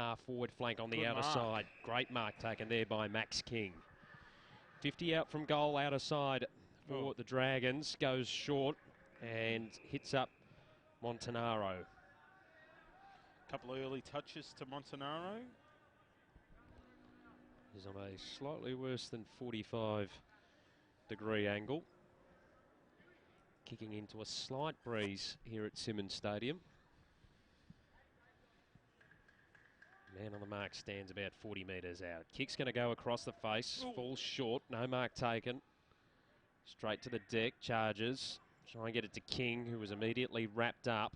half forward flank on the outer mark. side. Great mark taken there by Max King. 50 out from goal, outer side for the Dragons. Goes short and hits up Montanaro. Couple of early touches to Montanaro. He's on a slightly worse than 45-degree angle. Kicking into a slight breeze here at Simmons Stadium. Man on the mark stands about 40 metres out. Kick's going to go across the face. Ooh. Falls short. No mark taken. Straight to the deck. Charges. Try and get it to King, who was immediately wrapped up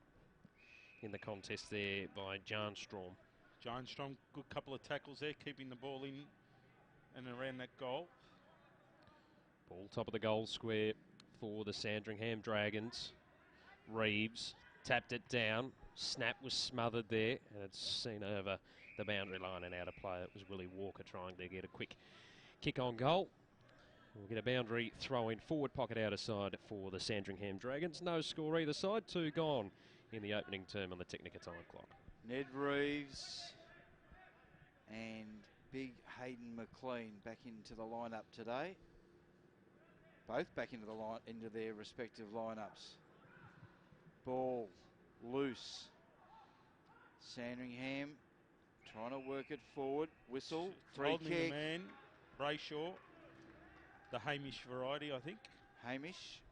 in the contest there by Jarnstrom. Jarnstrom, good couple of tackles there, keeping the ball in and around that goal. Ball top of the goal square for the Sandringham Dragons. Reeves tapped it down. Snap was smothered there, and it's seen over the boundary line and out of play. It was Willie Walker trying to get a quick kick on goal. We'll get a boundary throw in forward pocket outer side for the Sandringham Dragons. No score either side. 2 gone in the opening term on the Technica time clock. Ned Reeves and big Hayden McLean back into the lineup today. Both back into their respective lineups. Ball loose. Sandringham trying to work it forward. Whistle. Free kick. The man, Brayshaw. The Hamish variety, I think. Hamish.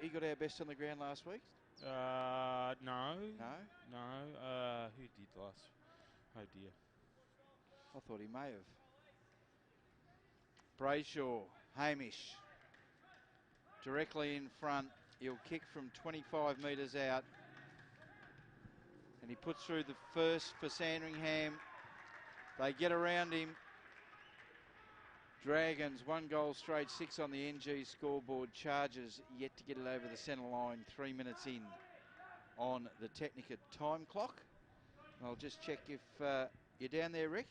He got our best on the ground last week? No. No? No. Who did last? Oh, dear. I thought he may have. Brayshaw. Hamish. Directly in front. He'll kick from 25 metres out. And he puts through the first for Sandringham. They get around him. Dragons, 1 goal straight, 6 on the NG scoreboard. Chargers yet to get it over the centre line, 3 minutes in on the Technica time clock. I'll just check if you're down there, Rick.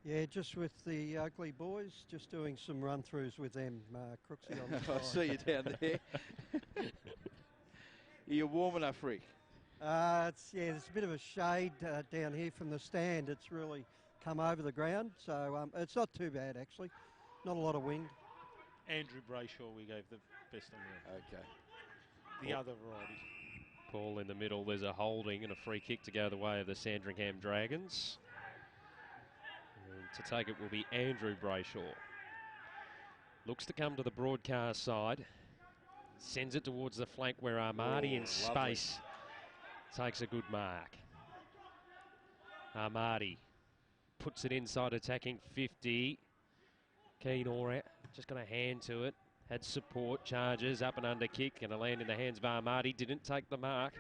Yeah, just with the Oakleigh boys, just doing some run-throughs with them, Crooksy on the side. I see you down there. Are you warm enough, Rick? There's a bit of a shade down here from the stand. It's really come over the ground, so it's not too bad, actually. Not a lot of wind. Andrew Brayshaw, we gave the best on there. Okay. The other variety. Ball in the middle. There's a holding and a free kick to go the way of the Sandringham Dragons. And to take it will be Andrew Brayshaw. Looks to come to the broadcast side. Sends it towards the flank where Armadi in space takes a good mark. Armadi puts it inside attacking 50. Keen Ora just got a hand to it. Had support, charges, up and under kick, and a land in the hands of Armadi. Didn't take the mark.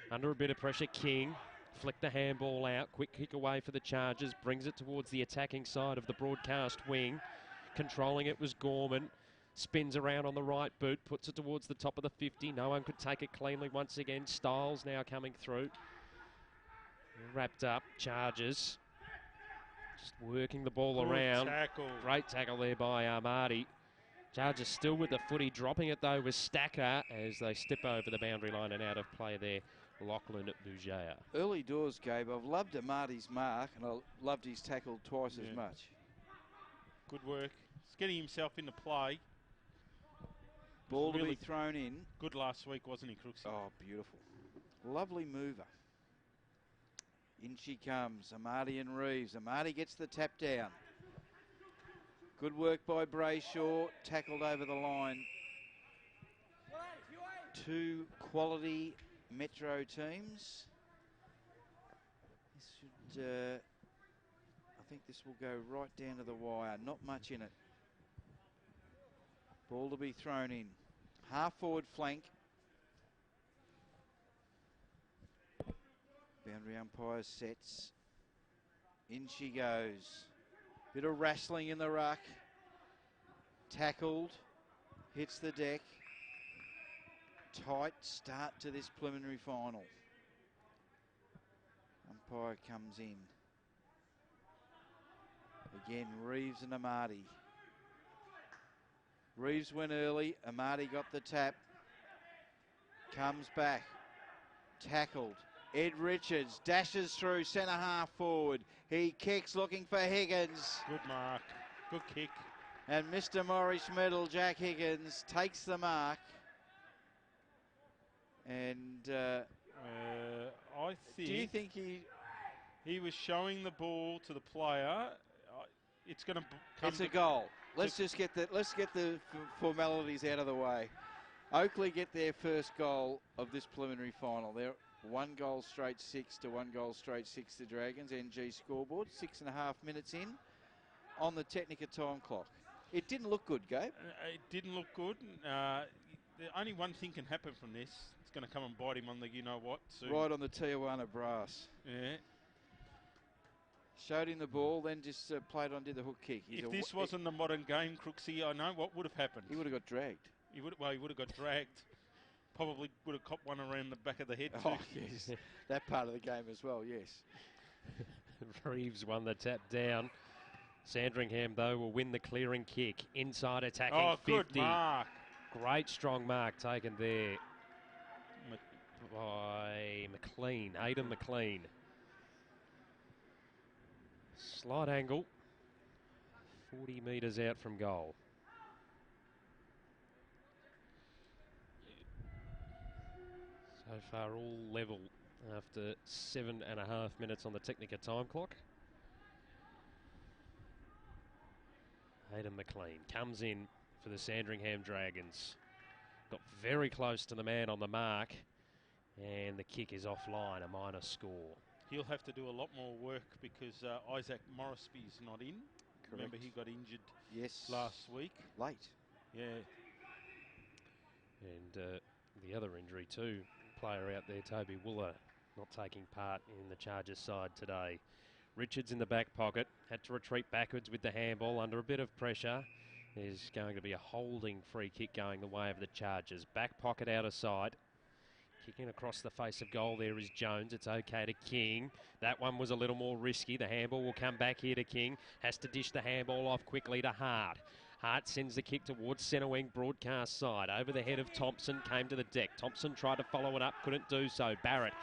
Under a bit of pressure, King flicked the handball out. Quick kick away for the Chargers. Brings it towards the attacking side of the broadcast wing. Controlling it was Gorman. Spins around on the right boot. Puts it towards the top of the 50. No one could take it cleanly once again. Styles now coming through. Wrapped up. Chargers. Just working the ball around. Tackle. Great tackle there by Armadi. Chargers still with the footy. Dropping it though with Stacker as they step over the boundary line and out of play there. Lachlan Bougea. Early doors, Gabe. I've loved Armadi's mark and I loved his tackle twice as much. Good work. He's getting himself into play. Ball to be thrown in. Good last week, wasn't he, Crooksy? Oh, beautiful. Lovely mover. In she comes, Armadi and Reeves. Armadi gets the tap down. Good work by Brayshaw, tackled over the line. 2 quality Metro teams. This should, I think this will go right down to the wire. Not much in it. Ball to be thrown in. Half forward flank. Boundary umpire sets. In she goes. Bit of wrestling in the ruck. Tackled. Hits the deck. Tight start to this preliminary final. Umpire comes in. Again, Reeves and Armadi. Reeves went early. Armadi got the tap. Comes back. Tackled. Ed Richards dashes through centre half forward. He kicks looking for Higgins. Good mark. Good kick. And Mr. Morris Medal, Jack Higgins, takes the mark. And I think... do you think he was showing the ball to the player? It's going to come... It's a goal. Let's get the formalities out of the way. Oakleigh get their first goal of this preliminary final. They're 1 goal straight 6 to 1 goal straight 6 to Dragons. NG scoreboard, 6.5 minutes in on the Technica time clock. It didn't look good, Gabe. It didn't look good. Only one thing can happen from this. It's going to come and bite him on the you-know-what soon. Right on the Tijuana brass. Yeah. Showed him the ball, then just played on, did the hook kick. If this wasn't the modern game, Crooksy, I know what would have happened. He would have got dragged. He would have got dragged. Probably would have copped one around the back of the head too. Oh, yes. That part of the game as well, yes. Reeves won the tap down. Sandringham, though, will win the clearing kick. Inside attacking 50. Good mark. Great strong mark taken there by McLean, Aidan McLean. Slight angle, 40 metres out from goal. So far all level after 7.5 minutes on the Technica time clock. Aidan McLean comes in for the Sandringham Dragons. Got very close to the man on the mark, and the kick is offline, a minor score. He'll have to do a lot more work because Isaac Morrisby's not in. Correct. Remember, he got injured last week. Late. Yeah. And the other injury too, player out there, Toby Wooler, not taking part in the Chargers side today. Richards in the back pocket, had to retreat backwards with the handball under a bit of pressure. There's going to be a holding free kick going the way of the Chargers. Back pocket out of sight. Kicking across the face of goal there is Jones. It's okay to King. That one was a little more risky. The handball will come back here to King. Has to dish the handball off quickly to Hart. Hart sends the kick towards centre wing broadcast side. Over the head of Thompson, came to the deck. Thompson tried to follow it up, couldn't do so. Barrett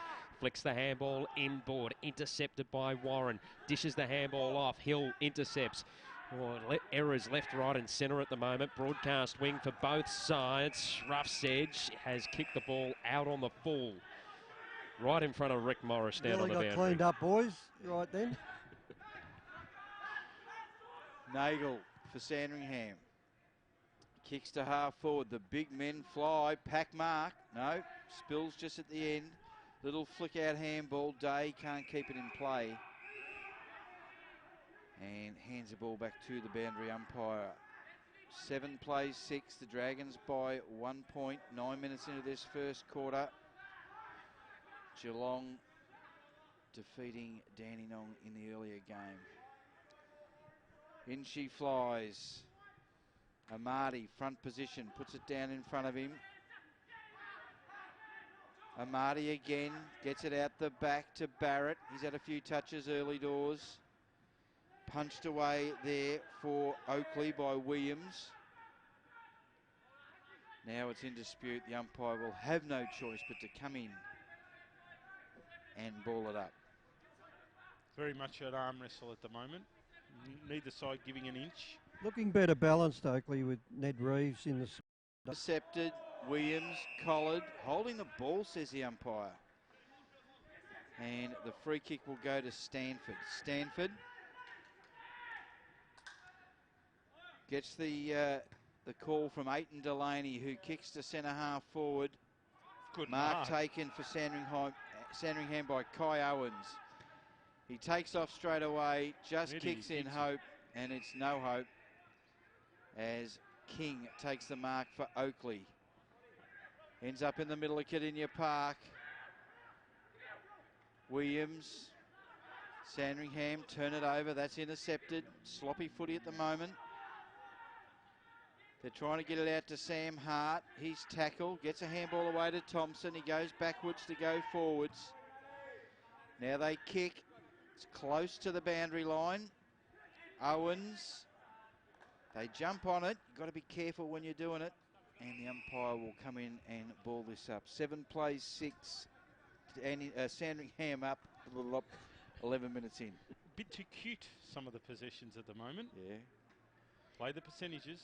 flicks the handball inboard. Intercepted by Warren. Dishes the handball off. Hill intercepts. Errors left, right and centre at the moment. Broadcast wing for both sides. Rough's Edge has kicked the ball out on the full. Right in front of Rick Morris down on the boundary. Got cleaned up, boys, right then. Nagel for Sandringham. Kicks to half forward. The big men fly. Pack mark. No. Spills just at the end. Little flick out handball. Day can't keep it in play. And hands the ball back to the boundary umpire. 7 plays 6. The Dragons by 1 point. 9 minutes into this first quarter. Geelong defeating Dandenong in the earlier game. In she flies. Amati, front position, puts it down in front of him. Amati again, gets it out the back to Barrett. He's had a few touches early doors. Punched away there for Oakleigh by Williams. Now it's in dispute. The umpire will have no choice but to come in and ball it up. Very much an arm wrestle at the moment. Neither side giving an inch. Looking better balanced, Oakleigh, with Ned Reeves in the... Intercepted, Williams, collared, holding the ball, says the umpire. And the free kick will go to Stanford. Stanford gets the call from Aiton Delaney, who kicks to centre half forward. Good mark taken for Sandringham by Kai Owens. He takes off straight away, just kicks in hope, and it's no hope as King takes the mark for Oakleigh. Ends up in the middle of Cardinia Park. Williams, Sandringham, turn it over, that's intercepted. Sloppy footy at the moment. They're trying to get it out to Sam Hart. He's tackled, gets a handball away to Thompson. He goes backwards to go forwards. Now they kick. It's close to the boundary line. Owens, they jump on it. You've got to be careful when you're doing it. And the umpire will come in and ball this up. 7 plays 6 Sandringham up 11 minutes in. Bit too cute, some of the possessions at the moment. Yeah. Play the percentages.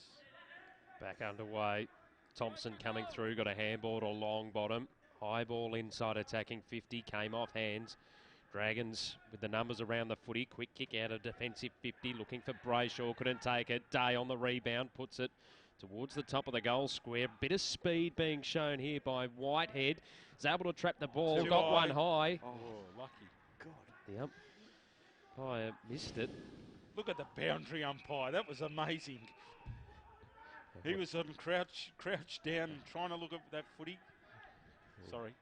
Back underway. Thompson coming through, got a handball or long bottom. High ball inside attacking 50, came off hands. Dragons with the numbers around the footy. Quick kick out of defensive 50, looking for Brayshaw, couldn't take it. Day on the rebound, puts it towards the top of the goal square. Bit of speed being shown here by Whitehead. Is able to trap the ball, Too got high. one high. Oh, lucky. God. The umpire missed it. Look at the boundary umpire. That was amazing. He was crouched down, trying to look at that footy. Sorry.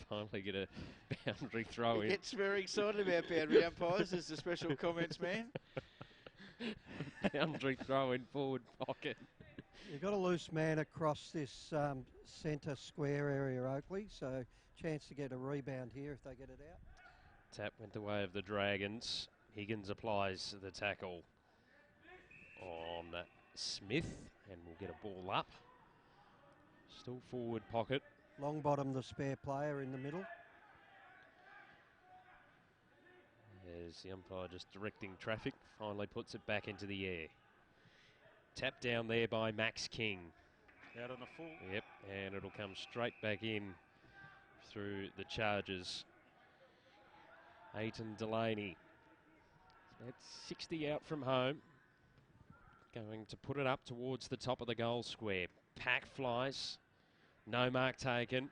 Finally get a boundary throw He in. gets very excited about boundary umpires as the special comments man. Boundary throw in forward pocket. You've got a loose man across this centre square area, Oakleigh, so chance to get a rebound here if they get it out. Tap went the way of the Dragons. Higgins applies the tackle on Smith, and we'll get a ball up. Still forward pocket. Long bottom, the spare player in the middle. There's the umpire just directing traffic. Finally puts it back into the air. Tap down there by Max King. Out on a full. Yep, and it'll come straight back in through the Chargers. Aiton Delaney. That's 60 out from home. Going to put it up towards the top of the goal square. Pack flies. No mark taken.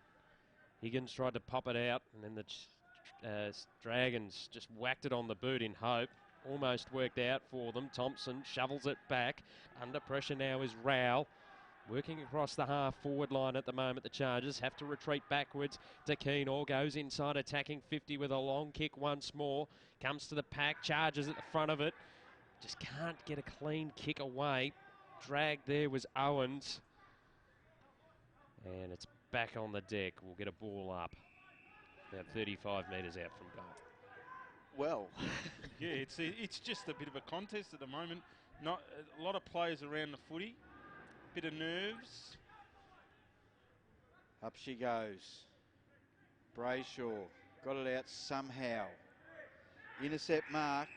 Higgins tried to pop it out, and then the Dragons just whacked it on the boot in hope. Almost worked out for them. Thompson shovels it back. Under pressure now is Rowell. Working across the half-forward line at the moment. The Chargers have to retreat backwards. To Keenor goes inside, attacking 50 with a long kick once more. Comes to the pack. Chargers at the front of it. Just can't get a clean kick away. Dragged there was Owens. And it's back on the deck. We'll get a ball up. About 35 metres out from goal. Well. Yeah, it's just a bit of a contest at the moment. Not a lot of players around the footy. Bit of nerves. Up she goes. Brayshaw got it out somehow. Intercept mark.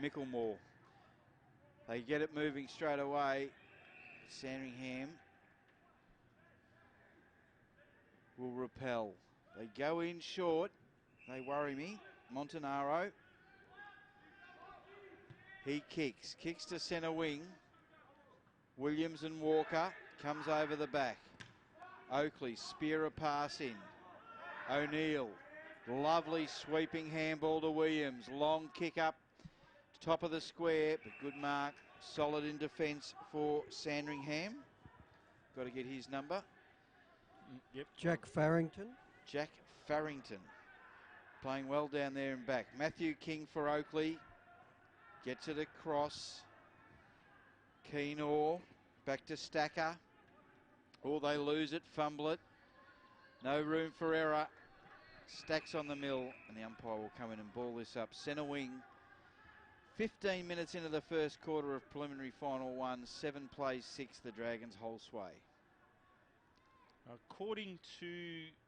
Micklemore. They get it moving straight away. Sandringham will repel. They go in short. They worry me. Montanaro. He kicks. Kicks to centre wing. Williams and Walker comes over the back. Oakleigh, spear a pass in. O'Neill, lovely sweeping handball to Williams. Long kick up, top of the square, but good mark. Solid in defence for Sandringham. Got to get his number. Yep. Jack Farrington. Jack Farrington. Playing well down there and back. Matthew King for Oakleigh. Gets it across. Keenor, back to Stacker. Or they lose it, fumble it. No room for error. Stacks on the mill, and the umpire will come in and ball this up. Centre wing. 15 minutes into the first quarter of preliminary final one. 7 plays 6, the Dragons whole sway. According to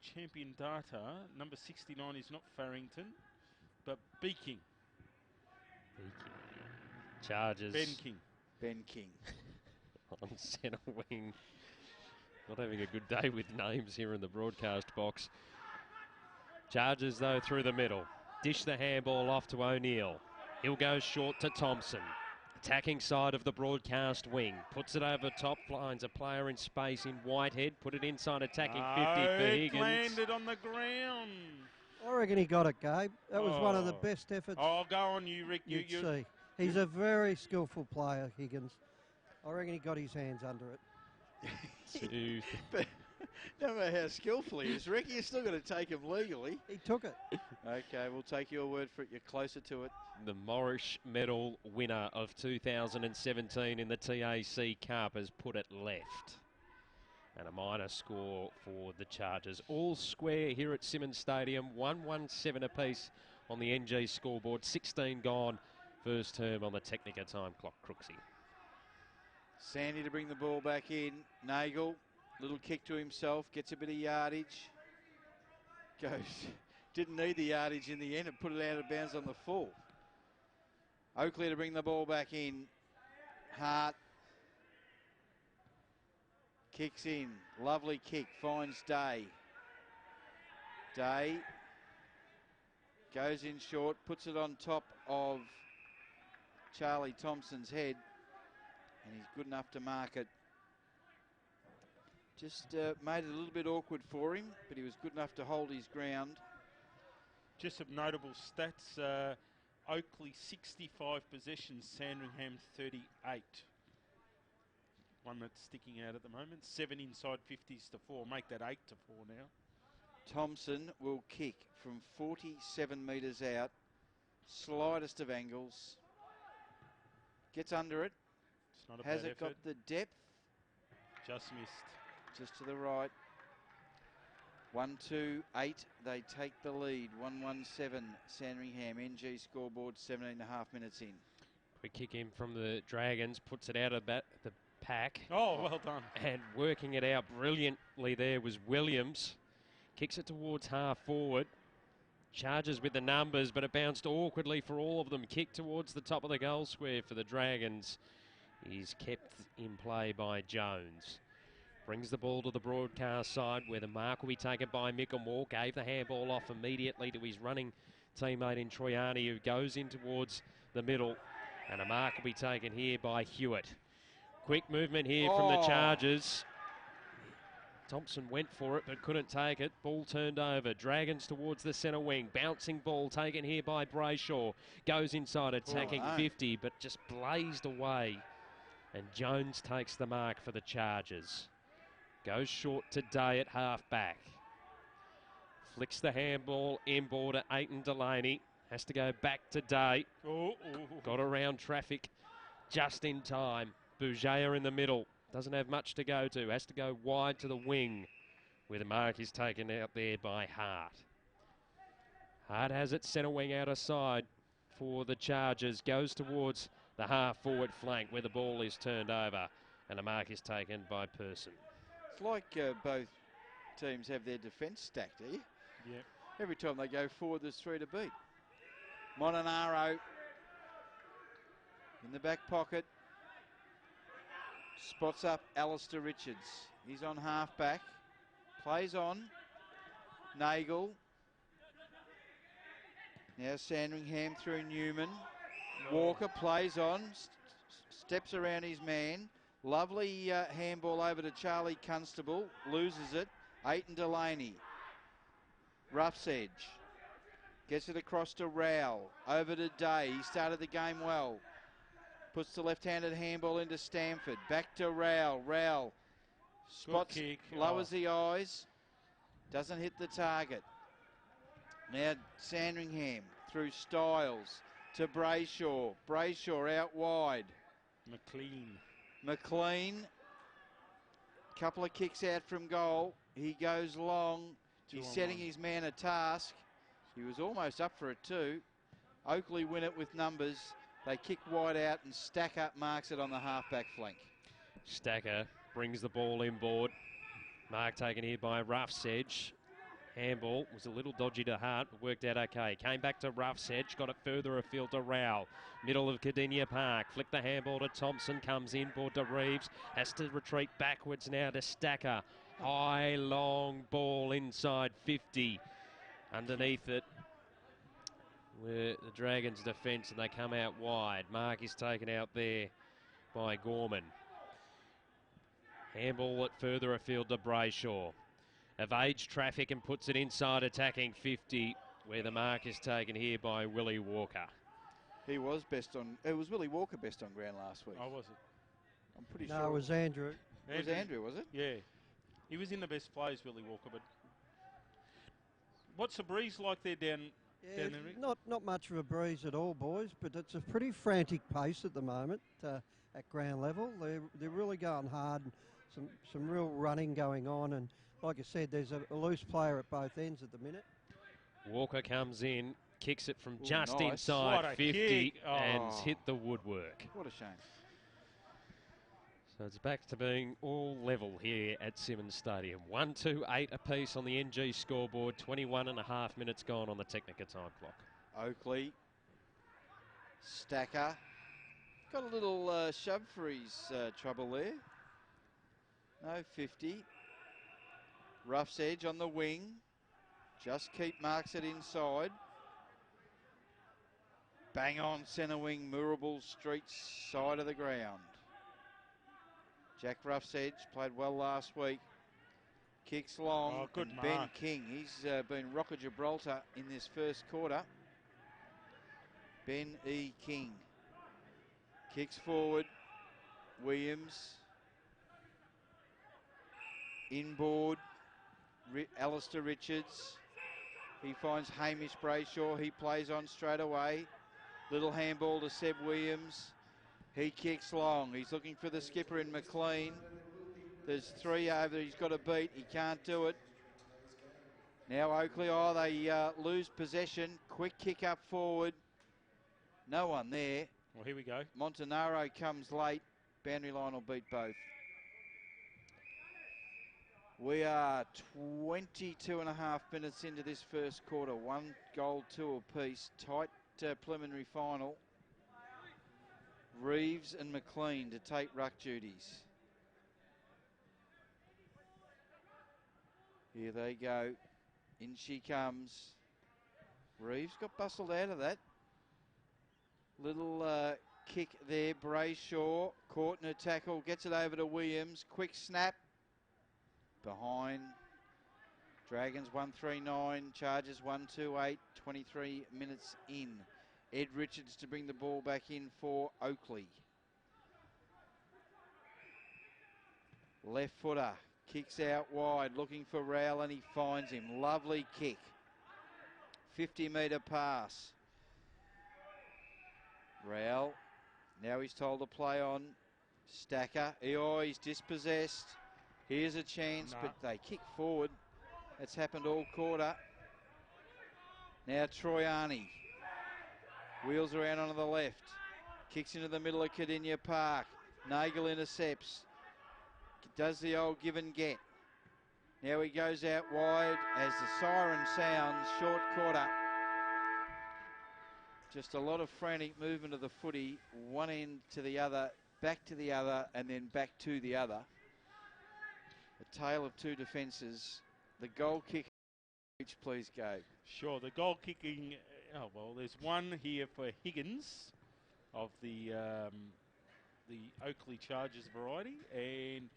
champion data, number 69 is not Farrington, but Beaking. Chargers. Ben King. Ben King. On centre wing. Not having a good day with names here in the broadcast box. Chargers, though, through the middle. Dish the handball off to O'Neill. He'll go short to Thompson. Attacking side of the broadcast wing. Puts it over top, finds a player in space in Whitehead. Put it inside attacking 50 for It Higgins. landed on the ground. I reckon he got it, Gabe. That was one of the best efforts Oh, go on you, Rick. you'd see. He's a very skillful player, Higgins. I reckon he got his hands under it. But no matter how skillful he is, Rick, you're still going to take him legally. He took it. Okay, we'll take your word for it. You're closer to it. The Morrish Medal winner of 2017 in the TAC Cup has put it left. And a minor score for the Chargers. All square here at Simmons Stadium. 1-1-7 apiece on the NG scoreboard. 16 gone. First term on the Technica time clock, Crooksy. Sandy to bring the ball back in. Nagel, little kick to himself, gets a bit of yardage. Didn't need the yardage in the end and put it out of bounds on the full. Oakleigh to bring the ball back in. Hart kicks in. Lovely kick. Finds Day. Day goes in short. Puts it on top of Charlie Thompson's head. And he's good enough to mark it. Just made it a little bit awkward for him, but he was good enough to hold his ground. Just some notable stats. Oakleigh 65 possessions, Sandringham 38. One that's sticking out at the moment. 7 inside 50s to 4. Make that 8 to 4 now. Thompson will kick from 47 metres out. Slightest of angles. Gets under it. It's not a Has bad it got effort. the depth? Just missed. Just to the right. 1-2-8. They take the lead. 1-1-7. Sandringham. NG scoreboard 17.5 minutes in. Quick kick in from the Dragons. Puts it out of the pack. Oh, well done. And working it out brilliantly there was Williams. Kicks it towards half forward. Charges with the numbers, but it bounced awkwardly for all of them. Kick towards the top of the goal square for the Dragons. He's kept in play by Jones. Brings the ball to the broadcast side where the mark will be taken by Mickelmore. Gave the handball off immediately to his running teammate in Troiani, who goes in towards the middle. And a mark will be taken here by Hewitt. Quick movement here from the Chargers. Thompson went for it but couldn't take it. Ball turned over. Dragons towards the centre wing. Bouncing ball taken here by Brayshaw. Goes inside attacking 50 but just blazed away. And Jones takes the mark for the Chargers. Goes short to Day at half back. Flicks the handball inboard at Aiton Delaney. Has to go back to Day. Got around traffic just in time. Bougea in the middle. Doesn't have much to go to. Has to go wide to the wing where the mark is taken out there by Hart. Hart has it centre wing out of side for the Chargers. Goes towards the half forward flank where the ball is turned over and the mark is taken by Person. It's like both teams have their defence stacked, eh? Yeah. Every time they go forward, there's 3 to beat. Montanaro in the back pocket. Spots up Alistair Richards. He's on half back. Plays on. Nagel. Now Sandringham through Newman. Walker plays on. Steps around his man. Lovely handball over to Charlie Constable. Loses it. Aiton Delaney. Rough's edge. Gets it across to Rowell. Over to Day. He started the game well. Puts the left-handed handball into Stanford. Back to Rowell. Rowell spots, lowers the eyes. Doesn't hit the target. Now Sandringham through Styles to Brayshaw. Brayshaw out wide. McLean. Couple of kicks out from goal. He goes long. He's setting his man a task. He was almost up for it too. Oakleigh win it with numbers. They kick wide out and Stacker marks it on the half-back flank. Stacker brings the ball inboard. Mark taken here by Rough's edge. Handball was a little dodgy to Hart, but worked out okay. Came back to Rough's edge, got it further afield to Rowell. Middle of Cardinia Park. Flick the handball to Thompson, comes inboard to Reeves. Has to retreat backwards now to Stacker. High, long ball inside 50. Underneath it, where the Dragons defence, and they come out wide. Mark is taken out there by Gorman. Handball it further afield to Brayshaw. Evades traffic and puts it inside attacking 50, where the mark is taken here by Willie Walker. He was best on, it was Willie Walker best on ground last week. Oh, was it? I'm pretty No, sure. it was Andrew. It was Andrew, was it? Yeah. He was in the best plays, Willie Walker, but what's the breeze like there down there, Rick? Not much of a breeze at all, boys, but it's a pretty frantic pace at the moment at ground level. They're really going hard. Some real running going on, and like I said, there's a loose player at both ends at the minute. Walker comes in, kicks it from Ooh, just nice. inside What a 50 kick. and Oh. hit the woodwork. What a shame. So it's back to being all level here at Simmons Stadium. 1-2-8 apiece on the NG scoreboard. 21.5 minutes gone on the Technica time clock. Oakleigh. Stacker. Got a little shove for his trouble there. No 50. Rough's edge on the wing. Just keep marks it inside. Bang on centre wing, Moorabool Street's side of the ground. Jack Rough's edge played well last week. Kicks long. Oh, good Ben mark. King, he's been Rock of Gibraltar in this first quarter. Ben E. King. Kicks forward. Williams. Inboard. Alistair Richards. He finds Hamish Brayshaw. He plays on straight away. Little handball to Seb Williams. He kicks long. He's looking for the skipper in McLean. There's 3 over. He's got to beat. He can't do it. Now Oakleigh, they lose possession. Quick kick up forward. No one there. Well, here we go. Montanaro comes late. Boundary line will beat both. We are 22.5 minutes into this first quarter. 1 goal, 2 apiece. Tight preliminary final. Reeves and McLean to take ruck duties. Here they go. In she comes. Reeves got bustled out of that. Little kick there. Brayshaw caught in a tackle. Gets it over to Williams. Quick snap. Behind. Dragons 139. Chargers 128. 23 minutes in. Ed Richards to bring the ball back in for Oakleigh. Left footer. Kicks out wide. Looking for Rowell and he finds him. Lovely kick. 50-metre pass. Rowell. Now he's told to play on. Stacker. He's dispossessed. Here's a chance, but they kick forward. That's happened all quarter. Now Troiani. Wheels around onto the left. Kicks into the middle of Cardinia Park. Nagel intercepts. Does the old give and get. Now he goes out wide as the siren sounds. Short quarter. Just a lot of frantic movement of the footy. One end to the other, back to the other, and then back to the other. A tale of two defences. The goal kick, which please go. Sure, the goal kicking, there's one here for Higgins of the Oakleigh Chargers variety, and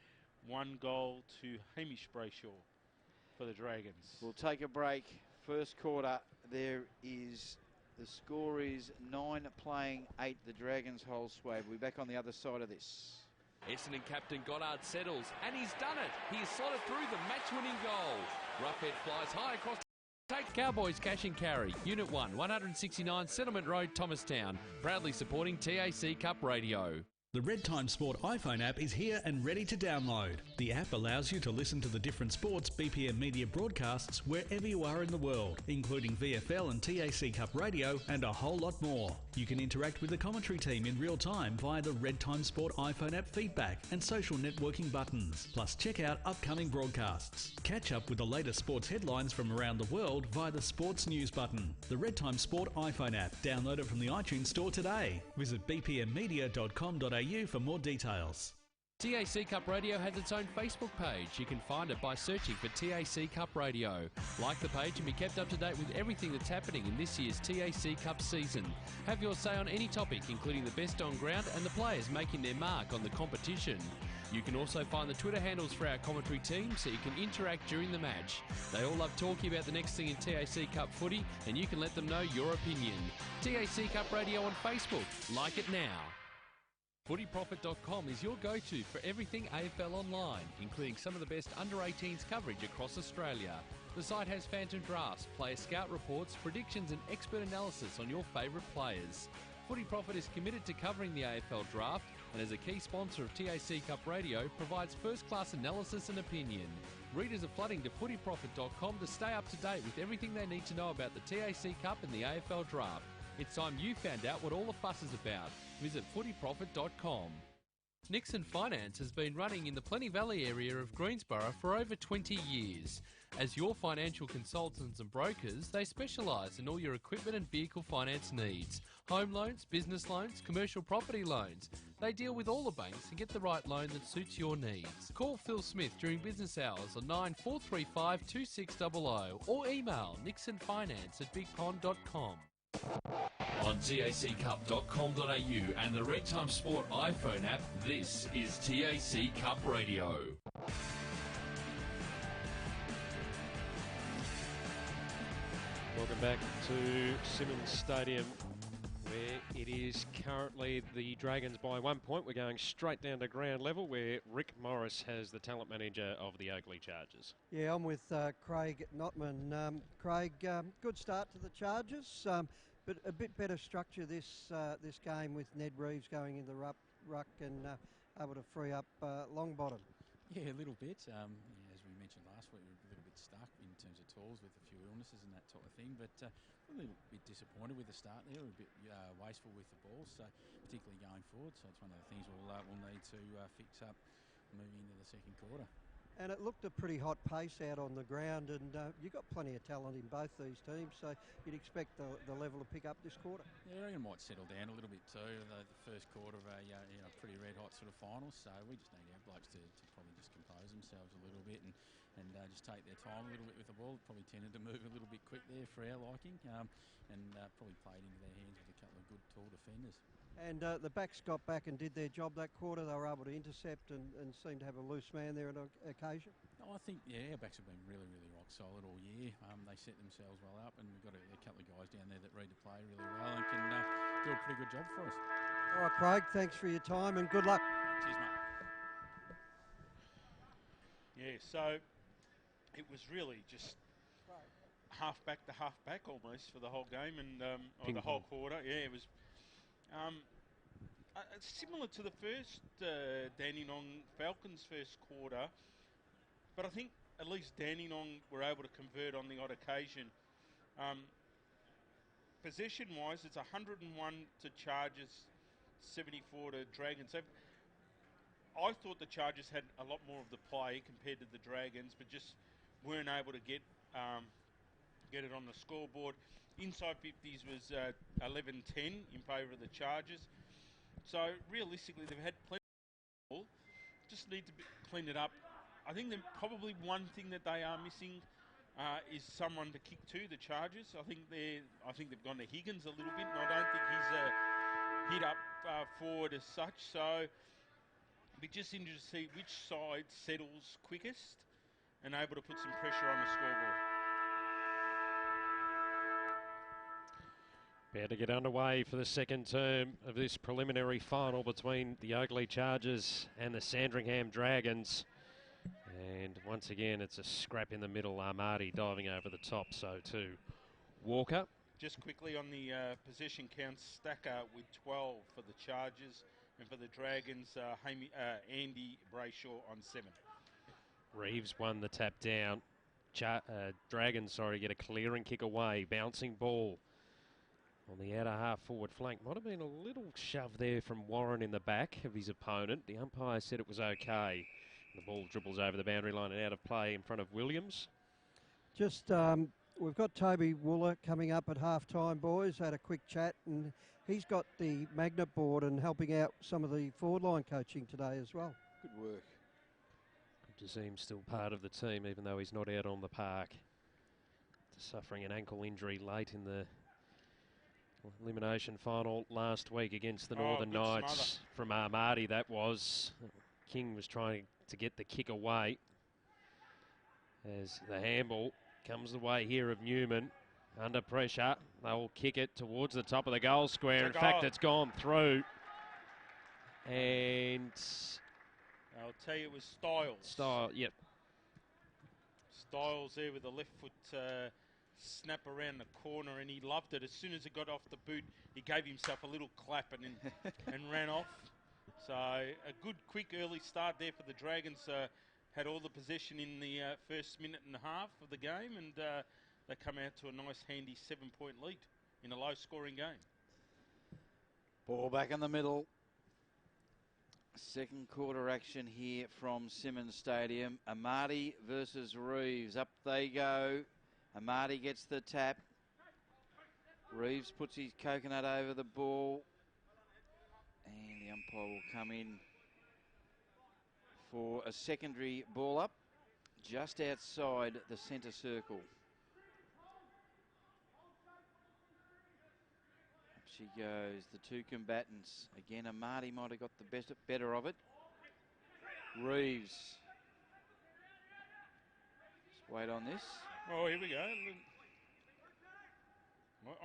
one goal to Hamish Brayshaw for the Dragons. We'll take a break. First quarter, the score is 9 playing 8. The Dragons hold sway. We'll be back on the other side of this. Essendon captain Goddard settles, and he's done it. He's slotted through the match-winning goal. Roughhead flies high across. Take Cowboys cash and carry. Unit 1, 169 Settlement Road, Thomastown. Proudly supporting TAC Cup Radio. The Red Time Sport iPhone app is here and ready to download. The app allows you to listen to the different sports BPM Media broadcasts wherever you are in the world, including VFL and TAC Cup Radio and a whole lot more. You can interact with the commentary team in real time via the Red Time Sport iPhone app feedback and social networking buttons. Plus check out upcoming broadcasts. Catch up with the latest sports headlines from around the world via the Sports News button. The Red Time Sport iPhone app. Download it from the iTunes Store today. Visit bpmmedia.com.au for more details. TAC Cup Radio has its own Facebook page. You can find it by searching for TAC Cup Radio. Like the page and be kept up to date with everything that's happening in this year's TAC Cup season. Have your say on any topic, including the best on ground and the players making their mark on the competition. You can also find the Twitter handles for our commentary team so you can interact during the match. They all love talking about the next thing in TAC Cup footy, and you can let them know your opinion. TAC Cup Radio on Facebook. Like it now. FootyProfit.com is your go-to for everything AFL online, including some of the best under-18s coverage across Australia. The site has phantom drafts, player scout reports, predictions and expert analysis on your favourite players. Footy Profit is committed to covering the AFL draft and as a key sponsor of TAC Cup Radio provides first-class analysis and opinion. Readers are flooding to FootyProfit.com to stay up to date with everything they need to know about the TAC Cup and the AFL draft. It's time you found out what all the fuss is about. Visit footyprofit.com. Nixon Finance has been running in the Plenty Valley area of Greensborough for over 20 years. As your financial consultants and brokers, they specialise in all your equipment and vehicle finance needs. Home loans, business loans, commercial property loans. They deal with all the banks and get the right loan that suits your needs. Call Phil Smith during business hours on 9435 2600 or email nixonfinance@bigpond.com. On taccup.com.au and the Red Time Sport iPhone app, this is TAC Cup Radio. Welcome back to Simmons Stadium, where it is currently the Dragons by 1 point. We're going straight down to ground level, where Rick Morris has the talent manager of the Oakleigh Chargers. Yeah, I'm with Craig Notman. Craig, good start to the Chargers, but a bit better structure this game with Ned Reeves going in the ruck and able to free up Longbottom. Yeah, a little bit. As we mentioned last week, we were a little bit stuck in terms of tools with a few illnesses and that type of thing, but a little bit disappointed with the start there, a bit wasteful with the ball, so particularly going forward. So it's one of the things we'll need to fix up moving into the second quarter. And it looked a pretty hot pace out on the ground, and you've got plenty of talent in both these teams, so you'd expect the level to pick up this quarter. Yeah, I reckon it might settle down a little bit too. The first quarter of a pretty red-hot sort of final, so we just need our blokes to probably just compose themselves a little bit and just take their time a little bit with the ball. Probably tended to move a little bit quick there for our liking, and probably played into their hands with a couple of good tall defenders. And the backs got back and did their job that quarter. They were able to intercept and seemed to have a loose man there on occasion. Oh, I think, our backs have been really, really rock solid all year. They set themselves well up, and we've got a couple of guys down there that read the play really well and can do a pretty good job for us. All right, Craig, thanks for your time and good luck. Cheers, mate. Yeah, so it was really just half-back to half-back almost for the whole game and or the whole quarter. Yeah, it was similar to the first Dandenong Falcons first quarter, but I think at least Dandenong were able to convert on the odd occasion. Possession-wise, it's 101 to Chargers, 74 to Dragons. I thought the Chargers had a lot more of the play compared to the Dragons, but just weren't able to get it on the scoreboard. Inside 50s was 11-10 in favour of the Chargers. So realistically, they've had plenty of ball. Just need to clean it up. I think probably one thing that they are missing is someone to kick to the Chargers. I think they've gone to Higgins a little bit, and I don't think he's hit up forward as such. So be just interested to see which side settles quickest and able to put some pressure on the scoreboard. About to get underway for the second term of this preliminary final between the Oakleigh Chargers and the Sandringham Dragons. And once again, it's a scrap in the middle. Armadi diving over the top, so too Walker. Just quickly on the possession counts, Stacker with 12 for the Chargers, and for the Dragons, Andy Brayshaw on 7. Reeves won the tap down. Dragons, get a clearing kick away. Bouncing ball on the outer half forward flank. Might have been a little shove there from Warren in the back of his opponent. The umpire said it was okay. The ball dribbles over the boundary line and out of play in front of Williams. Just, we've got Toby Wooler coming up at half-time, boys. Had a quick chat, and he's got the magnet board and helping out some of the forward line coaching today as well. Good work. Good to see him still part of the team, even though he's not out on the park. Suffering an ankle injury late in the elimination final last week against the Northern Knights from Armadi. That was King was trying to get the kick away as the handball comes the way here of Newman. Under pressure, they'll kick it towards the top of the goal square. In fact, it's gone through. And I'll tell you, it was Styles. Yep. Styles there with the left foot snap around the corner, and he loved it. As soon as it got off the boot, he gave himself a little clap and ran off. So a good, quick early start there for the Dragons. Had all the possession in the first minute and a half of the game, and they come out to a nice, handy 7-point lead in a low-scoring game. Ball back in the middle. Second quarter action here from Simmons Stadium. Amati versus Reeves. Up they go. Amati gets the tap. Reeves puts his coconut over the ball. And the umpire will come in for a secondary ball up just outside the centre circle. Up she goes, the two combatants. Again, Amati might have got the better of it. Reeves. Just wait on this. Oh, here we go.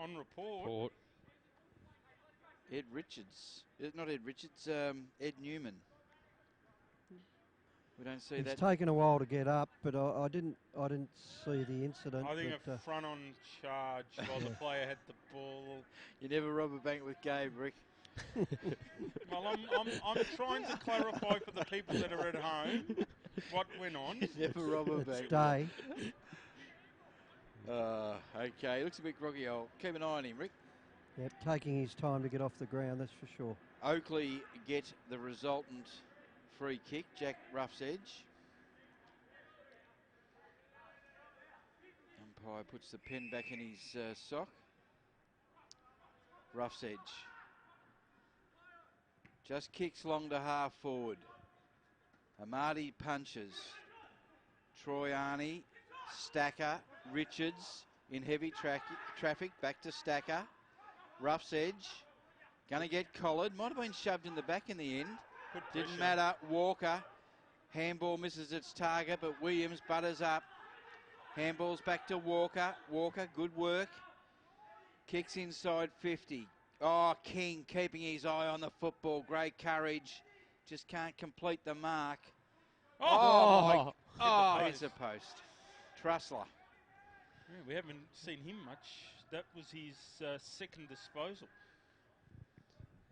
On report. Ed Richards. Not Ed Richards, Ed Newman. We don't see that. It's taken a while to get up, but I didn't see the incident. I think a front-on charge while the player had the ball. You never rob a bank with Gabe, Rick. Well, I'm trying to clarify for the people that are at home what went on. Never rob a bank. Day. Okay, looks a bit groggy. I'll keep an eye on him, Rick. Yep, taking his time to get off the ground, that's for sure. Oakleigh get the resultant free kick. Jack Ruff's edge. Umpire puts the pen back in his sock. Ruff's edge. Just kicks long to half forward. Amati punches. Troy Arney, Stacker, Richards in heavy traffic. Back to Stacker. Ruff's edge. Going to get collared. Might have been shoved in the back in the end. Didn't matter. Walker. Handball misses its target, but Williams butters up. Handball's back to Walker. Walker, good work. Kicks inside 50. Oh, King keeping his eye on the football. Great courage. Just can't complete the mark. Oh, it's a post. Trussler. Yeah, we haven't seen him much. That was his second disposal.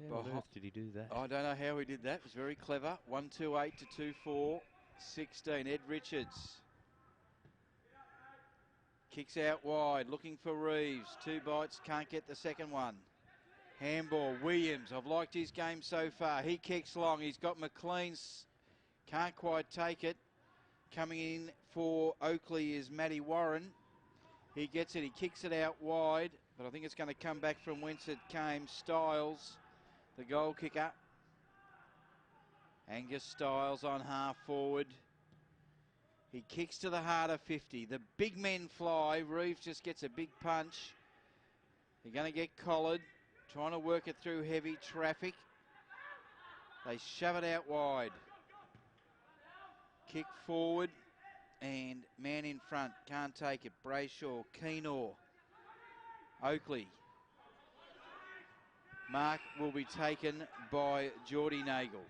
How on earth did he do that? I don't know how he did that. It was very clever. 1-2-8 to 2-4. 16. Ed Richards. Kicks out wide. Looking for Reeves. 2 bites. Can't get the second one. Handball. Williams. I've liked his game so far. He kicks long. He's got McLean's. Can't quite take it. Coming in for Oakleigh is Matty Warren. He gets it. He kicks it out wide. But I think it's going to come back from whence it came. Styles, the goal kicker. Angus Styles on half forward. He kicks to the heart of 50. The big men fly. Reeves just gets a big punch. They're going to get collared. Trying to work it through heavy traffic. They shove it out wide. Kick forward. And man in front. Can't take it. Brayshaw. Keenor. Oakleigh. Mark will be taken by Geordie Nagel.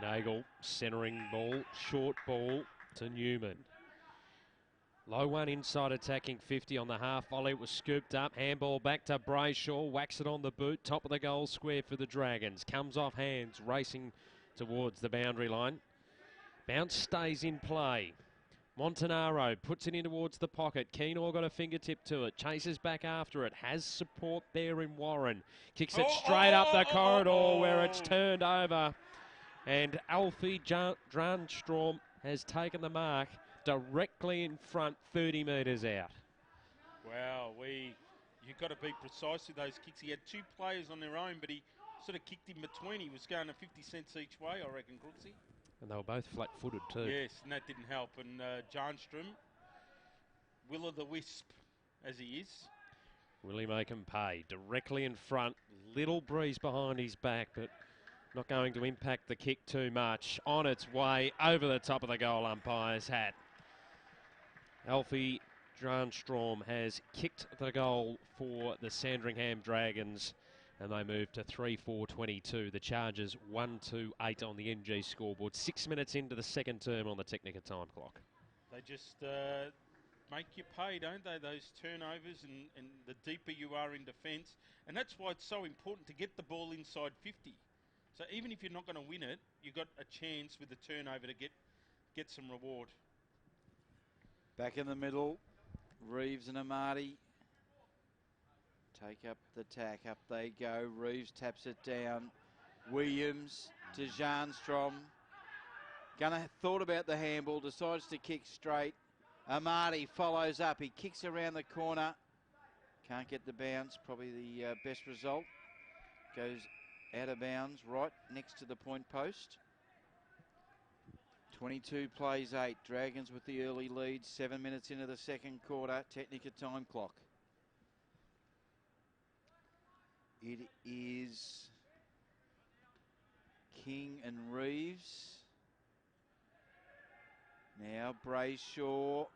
Nagel centering ball, short ball to Newman. Low one inside attacking 50 on the half volley. It was scooped up. Handball back to Brayshaw. Whacks it on the boot. Top of the goal square for the Dragons. Comes off hands, racing towards the boundary line. Bounce stays in play. Montanaro puts it in towards the pocket. Keenor got a fingertip to it. Chases back after it. Has support there in Warren. Kicks it straight up the corridor where it's turned over. And Alfie Dranstrom has taken the mark directly in front, 30 metres out. Wow, you've got to be precise with those kicks. He had 2 players on their own, but he sort of kicked in between. He was going to 50 cents each way, I reckon, Crooksy. And they were both flat-footed too. Yes, and that didn't help. And Jarnstrom, will-o'-the-wisp as he is. Will he make him pay? Directly in front, little breeze behind his back, but not going to impact the kick too much. On its way over the top of the goal umpire's hat. Alfie Dranstrom has kicked the goal for the Sandringham Dragons, and they move to 3-4-22. The Chargers 1-2-8 on the NG scoreboard. 6 minutes into the second term on the Technica time clock. They just make you pay, don't they? Those turnovers and the deeper you are in defence. And that's why it's so important to get the ball inside 50. So even if you're not going to win it, you've got a chance with the turnover to get some reward. Back in the middle, Reeves and Amati take up the tack. Up they go. Reeves taps it down. Williams to Janstrom. Thought about the handball, decides to kick straight. Amati follows up. He kicks around the corner. Can't get the bounce. Probably the best result. Goes out of bounds right next to the point post. 22 plays 8. Dragons with the early lead. 7 minutes into the second quarter. Technica time clock. It is King and Reeves. Now Brayshaw.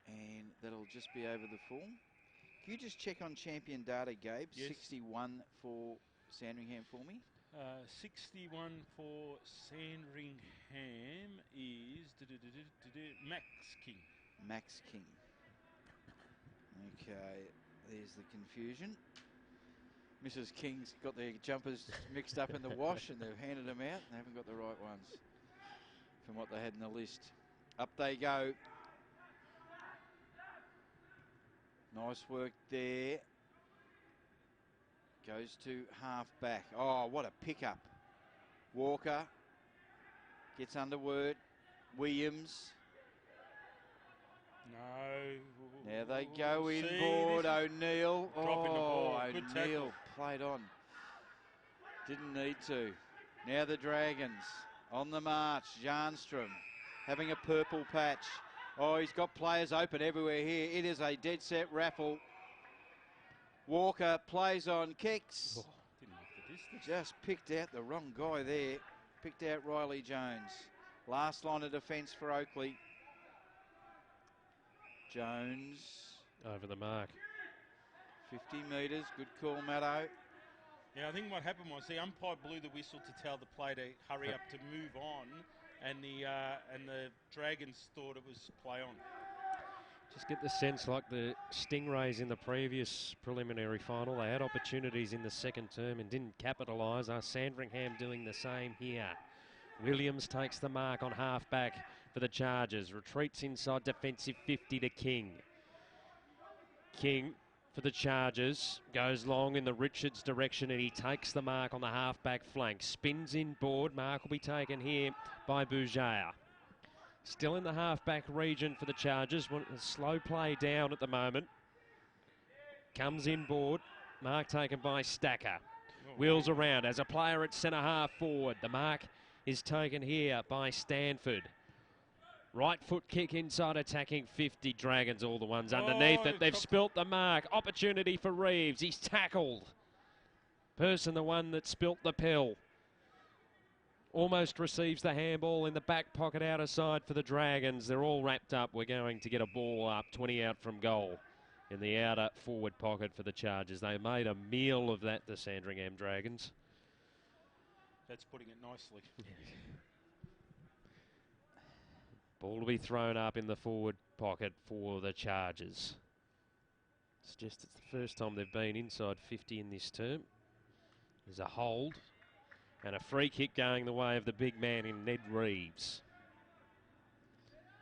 And that'll just be over the full. Can you just check on champion data, Gabe? Yes. 61 for Sandringham for me. 61 for Sandringham is Max King. Max King. Okay, there's the confusion. Mrs. King's got their jumpers mixed up in the wash and they've handed them out. They haven't got the right ones from what they had in the list. Up they go. Nice work there. Goes to half back. Oh, what a pickup. Walker gets under word. Williams. No. Now they go inboard. O'Neill. Dropping the ball. Good tackle. O'Neill played on. Didn't need to. Now the Dragons on the march. Janstrom having a purple patch. Oh, he's got players open everywhere here. It is a dead set raffle. Walker plays on, kicks. Oh, didn't make the distance. Just picked out the wrong guy there. Picked out Riley Jones. Last line of defence for Oakleigh. Jones. Over the mark. 50 metres. Good call, Maddo. Yeah, I think what happened was the umpire blew the whistle to tell the player to hurry up to move on, and the Dragons thought it was play on. Just get the sense like the Stingrays in the previous preliminary final. They had opportunities in the second term and didn't capitalise. Sandringham doing the same here. Williams takes the mark on half-back for the Chargers. Retreats inside defensive 50 to King. King for the Chargers goes long in the Richards direction and he takes the mark on the half-back flank. Spins inboard. Mark will be taken here by Bougere. Still in the half-back region for the Chargers. A slow play down at the moment. Comes inboard. Mark taken by Stacker. Wheels around as a player at centre half forward. The mark is taken here by Stanford. Right foot kick inside attacking 50. Dragons all the ones underneath it. They've spilt the mark. Opportunity for Reeves. He's tackled. Person the one that spilt the pill. Almost receives the handball in the back pocket outer side for the Dragons. They're all wrapped up. We're going to get a ball up, 20 out from goal in the outer forward pocket for the Chargers. They made a meal of that, the Sandringham Dragons. That's putting it nicely. Ball to be thrown up in the forward pocket for the Chargers. It's the first time they've been inside 50 in this term. There's a hold. And a free kick going the way of the big man in Ned Reeves.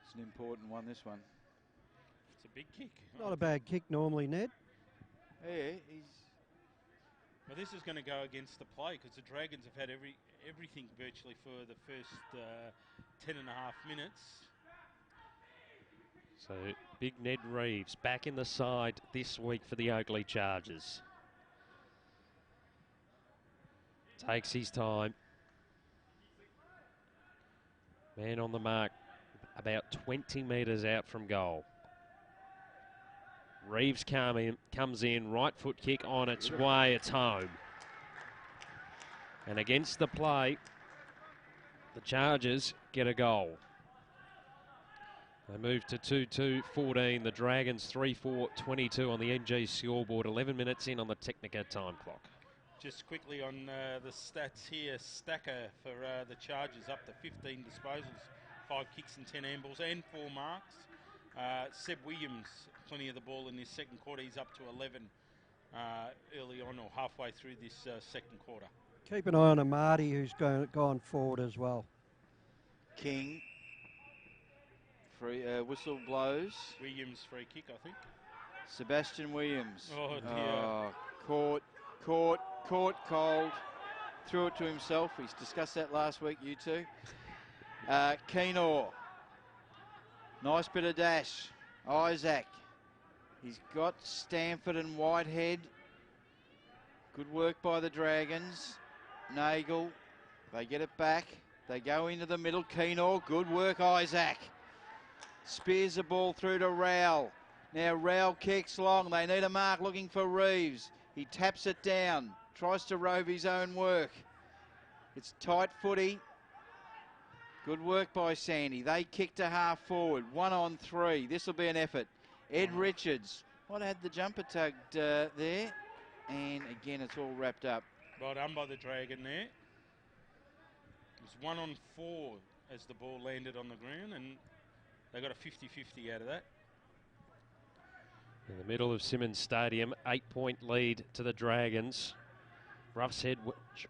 It's an important one, this one. It's a big kick. Not a bad kick normally, Ned. Yeah, he's... Well, this is going to go against the play because the Dragons have had everything virtually for the first 10 and a half minutes. So big Ned Reeves back in the side this week for the Oakleigh Chargers. Takes his time. Man on the mark, about 20 metres out from goal. Reeves comes in, right foot kick on its way, it's home. And against the play, the Chargers get a goal. They move to 2-2-14. The Dragons 3-4-22 on the NG scoreboard. 11 minutes in on the Technica time clock. Just quickly on the stats here, Stacker for the Chargers up to 15 disposals, 5 kicks and 10 handballs and 4 marks. Seb Williams, plenty of the ball in this second quarter. He's up to 11 early on or halfway through this second quarter. Keep an eye on Amati, who's gone forward as well. King. Free whistle blows. Williams free kick, I think. Sebastian Williams. Oh, dear. Caught cold. threw it to himself. He's discussed that last week, you two. Keenor. Nice bit of dash. Isaac. He's got Stanford and Whitehead. Good work by the Dragons. Nagel. They get it back. They go into the middle. Keenor. Good work, Isaac. Spears the ball through to Rowell. Now Rowell kicks long. They need a mark looking for Reeves. He taps it down. Tries to rove his own work. It's tight footy. Good work by Sandy. They kick to half forward. 1 on 3. This will be an effort. Ed Richards. What had the jumper tugged there? And again, it's all wrapped up. Well done by the Dragon there. It was 1 on 4 as the ball landed on the ground, and they got a 50-50 out of that. In the middle of Simmons Stadium, 8-point lead to the Dragons. Ruff's Head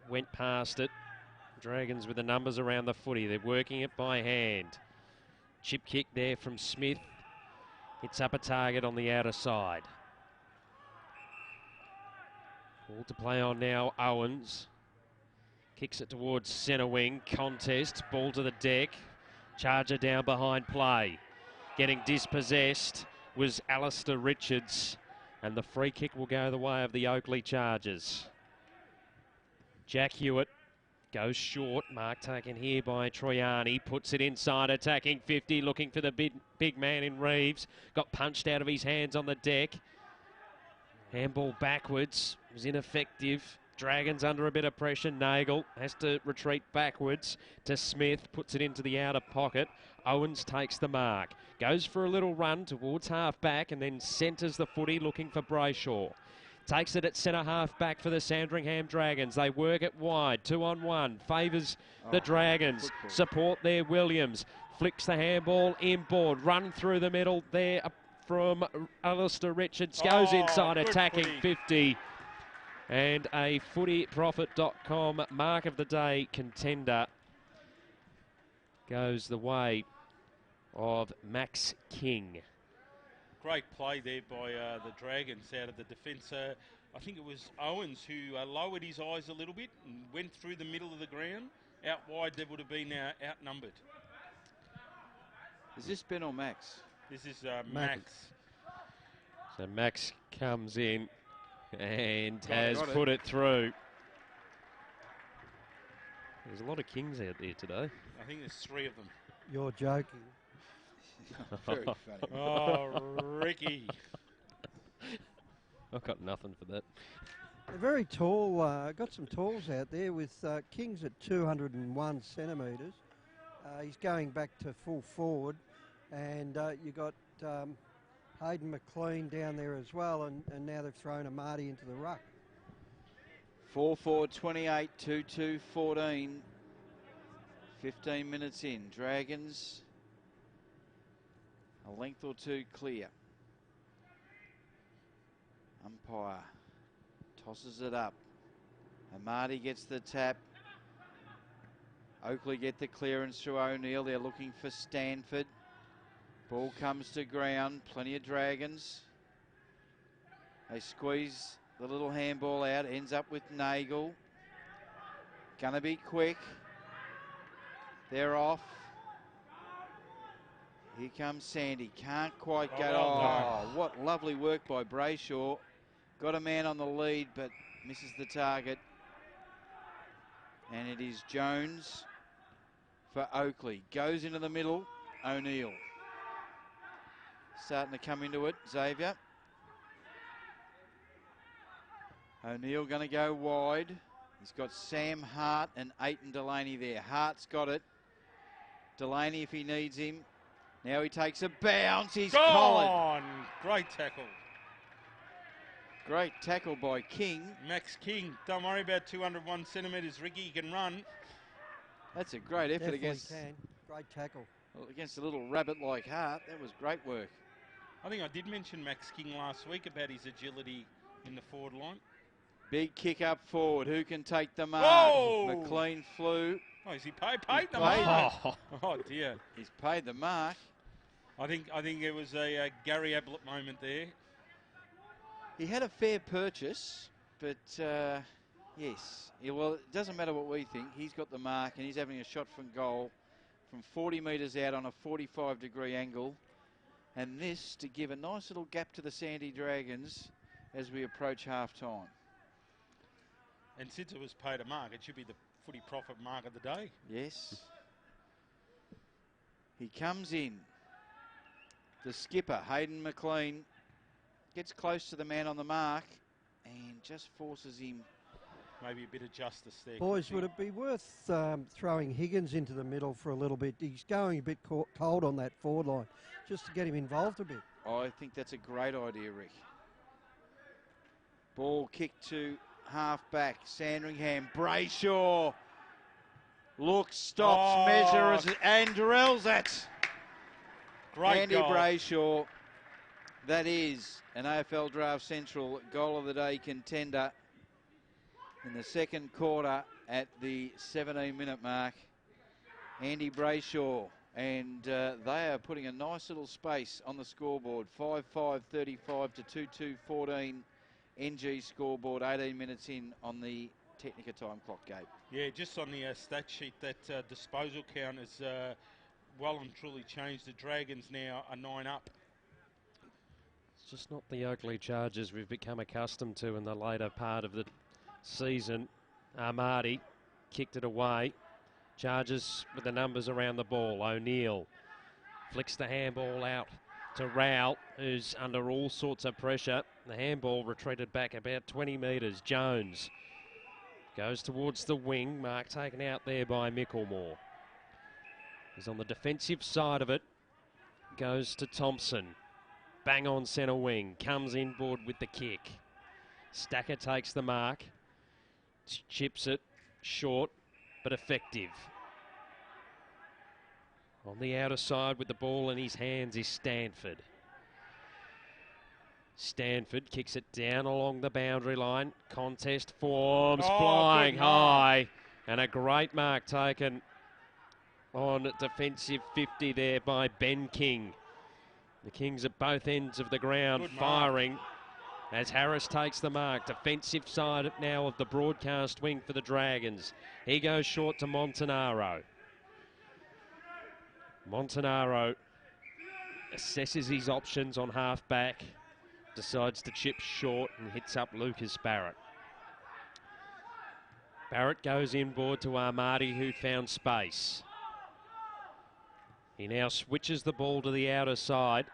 went past it. Dragons with the numbers around the footy. They're working it by hand. Chip kick there from Smith. Hits up a target on the outer side. Ball to play on now, Owens. Kicks it towards centre wing. Contest. Ball to the deck. Charger down behind play. Getting dispossessed was Alistair Richards. And the free kick will go the way of the Oakleigh Chargers. Jack Hewitt goes short. Mark taken here by Troiani. Puts it inside, attacking 50, looking for the big man in Reeves. Got punched out of his hands on the deck. Handball backwards. Was ineffective. Dragons under a bit of pressure. Nagel has to retreat backwards to Smith. Puts it into the outer pocket. Owens takes the mark. Goes for a little run towards half back and then centres the footy looking for Brayshaw. Takes it at centre half back for the Sandringham Dragons. They work it wide. 2 on 1. Favours the Dragons. Support there, Williams. Flicks the handball inboard. Run through the middle there from Alistair Richards. Goes inside, attacking footy. 50. And a footyprofit.com mark of the day contender goes the way of Max King. Great play there by the Dragons out of the defence. I think it was Owens who lowered his eyes a little bit and went through the middle of the ground. Out wide, they would have been outnumbered. Is this Ben or Max? This is Max. So Max comes in and has put it through. There's a lot of Kings out there today. I think there's 3 of them. You're joking. Very funny. Oh, Ricky. I've got nothing for that. They're very tall. Got some talls out there with Kings at 201 centimetres. He's going back to full forward. And you got Hayden McLean down there as well. And now they've thrown a Marty into the ruck. 4-4, 28, 2-2, 14. 15 minutes in. Dragons a length or 2 clear. Umpire tosses it up. Amadi gets the tap. Oakleigh get the clearance through O'Neill. They're looking for Stanford. Ball comes to ground. Plenty of Dragons. They squeeze the little handball out. Ends up with Nagel. Gonna be quick. They're off. Here comes Sandy. Can't quite get on. Oh, what lovely work by Brayshaw. Got a man on the lead, but misses the target. And it is Jones for Oakleigh. Goes into the middle. O'Neill. Starting to come into it. Xavier. O'Neill going to go wide. He's got Sam Hart and Aiton Delaney there. Hart's got it. Delaney if he needs him. Now he takes a bounce. He's collared. Great tackle. Great tackle by King. Max King. Don't worry about 201 centimetres, Ricky. He can run. That's a great effort against. Great tackle. Well, against a little rabbit like Hart. That was great work. I think I did mention Max King last week about his agility in the forward line. Big kick up forward. Who can take the mark? Whoa! McLean flew. Oh, is he paid the mark? Oh dear. He's paid the mark. I think it was a Gary Ablett moment there. He had a fair purchase, but Yes. Yeah, well, it doesn't matter what we think. He's got the mark and he's having a shot from goal from 40 metres out on a 45-degree angle. And this to give a nice little gap to the Sandy Dragons as we approach half-time. And since it was paid a mark, it should be the footy profit mark of the day. Yes. He comes in. The skipper, Hayden McLean, gets close to the man on the mark and just forces him. Maybe a bit of justice there. Boys, would it be worth throwing Higgins into the middle for a little bit? He's going a bit cold on that forward line, just to get him involved a bit. I think that's a great idea, Rick. Ball kicked to half-back, Sandringham, Brayshaw. Looks, stops, measures, and drills it. Great Andy goal. Brayshaw. That is an AFL Draft Central Goal of the Day contender in the second quarter at the 17-minute mark. Andy Brayshaw, and they are putting a nice little space on the scoreboard. 5-5-35 to 2-2-14 NG scoreboard, 18 minutes in on the Technica time clock, Gabe. Yeah, just on the stat sheet, that disposal count has well and truly changed. The Dragons now are 9 up. It's just not the Oakleigh Chargers we've become accustomed to in the later part of the season. Armadi kicked it away. Chargers with the numbers around the ball. O'Neill flicks the handball out to Rowell, who's under all sorts of pressure. The handball retreated back about 20 metres. Jones goes towards the wing. Mark taken out there by Micklemore. He's on the defensive side of it. Goes to Thompson. Bang on centre wing. Comes inboard with the kick. Stacker takes the mark. Chips it short but effective. On the outer side with the ball in his hands is Stanford. Stanford kicks it down along the boundary line. Contest forms, flying high. And a great mark taken on defensive 50 there by Ben King. The Kings at both ends of the ground firing as Harris takes the mark. Defensive side now of the broadcast wing for the Dragons. He goes short to Montanaro. Montanaro assesses his options on half-back. Decides to chip short and hits up Lucas Barrett. Barrett goes inboard to Armadi, who found space. He now switches the ball to the outer side.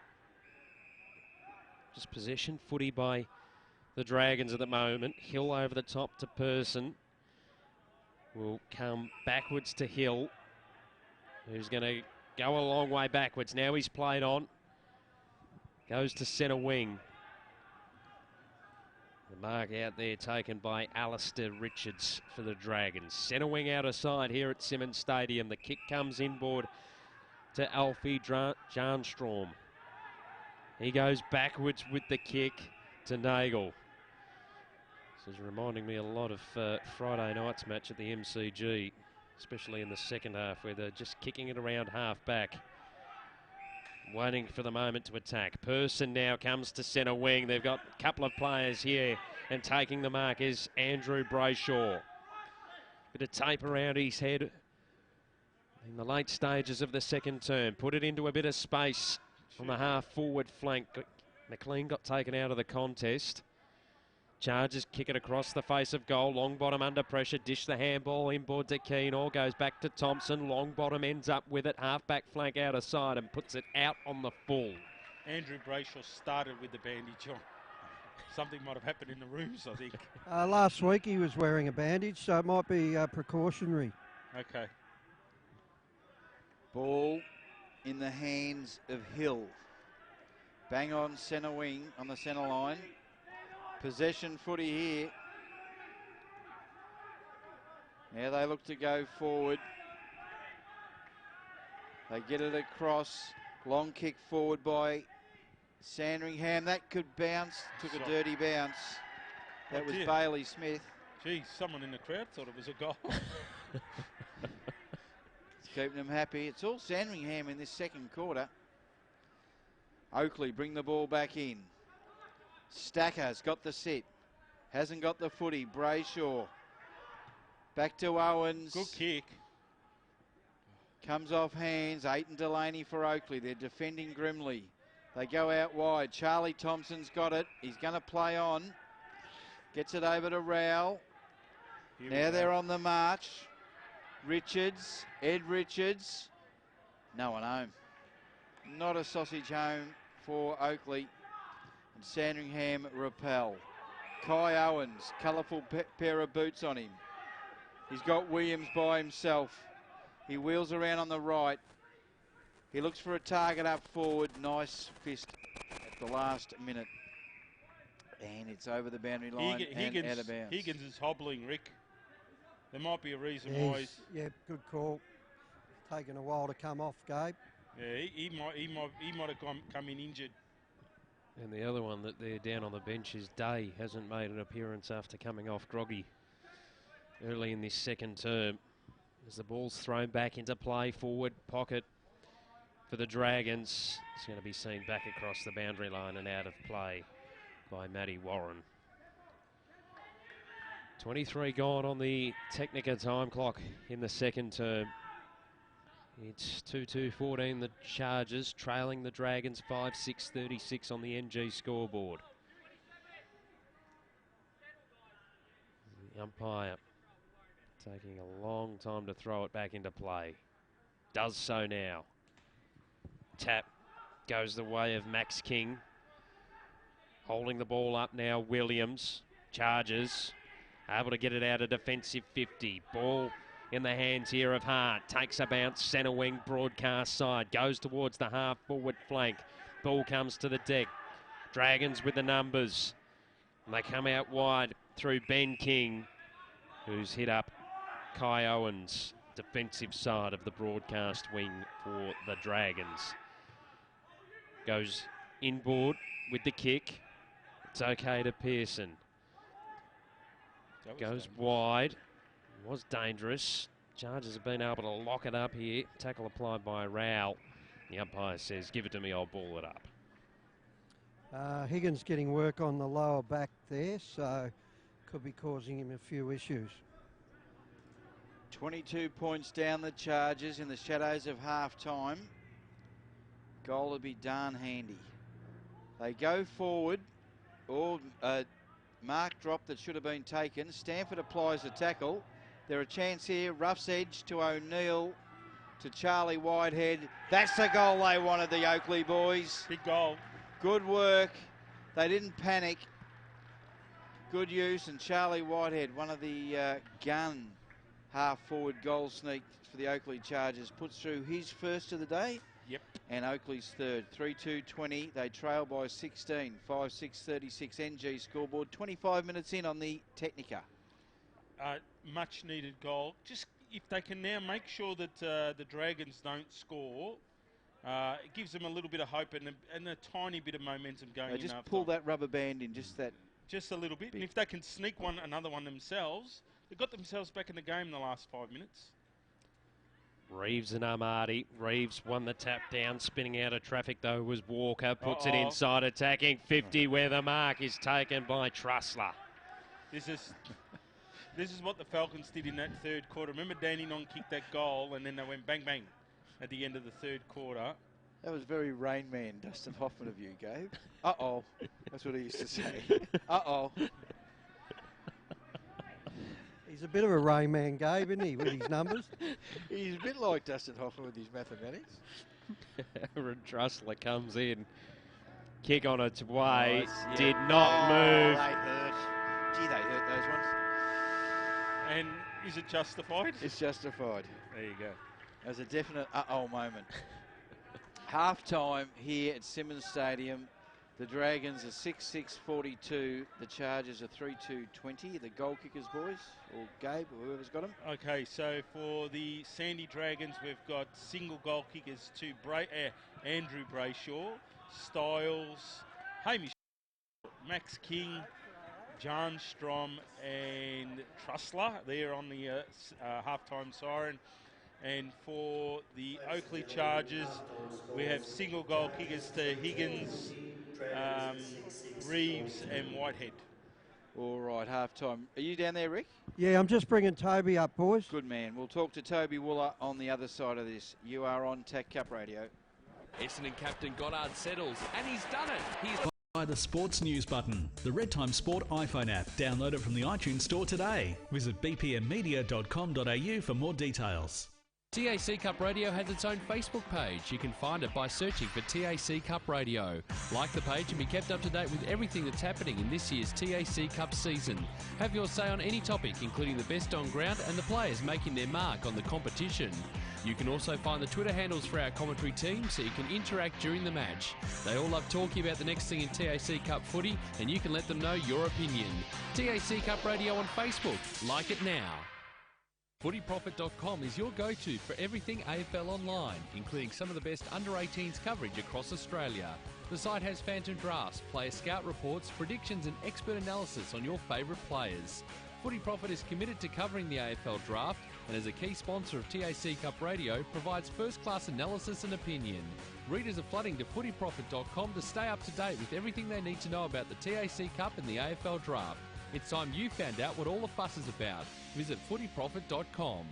Just possession footy by the Dragons at the moment. Hill over the top to Person. Will come backwards to Hill, who's going to go a long way backwards. Now he's played on. Goes to centre wing. The mark out there taken by Alistair Richards for the Dragons. Centre wing outer side here at Simmons Stadium. The kick comes inboard to Alfie Jarnstrom. He goes backwards with the kick to Nagel. This is reminding me a lot of Friday night's match at the MCG, especially in the second half where they're just kicking it around half back, waiting for the moment to attack. Person now comes to centre wing. They've got a couple of players here, and taking the mark is Andrew Brayshaw. Bit of tape around his head in the late stages of the second term. Put it into a bit of space on the half forward flank. McLean got taken out of the contest. Chargers kick it across the face of goal. Long bottom under pressure. Dish the handball inboard to Keenor. Goes back to Thompson. Long bottom ends up with it. Half-back flank outer side and puts it out on the full. Andrew Brayshaw started with the bandage on. Something might have happened in the rooms, I think. Last week he was wearing a bandage, so it might be precautionary. Okay. Ball in the hands of Hill. Bang on centre wing on the centre line. Possession footy here. Now they look to go forward. They get it across. Long kick forward by Sandringham. That could bounce. Took a dirty bounce. That was Bailey Smith. Gee, someone in the crowd thought it was a goal. It's keeping them happy. It's all Sandringham in this second quarter. Oakleigh bring the ball back in. Stacker's got the sit. Hasn't got the footy. Brayshaw Back to Owens. Good kick. Comes off hands. Aiton Delaney for Oakleigh. They're defending grimly. They go out wide. Charlie Thompson's got it. He's going to play on. Gets it over to Rowell. Now they're on the march. Richards. Ed Richards. No one home. Not a sausage home for Oakleigh. And Sandringham repel. Kai Owens. Colourful pair of boots on him. He's got Williams by himself. He wheels around on the right. He looks for a target up forward. Nice fist at the last minute. And it's over the boundary line and out of bounds. Higgins is hobbling, Rick. There might be a reason why. Yeah, good call. Taking a while to come off, Gabe. Yeah, he might have come in injured. And the other one that they're down on the bench is Day. Hasn't made an appearance after coming off groggy early in this second term. As the ball's thrown back into play, forward pocket for the Dragons. It's going to be seen back across the boundary line and out of play by Matty Warren. 23 gone on the Technica time clock in the second term. It's 2-2-14 the Chargers, trailing the Dragons 5-6-36 on the NG scoreboard. The umpire taking a long time to throw it back into play. Does so now. Tap goes the way of Max King. Holding the ball up now, Williams. Chargers. Able to get it out of defensive 50. Ball in the hands here of Hart. Takes a bounce, centre wing, broadcast side. Goes towards the half forward flank. Ball comes to the deck. Dragons with the numbers. And they come out wide through Ben King, who's hit up Kai Owens, defensive side of the broadcast wing for the Dragons. Goes inboard with the kick. It's okay to Pearson. Goes wide. Was dangerous. Chargers have been able to lock it up here. Tackle applied by Rowell. The umpire says, give it to me, I'll ball it up. Higgins getting work on the lower back there, so could be causing him a few issues. 22 points down the Chargers in the shadows of half-time. Goal would be darn handy. They go forward. Mark drop that should have been taken. Stanford applies the tackle. There a chance here. Rough's edge to O'Neill, to Charlie Whitehead. That's the goal they wanted, the Oakleigh boys. Big goal. Good work. They didn't panic. Good use, and Charlie Whitehead, one of the gun half-forward goal sneaks for the Oakleigh Chargers, puts through his first of the day. Yep. And Oakleigh's third. 3-2-20. They trail by 16. 5-6-36 NG scoreboard. 25 minutes in on the Technica. Much needed goal. Just if they can now make sure that the Dragons don't score, it gives them a little bit of hope and a tiny bit of momentum going in. Just after pull that rubber band in, just a little bit. And if they can sneak another one themselves, they've got themselves back in the game in the last 5 minutes. Reeves and Armadi. Reeves won the tap down. Spinning out of traffic, though, was Walker. Puts it inside, attacking 50, where the mark is taken by Trussler. This is what the Falcons did in that third quarter. Remember Dandenong kicked that goal and then they went bang, bang at the end of the third quarter. That was very Rain Man, Dustin Hoffman of you, Gabe. Uh-oh. That's what he used to say. Uh-oh. He's a bit of a Rain Man, Gabe, isn't he, with his numbers? He's a bit like Dustin Hoffman with his mathematics. Aaron Trussler comes in. Kick on its way. Did not move. They hurt. Gee, they hurt those ones. And is it justified? It's justified. There you go. There's a definite uh-oh moment. Half-time here at Simmons Stadium. The Dragons are 6-6-42. The Chargers are 3-2-20. The goal kickers, boys, or Gabe, or whoever's got them. Okay, so for the Sandy Dragons, we've got single goal kickers to Andrew Brayshaw, Styles, Hamish, Max King, John Strom and Trussler there on the half-time siren. And for the Oakleigh Chargers, we have single goal kickers to Higgins, Reeves and Whitehead. All right, half-time. Are you down there, Rick? Yeah, I'm just bringing Toby up, boys. Good man. We'll talk to Toby Wooler on the other side of this. You are on TAC Cup Radio. Essendon captain Goddard settles, and he's done it. He's By the Sports News button, the Red Time Sport iPhone app. Download it from the iTunes Store today. Visit bpmmedia.com.au for more details. TAC Cup Radio has its own Facebook page. You can find it by searching for TAC Cup Radio. Like the page and be kept up to date with everything that's happening in this year's TAC Cup season. Have your say on any topic, including the best on ground and the players making their mark on the competition. You can also find the Twitter handles for our commentary team so you can interact during the match. They all love talking about the next thing in TAC Cup footy, and you can let them know your opinion. TAC Cup Radio on Facebook. Like it now. Footyprofit.com is your go-to for everything AFL online, including some of the best under-18s coverage across Australia. The site has phantom drafts, player scout reports, predictions and expert analysis on your favourite players. Footy Profit is committed to covering the AFL draft and as a key sponsor of TAC Cup Radio provides first-class analysis and opinion. Readers are flooding to footyprofit.com to stay up to date with everything they need to know about the TAC Cup and the AFL draft. It's time you found out what all the fuss is about. Visit footyprofit.com.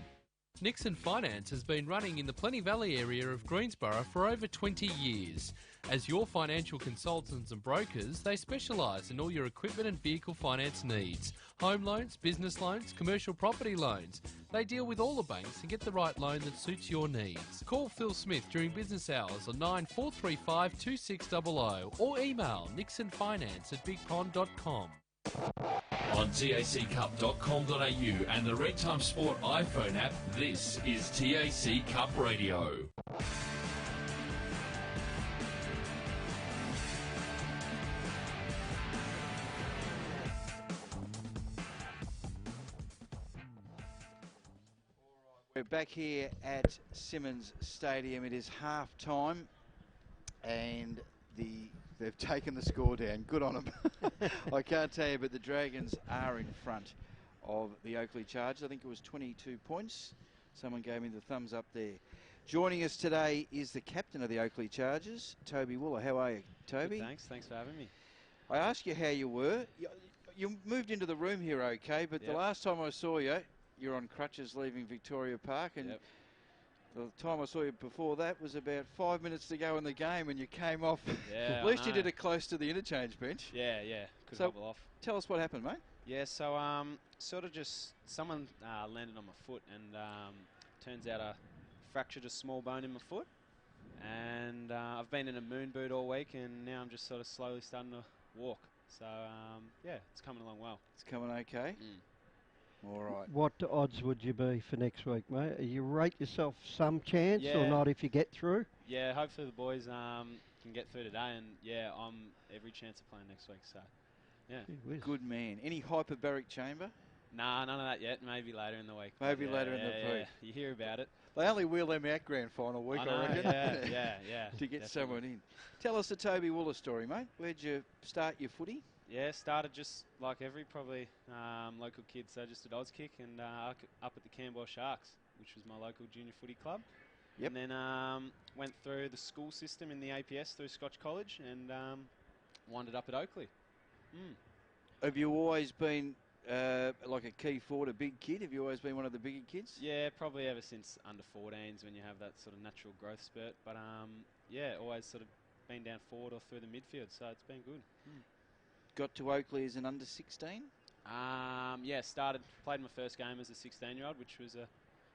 Nixon Finance has been running in the Plenty Valley area of Greensborough for over 20 years. As your financial consultants and brokers, they specialise in all your equipment and vehicle finance needs. Home loans, business loans, commercial property loans. They deal with all the banks and get the right loan that suits your needs. Call Phil Smith during business hours on 9435 2600 or email nixonfinance@bigpond.com. On taccup.com.au and the Red Time Sport iPhone app, this is TAC Cup Radio. We're back here at Simmons Stadium. It is half-time and they've taken the score down. Good on them. I can't tell you, but the Dragons are in front of the Oakleigh Chargers. I think it was 22 points. Someone gave me the thumbs up there. Joining us today is the captain of the Oakleigh Chargers, Toby Wooler. How are you, Toby? Good, thanks for having me. I asked you how you were. You moved into the room here okay, but the last time I saw you, you're on crutches leaving Victoria Park, and the time I saw you before that was about 5 minutes to go in the game, and you came off. Yeah, At least you did it close to the interchange bench. Yeah. Could So- hobble off. Tell us what happened, mate. Yeah, so sort of just someone landed on my foot, and turns out I fractured a small bone in my foot, and I've been in a moon boot all week, and now I'm just sort of slowly starting to walk. So yeah, it's coming along well. It's coming okay. All right. What odds would you be for next week, mate? You rate yourself some chance or Yeah. not if you get through? Yeah, hopefully the boys can get through today, and yeah, I'm every chance of playing next week. So yeah. Gee whiz. Good man. Any hyperbaric chamber? Nah, none of that yet. Maybe later in the week. Maybe Yeah, later in the yeah, week. You hear about it. They only wheel them out grand final week, I I, know, reckon. yeah. To get definitely. someone in. Tell us the Toby Wooler story, mate. Where'd you start your footy? Yeah, started just like every probably local kid, so just at Auskick and up at the Campbell Sharks, which was my local junior footy club. Yep. And then went through the school system in the APS through Scotch College and winded up at Oakleigh. Have you always been like a key forward, a big kid? Have you always been one of the bigger kids? Yeah, probably ever since under 14s when you have that sort of natural growth spurt. But yeah, always sort of been down forward or through the midfield, so it's been good. Got to Oakleigh as an under 16? Yeah, played my first game as a 16-year-old, which was a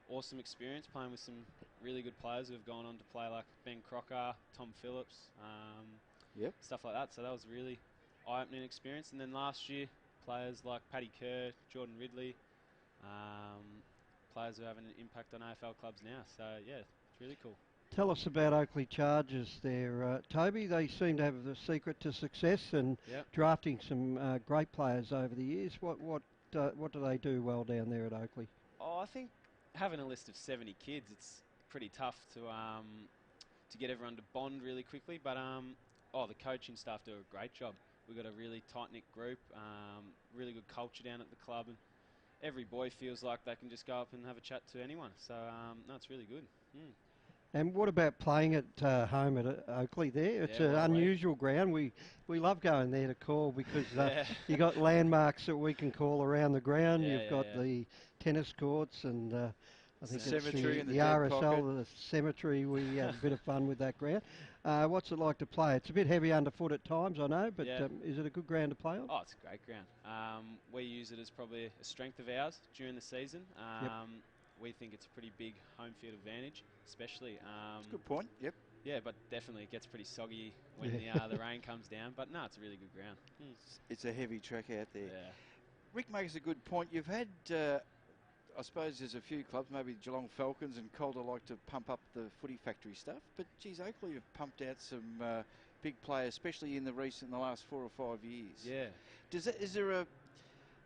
awesome experience, playing with some really good players who have gone on to play like Ben Crocker, Tom Phillips, stuff like that. So that was a really eye-opening experience. And then last year, players like Paddy Kerr, Jordan Ridley, players who have an impact on AFL clubs now. So yeah, it's really cool. Tell us about Oakleigh Chargers there, Toby. They seem to have the secret to success and drafting some great players over the years. What do they do well down there at Oakleigh? Oh, I think having a list of 70 kids, it's pretty tough to get everyone to bond really quickly. But the coaching staff do a great job. We've got a really tight-knit group, really good culture down at the club, and every boy feels like they can just go up and have a chat to anyone. So no, it's really good. And what about playing at home at Oakleigh there? It's an unusual ground. We love going there to call because you got landmarks that we can call around the ground. You've got the tennis courts and I think the cemetery and the the dead RSL, pocket. the cemetery. We had a bit of fun with that ground. What's it like to play? It's a bit heavy underfoot at times, I know, but is it a good ground to play on? Oh, it's a great ground. We use it as probably a strength of ours during the season. We think it's a pretty big home field advantage, especially. Good point. Yep. Yeah, but definitely it gets pretty soggy when the rain comes down. But no, it's a really good ground. It's a heavy track out there. Yeah. Rick makes a good point. You've had, I suppose there's a few clubs, maybe Geelong Falcons and Calder like to pump up the footy factory stuff. But, geez, Oakleigh have pumped out some big players, especially in the last 4 or 5 years. Yeah. Is there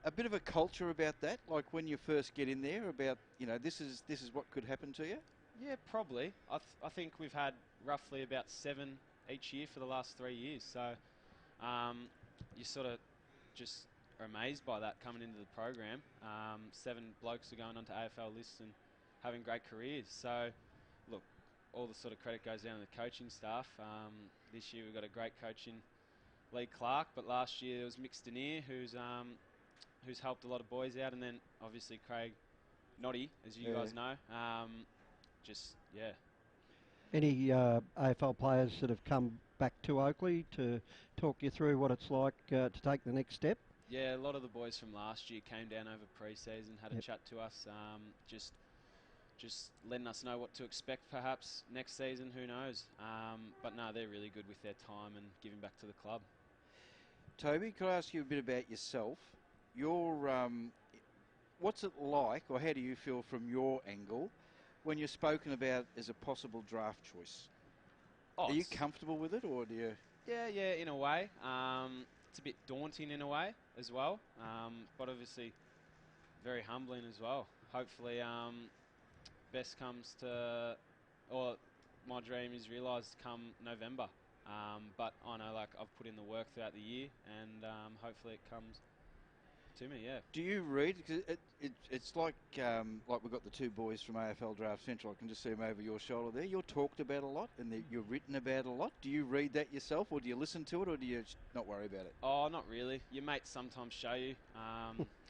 a bit of a culture about that? Like when you first get in there about, this is what could happen to you? Yeah, probably. I think we've had roughly about 7 each year for the last 3 years. So you sort of just are amazed by that coming into the program. 7 blokes are going onto AFL lists and having great careers. So, look, all the sort of credit goes down to the coaching staff. This year we've got a great coach in Lee Clark, but last year there was Mick Stanier, who's helped a lot of boys out, and then obviously Craig Noddy, as you guys know. Any AFL players that have come back to Oakleigh to talk you through what it's like to take the next step? Yeah, a lot of the boys from last year came down over pre-season, had a chat to us, just letting us know what to expect perhaps next season, who knows. But no, they're really good with their time and giving back to the club. Toby, could I ask you a bit about yourself? What's it like, or how do you feel from your angle when you're spoken about as a possible draft choice? Are you comfortable with it, or do you? Yeah, in a way. It's a bit daunting in a way as well, but obviously very humbling as well. Hopefully, best comes to, or my dream is realised come November. But I know, like, I've put in the work throughout the year, and hopefully it comes to me. Yeah. Do you read? Cause it's like we've got the 2 boys from AFL Draft Central. I can just see them over your shoulder there. You're talked about a lot, and you're written about a lot. Do you read that yourself, or do you listen to it, or do you not worry about it? Oh, not really. Your mates sometimes show you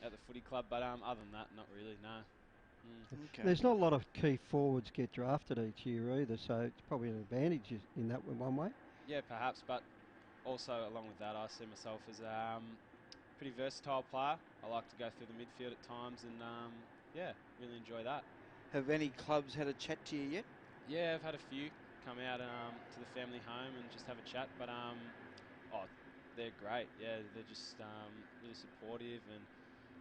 at the footy club, but other than that, not really. No. Okay. There's not a lot of key forwards get drafted each year either, so it's probably an advantage in that one way. Yeah, perhaps, but also along with that, I see myself as a pretty versatile player. I like to go through the midfield at times, and really enjoy that. Have any clubs had a chat to you yet? Yeah, I've had a few come out to the family home and just have a chat, but they're great. Yeah, they're just really supportive and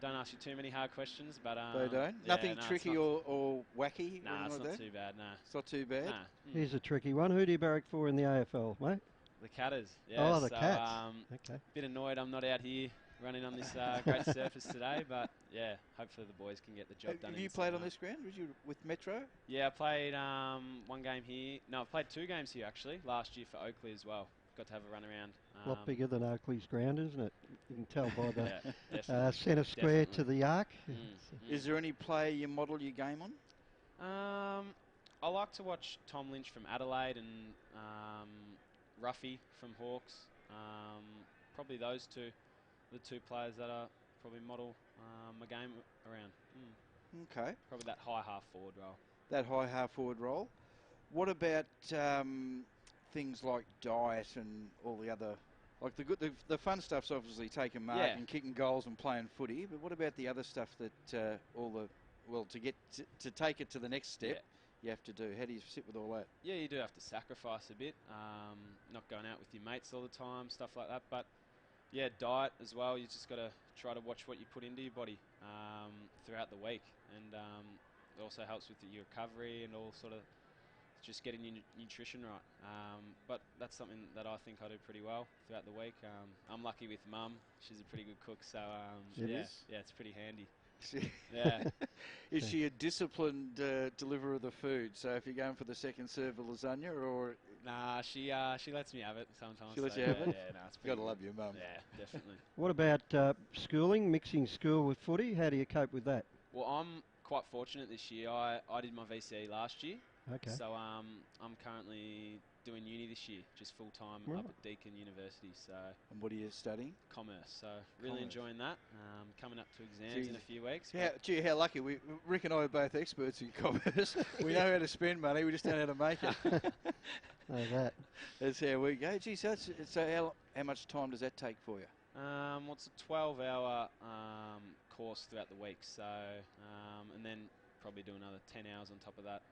don't ask you too many hard questions, but they don't. Nothing tricky or wacky. Nah, it's like not that? too bad. Nah, it's not too bad. Nah. Here's a tricky one. Who do you barrack for in the AFL, mate? The Catters. Yeah, oh, the Cats. Okay. Bit annoyed I'm not out here running on this great surface today, but yeah, hopefully the boys can get the job done. Have you played on this ground? Was you with Metro? Yeah, I played 1 game here. No, I played 2 games here actually last year for Oakleigh as well. Got to have a run around. A lot bigger than Oakleigh's ground, isn't it? You can tell by the centre Definitely. square to the arc. Is there any player you model your game on? I like to watch Tom Lynch from Adelaide and Ruffy from Hawks. Probably those 2, the 2 players that I probably model my game around. Okay. Probably that high half forward role. That high half forward role. What about things like diet and all the other, like the fun stuff's obviously taking mark and kicking goals and playing footy. But what about the other stuff that to get to take it to the next step? You have to do. How do you sit with all that? Yeah, you do have to sacrifice a bit. Not going out with your mates all the time, stuff like that. But yeah, diet as well. You just got to try to watch what you put into your body throughout the week, and it also helps with your recovery and all sort of just getting your nutrition right. But that's something that I think I do pretty well throughout the week. I'm lucky with Mum. She's a pretty good cook, so it's pretty handy. Yeah. Is she a disciplined deliverer of the food? So if you're going for the second serve of lasagna, or nah, she lets me have it sometimes. She lets you have it. Yeah, it's pretty gotta love your mum. Yeah, definitely. What about schooling? Mixing school with footy? How do you cope with that? Well, I'm quite fortunate this year. I did my VCE last year, Okay. So I'm currently doing uni this year, just full time up at Deakin University. So. And what are you studying? Commerce. So really enjoying that. Coming up to exams in a few weeks. How lucky. Rick and I are both experts in commerce. We know how to spend money. We just don't know how to make it. Like that. That's how we go. Gee, so how much time does that take for you? Well, it's a 12-hour course throughout the week. So and then probably do another 10 hours on top of that.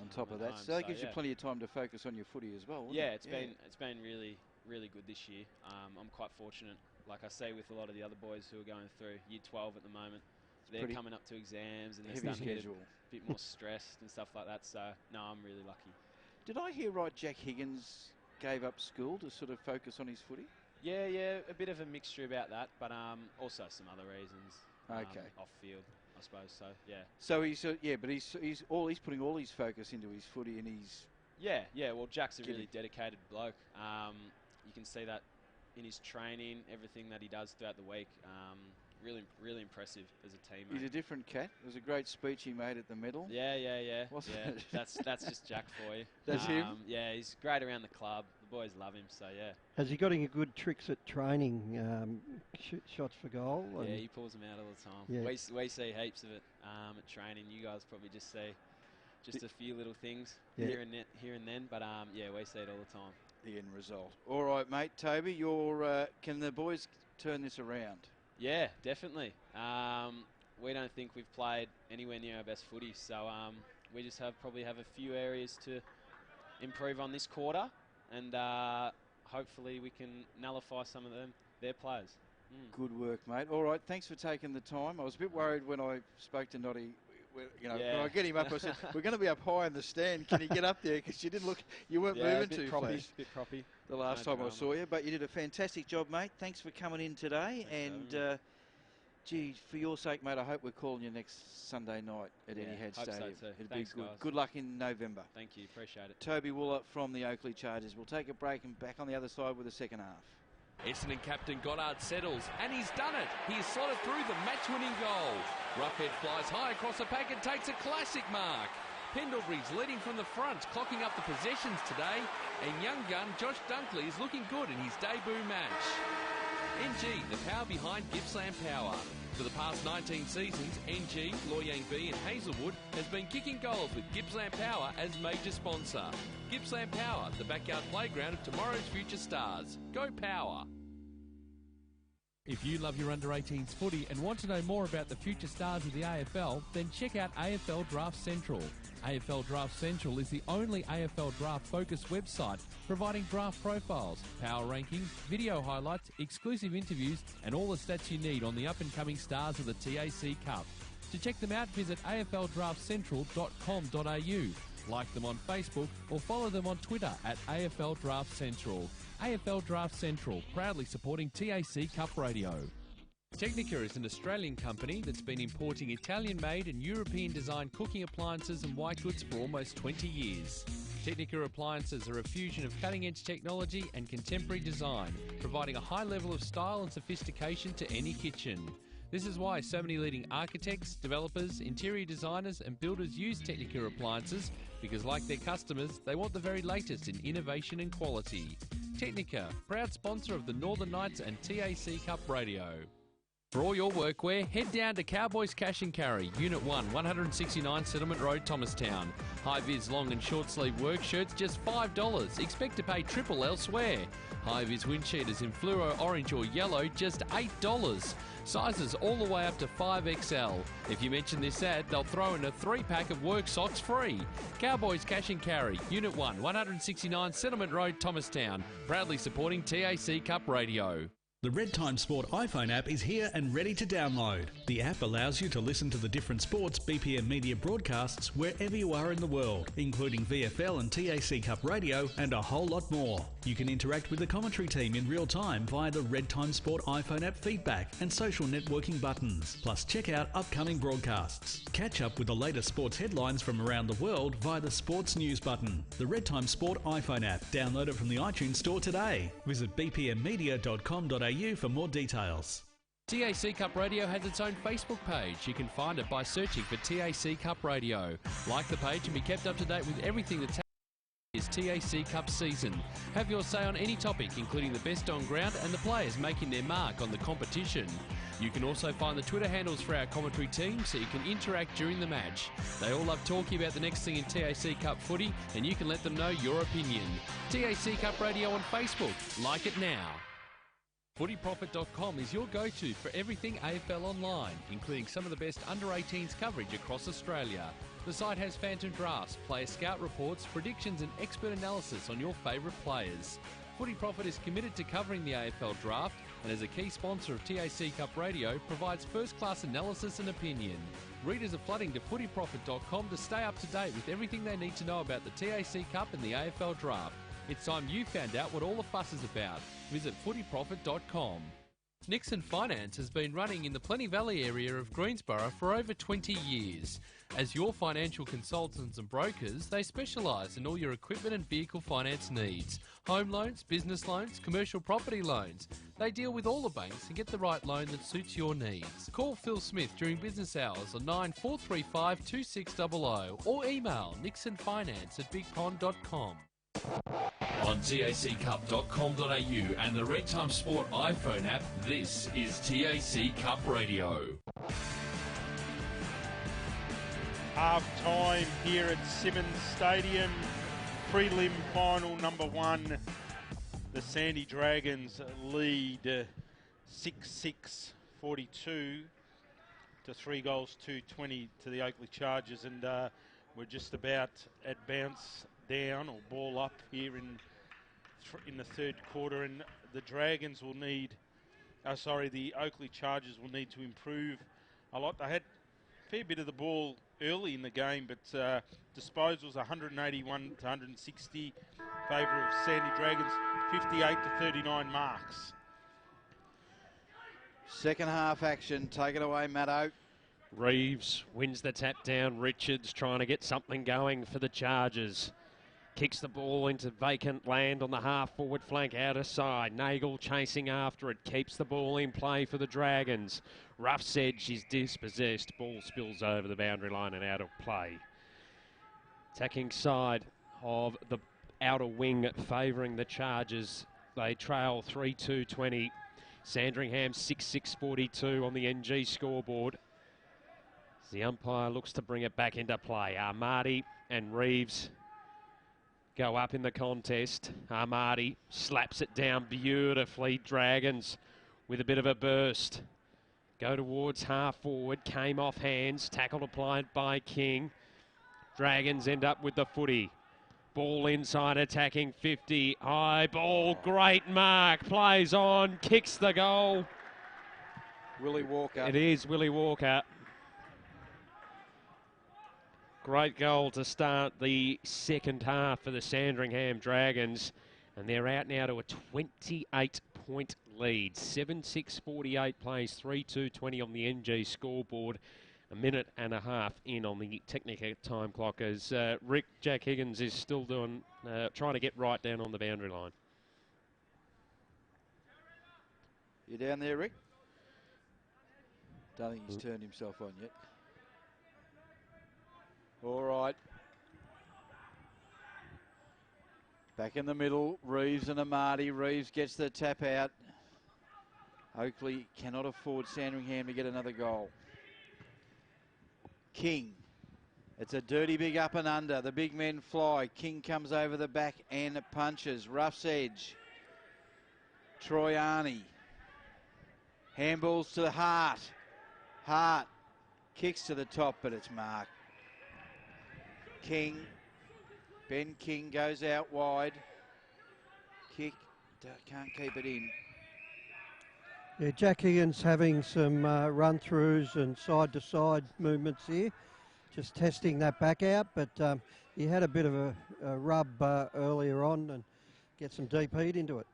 On top of that, so that gives you plenty of time to focus on your footy as well. Yeah, it's been really good this year. I'm quite fortunate. Like I say, with a lot of the other boys who are going through year 12 at the moment, they're coming up to exams and they're starting to get a bit more stressed and stuff like that. So no, I'm really lucky. Did I hear right? Jack Higgins gave up school to sort of focus on his footy. Yeah, a bit of a mixture about that, but also some other reasons. Off field. I suppose so. Yeah. So but he's putting all his focus into his footy and he's. Yeah. Well, Jack's a really dedicated bloke. You can see that in his training, everything that he does throughout the week. Really impressive as a teammate. He's a different cat. There was a great speech he made at the medal. Yeah. That's just Jack for you. That's him. Yeah, he's great around the club. The boys love him. So yeah. Has he got any good tricks at training? Shots for goal. Yeah, he pulls them out all the time. Yeah. We see heaps of it at training. You guys probably just see just a few little things here and then. But we see it all the time. The end result. All right, mate. Toby, can the boys turn this around? Yeah, definitely. We don't think we've played anywhere near our best footy, so we just probably have a few areas to improve on this quarter, and hopefully we can nullify some of their players. Good work, mate. All right, thanks for taking the time. I was a bit worried when I spoke to Noddy. When I get him up, I said, we're going to be up high in the stand. Can you get up there? Because you weren't moving too fast. Bit proppy. The last time I saw you. But you did a fantastic job, mate. Thanks for coming in today. For your sake, mate, I hope we're calling you next Sunday night at Etihad Stadium. So too. It'd Thanks, be good. Guys. Good luck in November. Thank you. Appreciate it. Toby Wooler from the Oakleigh Chargers. We'll take a break and back on the other side with the second half. Essendon captain Goddard settles, and he's done it. He's slotted through the match-winning goal. Roughhead flies high across the pack and takes a classic mark. Pendlebury's leading from the front, clocking up the possessions today, and young gun Josh Dunkley is looking good in his debut match. NG, the power behind Gippsland Power. For the past 19 seasons, NG, Loy Yang B and Hazelwood has been kicking goals with Gippsland Power as major sponsor. Gippsland Power, the backyard playground of tomorrow's future stars. Go Power! If you love your under-18s footy and want to know more about the future stars of the AFL, then check out AFL Draft Central. AFL Draft Central is the only AFL draft-focused website providing draft profiles, power rankings, video highlights, exclusive interviews and all the stats you need on the up-and-coming stars of the TAC Cup. To check them out, visit afldraftcentral.com.au, like them on Facebook or follow them on Twitter at AFL Draft Central. AFL Draft Central, proudly supporting TAC Cup Radio. Technica is an Australian company that's been importing Italian-made and European-designed cooking appliances and white goods for almost 20 years. Technica appliances are a fusion of cutting-edge technology and contemporary design, providing a high level of style and sophistication to any kitchen. This is why so many leading architects, developers, interior designers and builders use Technica appliances, because like their customers, they want the very latest in innovation and quality. Technica, proud sponsor of the Northern Knights and TAC Cup Radio. For all your workwear, head down to Cowboys Cash and Carry, Unit 1, 169 Settlement Road, Thomastown. High-vis long and short-sleeve work shirts, just $5. Expect to pay triple elsewhere. High-vis wind cheaters in fluoro orange or yellow, just $8. Sizes all the way up to 5XL. If you mention this ad, they'll throw in a 3-pack of work socks free. Cowboys Cash and Carry, Unit 1, 169 Settlement Road, Thomastown. Proudly supporting TAC Cup Radio. The Red Time Sport iPhone app is here and ready to download. The app allows you to listen to the different sports BPM media broadcasts wherever you are in the world, including VFL and TAC Cup Radio and a whole lot more. You can interact with the commentary team in real time via the Red Time Sport iPhone app feedback and social networking buttons. Plus check out upcoming broadcasts. Catch up with the latest sports headlines from around the world via the Sports News button. The Red Time Sport iPhone app. Download it from the iTunes Store today. Visit bpmmedia.com.au for more details. TAC Cup Radio has its own Facebook page. You can find it by searching for TAC Cup Radio. Like the page and be kept up to date with everything that's is TAC Cup season. Have your say on any topic, including the best on ground and the players making their mark on the competition. You can also find the Twitter handles for our commentary team so you can interact during the match. They all love talking about the next thing in TAC Cup footy, and you can let them know your opinion. TAC Cup Radio on Facebook. Like it now. FootyProfit.com is your go-to for everything AFL online, including some of the best under-18s coverage across Australia. The site has phantom drafts, player scout reports, predictions and expert analysis on your favourite players. Footy Profit is committed to covering the AFL draft and as a key sponsor of TAC Cup Radio provides first-class analysis and opinion. Readers are flooding to footyprofit.com to stay up to date with everything they need to know about the TAC Cup and the AFL draft. It's time you found out what all the fuss is about. Visit footyprofit.com. Nixon Finance has been running in the Plenty Valley area of Greensborough for over 20 years. As your financial consultants and brokers, they specialise in all your equipment and vehicle finance needs. Home loans, business loans, commercial property loans. They deal with all the banks and get the right loan that suits your needs. Call Phil Smith during business hours on 9435 2600 or email nixonfinance@bigpond.com. On taccup.com.au and the Red Time Sport iPhone app, this is TAC Cup Radio. Half time here at Simmons Stadium. Prelim final number 1. The Sandy Dragons lead 6-6-42 to 3 goals to 20 to the Oakleigh Chargers, and we're just about at bounce down or ball up here in the third quarter, and the Dragons will need, the Oakleigh Chargers will need to improve a lot. They had a fair bit of the ball early in the game, but disposals 181 to 160, favour of Sandy Dragons, 58 to 39 marks. Second half action, take it away, Matto. Reeves wins the tap down. Richards trying to get something going for the Chargers. Kicks the ball into vacant land on the half-forward flank outer side. Nagel chasing after it. Keeps the ball in play for the Dragons. Rough's edge is dispossessed. Ball spills over the boundary line and out of play. Attacking side of the outer wing favouring the Chargers. They trail 3-2-20. Sandringham 6-6-42 on the NG scoreboard. The umpire looks to bring it back into play. Armadi and Reeves go up in the contest. Armadi slaps it down beautifully. Dragons with a bit of a burst. Go towards half forward. Came off hands. Tackle applied by King. Dragons end up with the footy. Ball inside attacking 50. High ball. Great mark. Plays on. Kicks the goal. Willie Walker. It is Willie Walker. Great goal to start the second half for the Sandringham Dragons. And they're out now to a 28-point lead. 7-6-48 plays 3-2-20 on the NG scoreboard. A minute and a half in on the Technica time clock as Jack Higgins is still doing, trying to get right down on the boundary line. You down there, Rick? Don't think he's turned himself on yet. All right. Back in the middle, Reeves and Amati. Reeves gets the tap out. Oakleigh cannot afford Sandringham to get another goal. King. It's a dirty big up and under. The big men fly. King comes over the back and punches. Rough's edge. Troyani. Handballs to the Hart. Hart kicks to the top, but it's marked. King. Ben King goes out wide. Kick. Can't keep it in. Yeah, Jack Higgins having some run-throughs and side-to-side movements here. Just testing that back out, but he had a bit of a rub earlier on and get some deep heat into it.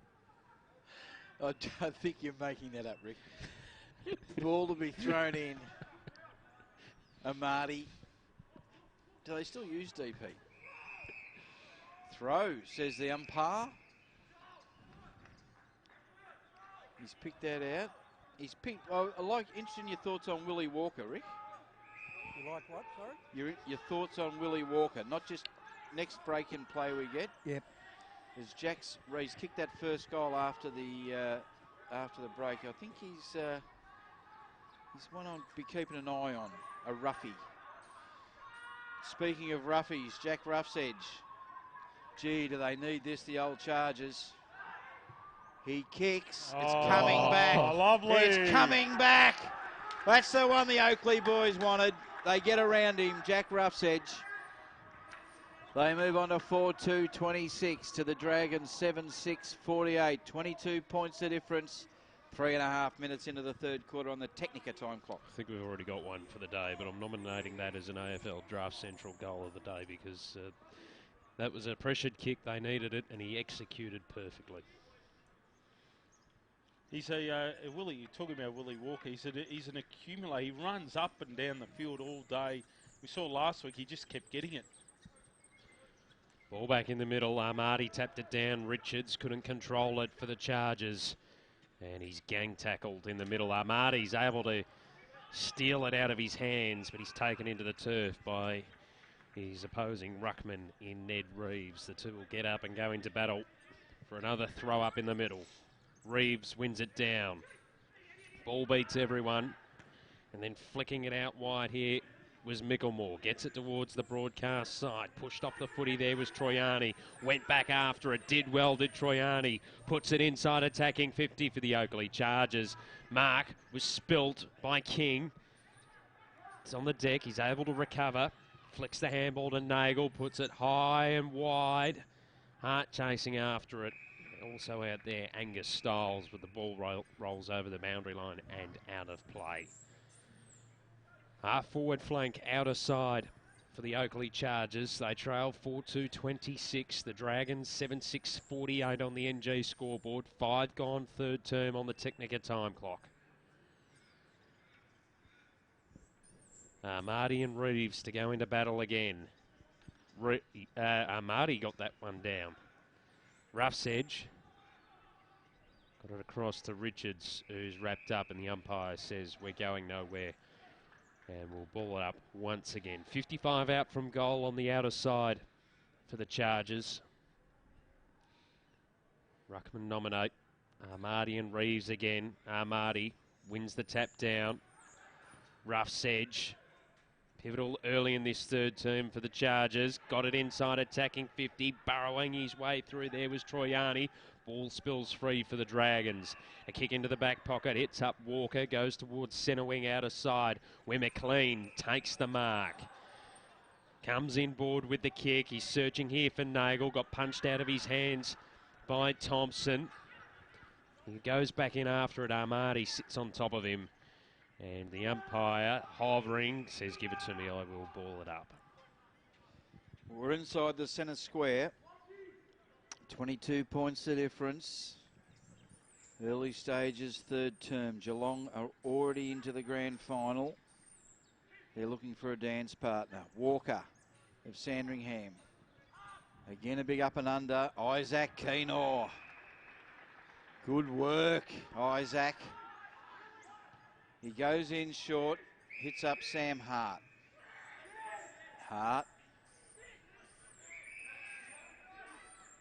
I don't think you're making that up, Rick. Ball to be thrown in. Amati. Do they still use deep heat? Throw, says the umpire. He's picked that out. He's picked. I like interested in your thoughts on Willie Walker, Rick. You like what, sorry? Your thoughts on Willie Walker, not just next break in play we get. Yep. As Jack's Rees kicked that first goal after the break, I think he's one I'll be keeping an eye on, a roughie. Speaking of roughies, Jack Roughsedge. Gee, do they need this, the old Chargers? He kicks. It's coming back. Lovely. It's coming back. That's the one the Oakleigh boys wanted. They get around him, Jack Roughsedge. They move on to 4-2-26 to the Dragons 7-6-48. 22 points the difference. 3.5 minutes into the third quarter on the Technica time clock. I think we've already got one for the day, but I'm nominating that as an AFL Draft Central goal of the day because that was a pressured kick. They needed it, and he executed perfectly. He's Willie. You're talking about Willie Walker. He's an accumulator. He runs up and down the field all day. We saw last week he just kept getting it. Ball back in the middle. Armati tapped it down. Richards couldn't control it for the Chargers. And he's gang tackled in the middle. Armati's able to steal it out of his hands, but he's taken into the turf by his opposing ruckman in Ned Reeves. The two will get up and go into battle for another throw up in the middle. Reeves wins it down. Ball beats everyone. And then flicking it out wide here was Micklemore. Gets it towards the broadcast side. Pushed off the footy there was Troiani. Went back after it. Did well, did Troiani. Puts it inside attacking 50 for the Oakleigh Chargers. Mark was spilt by King. It's on the deck. He's able to recover. Flicks the handball to Nagel. Puts it high and wide. Hart chasing after it. Also out there, Angus Stiles with the ball rolls over the boundary line and out of play. Half forward flank, outer side for the Oakleigh Chargers. They trail 4-2-26. The Dragons 7-6-48 on the NG scoreboard. 5 gone, third term on the Technica time clock. Marty and Reeves to go into battle again. Marty got that one down. Roughsedge got it across to Richards, who's wrapped up, and the umpire says we're going nowhere. And we'll ball it up once again. 55 out from goal on the outer side for the Chargers. Ruckman nominate. Armati and Reeves again. Armati wins the tap down. Roughsedge. Pivotal early in this third term for the Chargers. Got it inside attacking 50. Burrowing his way through there was Troiani. Ball spills free for the Dragons. A kick into the back pocket. Hits up Walker. Goes towards centre wing outer side. Where McLean takes the mark. Comes inboard with the kick. He's searching here for Nagel. Got punched out of his hands by Thompson. He goes back in after it. Armati sits on top of him. And the umpire, hovering, says, give it to me, I will ball it up. We're inside the centre square. 22 points the difference. Early stages, third term. Geelong are already into the grand final. They're looking for a dance partner. Walker of Sandringham. Again, a big up and under. Isaac Keenor. Good work, Isaac. He goes in short, hits up Sam Hart. Hart.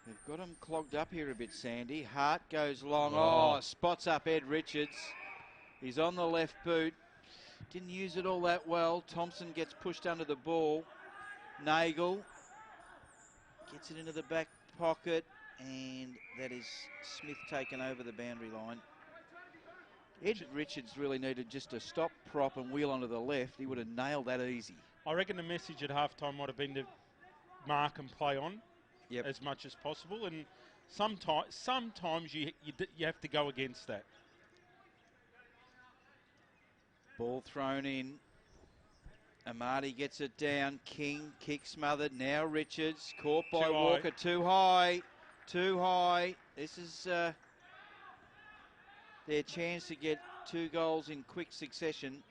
They've got him clogged up here a bit, Sandy. Hart goes long. Oh, spots up Ed Richards. He's on the left boot. Didn't use it all that well. Thompson gets pushed under the ball. Nagel gets it into the back pocket, and that is Smith taken over the boundary line. Ed Richards really needed just a stop, prop, and wheel onto the left. He would have nailed that easy. I reckon the message at halftime might have been to mark and play on as much as possible. And sometimes you have to go against that. Ball thrown in. Amati gets it down. King kick smothered. Now Richards caught by Walker. Too high. Too high. This is their chance to get 2 goals in quick succession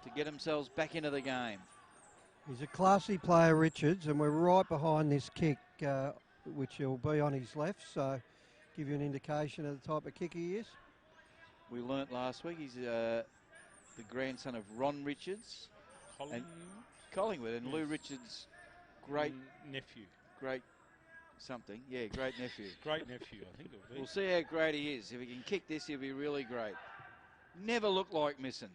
to get themselves back into the game. He's a classy player, Richards, and we're right behind this kick, which will be on his left, so give you an indication of the type of kick he is. we learnt last week. He's the grandson of Ron Richards. Collingwood. And Lou Richards' great nephew. Great something. Yeah, great nephew. Great nephew, I think it'll be. We'll see how great he is. If he can kick this, he'll be really great. Never looked like missing.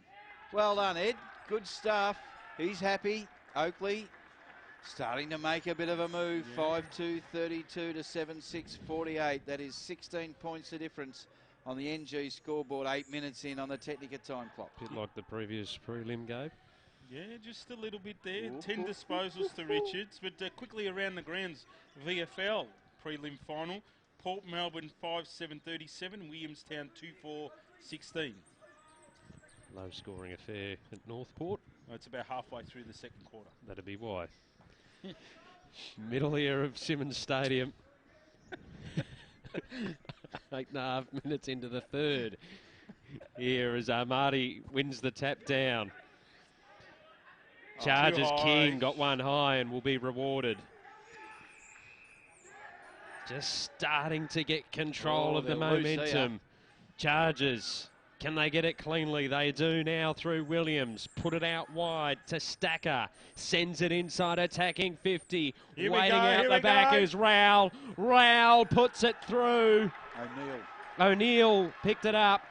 Well done, Ed. Good stuff. He's happy. Oakleigh starting to make a bit of a move. Yeah. 5-2, 32 to 7-6, 48. That is 16 points the difference on the NG scoreboard. 8 minutes in on the Technica time clock. Bit like the previous prelim game. Yeah, just a little bit there. 10 disposals to Richards, but quickly around the grounds, VFL prelim final. Port Melbourne 5-7-37, Williamstown 2-4-16. Low scoring affair at Northport. Oh, it's about halfway through the second quarter. That'd be why. Middle here of Simmons Stadium. 8.5 minutes into the third. Here as Armati wins the tap down. Charges King got one high and will be rewarded. Just starting to get control of the momentum. Charges. Can they get it cleanly? They do now through Williams. Put it out wide to Stacker. Sends it inside, attacking 50. Waiting out the back is Rowell. Rowell puts it through. O'Neill picked it up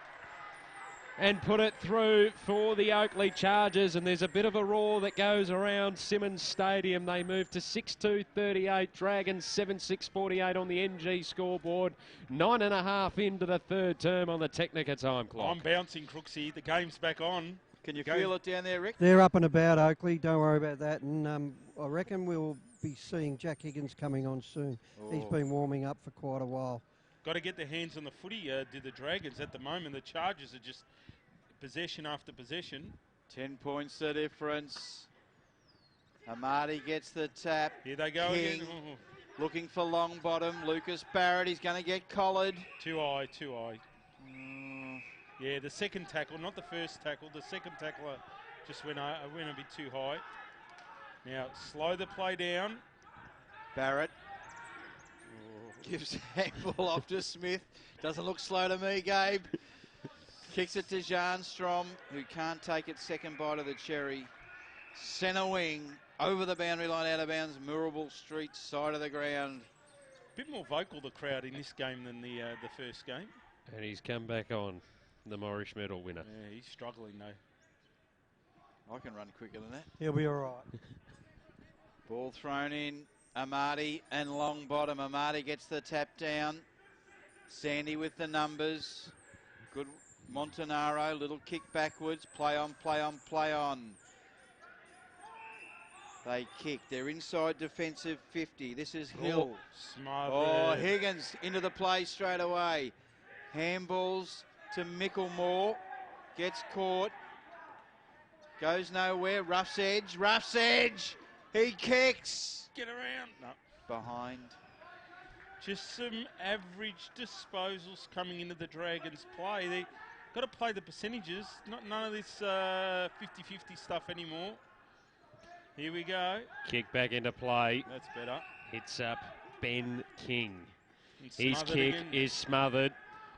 and put it through for the Oakleigh Chargers. And there's a bit of a roar that goes around Simmons Stadium. They move to 6-2-38. Dragons 7-6-48 on the NG scoreboard. 9.5 into the third term on the Technica time clock. I'm bouncing, Crooksy. The game's back on. Can you feel it down there, Rick? They're up and about, Oakleigh. Don't worry about that. And I reckon we'll be seeing Jack Higgins coming on soon. He's been warming up for quite a while. Got to get their hands on the footy, do the Dragons. At the moment, the Chargers are just possession after possession. 10 points the difference. Amati gets the tap. Here they go King again. Looking for long bottom. Lucas Barrett, he's going to get collared. Too high. Yeah, the second tackle, not the first tackle. The second tackler just went a bit too high. Now, slow the play down. Barrett gives handball off to Smith. Doesn't look slow to me, Gabe. Kicks it to Jan Strom, who can't take it. Second bite of the cherry. Centre wing, over the boundary line, out of bounds. Moorabool Street, side of the ground. Bit more vocal, the crowd, in this game than the first game. And he's come back on, the Morris medal winner. Yeah, he's struggling, though. I can run quicker than that. He'll be all right. Ball thrown in. Amati and long bottom. Amati gets the tap down. Sandy with the numbers. Good Montanaro. Little kick backwards. Play on, play on, play on. They kick. They're inside defensive 50. This is Hill. Smothered. Higgins into the play straight away. Handballs to Micklemore. Gets caught. Goes nowhere. Rough's edge. Rough's edge. He kicks. Get around. No. Behind. Just some average disposals coming into the Dragons' play. They got to play the percentages. None of this 50-50 stuff anymore. Here we go. Kick back into play. That's better. Hits up Ben King. His kick is smothered.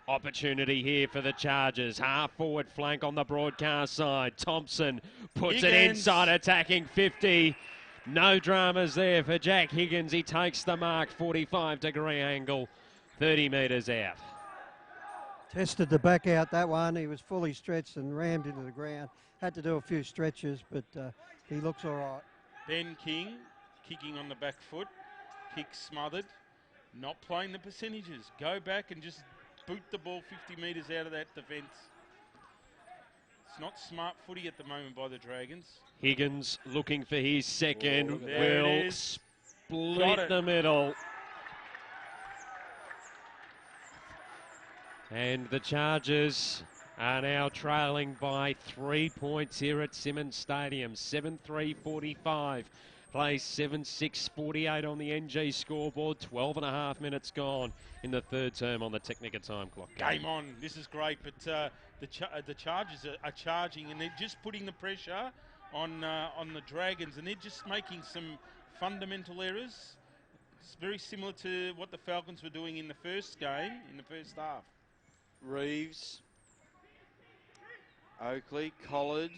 Opportunity here for the Chargers. Half forward flank on the broadcast side. Thompson puts it inside, attacking 50. No dramas there for Jack Higgins. He takes the mark, 45-degree angle, 30 metres out. Tested the back out, that one. He was fully stretched and rammed into the ground. Had to do a few stretches, but he looks all right. Ben King kicking on the back foot. Kick smothered. Not playing the percentages. Go back and just boot the ball 50 metres out of that defence. It's not smart footy at the moment by the Dragons. Higgins looking for his second. There Will split the middle. And the Chargers are now trailing by 3 points here at Simmons Stadium. 7-3-45. Plays 7-6-48 on the NG scoreboard. 12.5 minutes gone in the third term on the Technica time clock. Game on. This is great, but the Chargers are charging, and they're just putting the pressure on the Dragons, and they're just making some fundamental errors. It's very similar to what the Falcons were doing in the first game, in the first half. Reeves Oakleigh collared.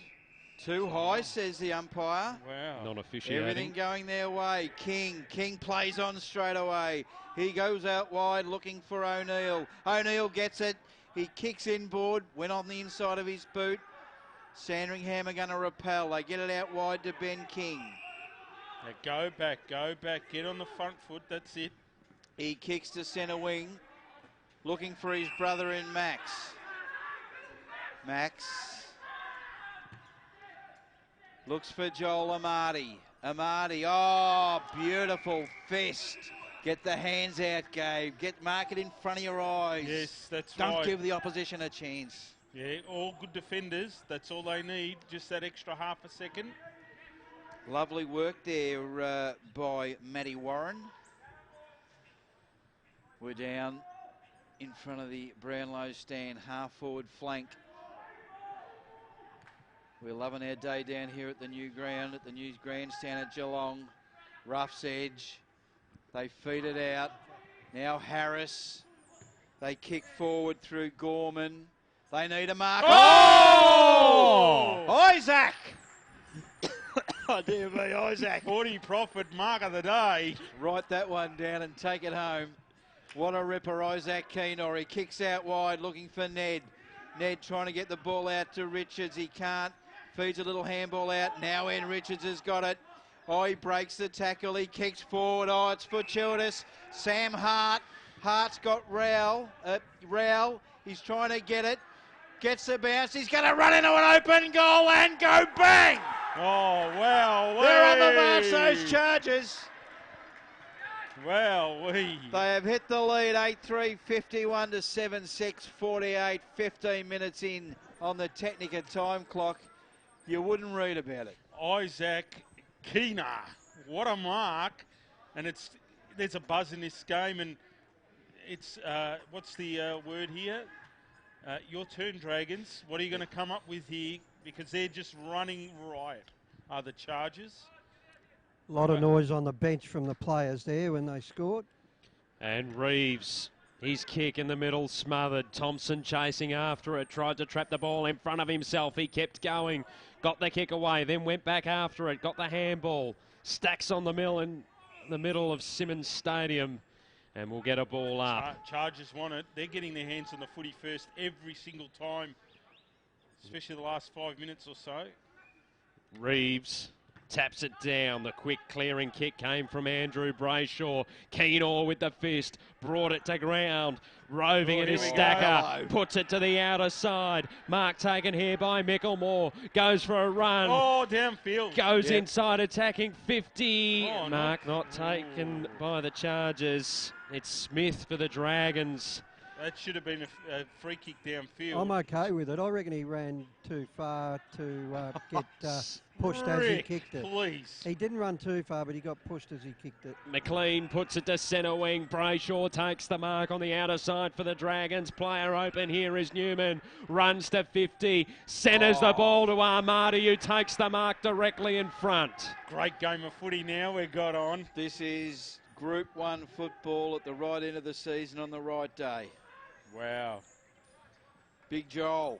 Too high, says the umpire. Wow. Non-officiating. Everything going their way. King plays on straight away. He goes out wide looking for O'Neill. O'Neill gets it. He kicks inboard, went on the inside of his boot. Sandringham are going to repel. They get it out wide to Ben King. Now go back, get on the front foot, that's it. He kicks to centre wing, looking for his brother in Max. Max looks for Joel Amati. Amati, oh, beautiful fist. Get the hands out, Gabe. Mark it in front of your eyes. Yes, that's Don't right. give the opposition a chance. Yeah, all good defenders. That's all they need. Just that extra half a second. Lovely work there by Matty Warren. We're down in front of the Brownlow stand, half-forward flank. We're loving our day down here at the new ground, at the new grandstand at Geelong. Rough's edge. They feed it out. Now Harris. They kick forward through Gorman. They need a mark. Oh! Isaac! Oh, dear me, Isaac. 40 profit, mark of the day. Write that one down and take it home. What a ripper, Isaac Keenor. He kicks out wide looking for Ned. Ned trying to get the ball out to Richards. He can't. Feeds a little handball out. Now in Richards has got it. Oh, he breaks the tackle. He kicks forward. Oh, it's fortuitous. Sam Hart. Hart's got Rowell. He's trying to get it. Gets the bounce. He's going to run into an open goal and go bang! Oh, wow. They're on the march, those Chargers. Wow, They have hit the lead, 8-3, 51 to 7-6, 48, 15 minutes in on the Technica time clock. You wouldn't read about it. Isaac Keenor, what a mark. And there's a buzz in this game, and it's, what's the word here? Your turn, Dragons. What are you going to come up with here? Because they're just running riot, are the Chargers. A lot of noise on the bench from the players there when they scored. And Reeves, his kick in the middle smothered. Thompson chasing after it, tried to trap the ball in front of himself. He kept going, got the kick away, then went back after it, got the handball. Stacks on the mill in the middle of Simmons Stadium, and we'll get a ball up. Chargers want it. They're getting their hands on the footy first every single time, especially the last 5 minutes or so. Reeves taps it down. The quick clearing kick came from Andrew Brayshaw. Keenor with the fist, brought it to ground. Roving at his stacker, puts it to the outer side. Mark taken here by Micklemore. Goes for a run. Oh, downfield. Goes inside, attacking 50. Oh, Mark not taken by the Chargers. It's Smith for the Dragons. That should have been a free kick downfield. I'm okay with it. I reckon he ran too far to get pushed as he kicked it. Please. He didn't run too far, but he got pushed as he kicked it. McLean puts it to centre wing. Brayshaw takes the mark on the outer side for the Dragons. Player open here is Newman. Runs to 50. Centres the ball to Armadi, who takes the mark directly in front. Great game of footy now we've got on. This is Group 1 football at the right end of the season on the right day. Wow. Big Joel.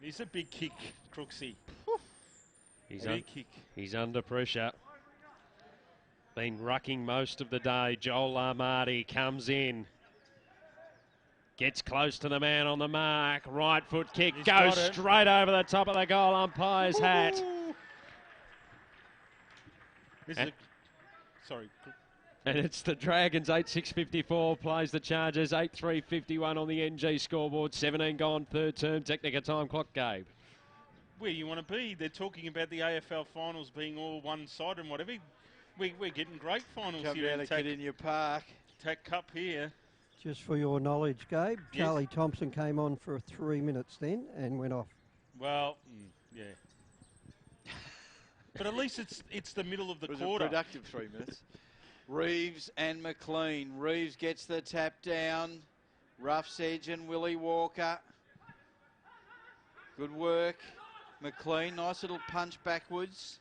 He's a big kick, Crooksy. He's under pressure. Been rucking most of the day. Joel Armadi comes in. Gets close to the man on the mark. Right foot kick goes straight over the top of the goal umpire's hat. Sorry. And it's the Dragons, 8-6-54, plays the Chargers, 8-3-51 on the NG scoreboard, 17 gone, third term, Technica time clock, Gabe. Where you want to be. They're talking about the AFL finals being all one side and whatever. We're getting great finals Come here down and get in your park. TAC Cup here. Just for your knowledge, Gabe, Yes. Charlie Thompson came on for 3 minutes then and went off. Well, yeah. But at least it's the middle of the It was quarter. a productive 3 minutes. Reeves and McLean. Reeves gets the tap down. Rough's edge and Willie Walker. Good work. McLean, nice little punch backwards.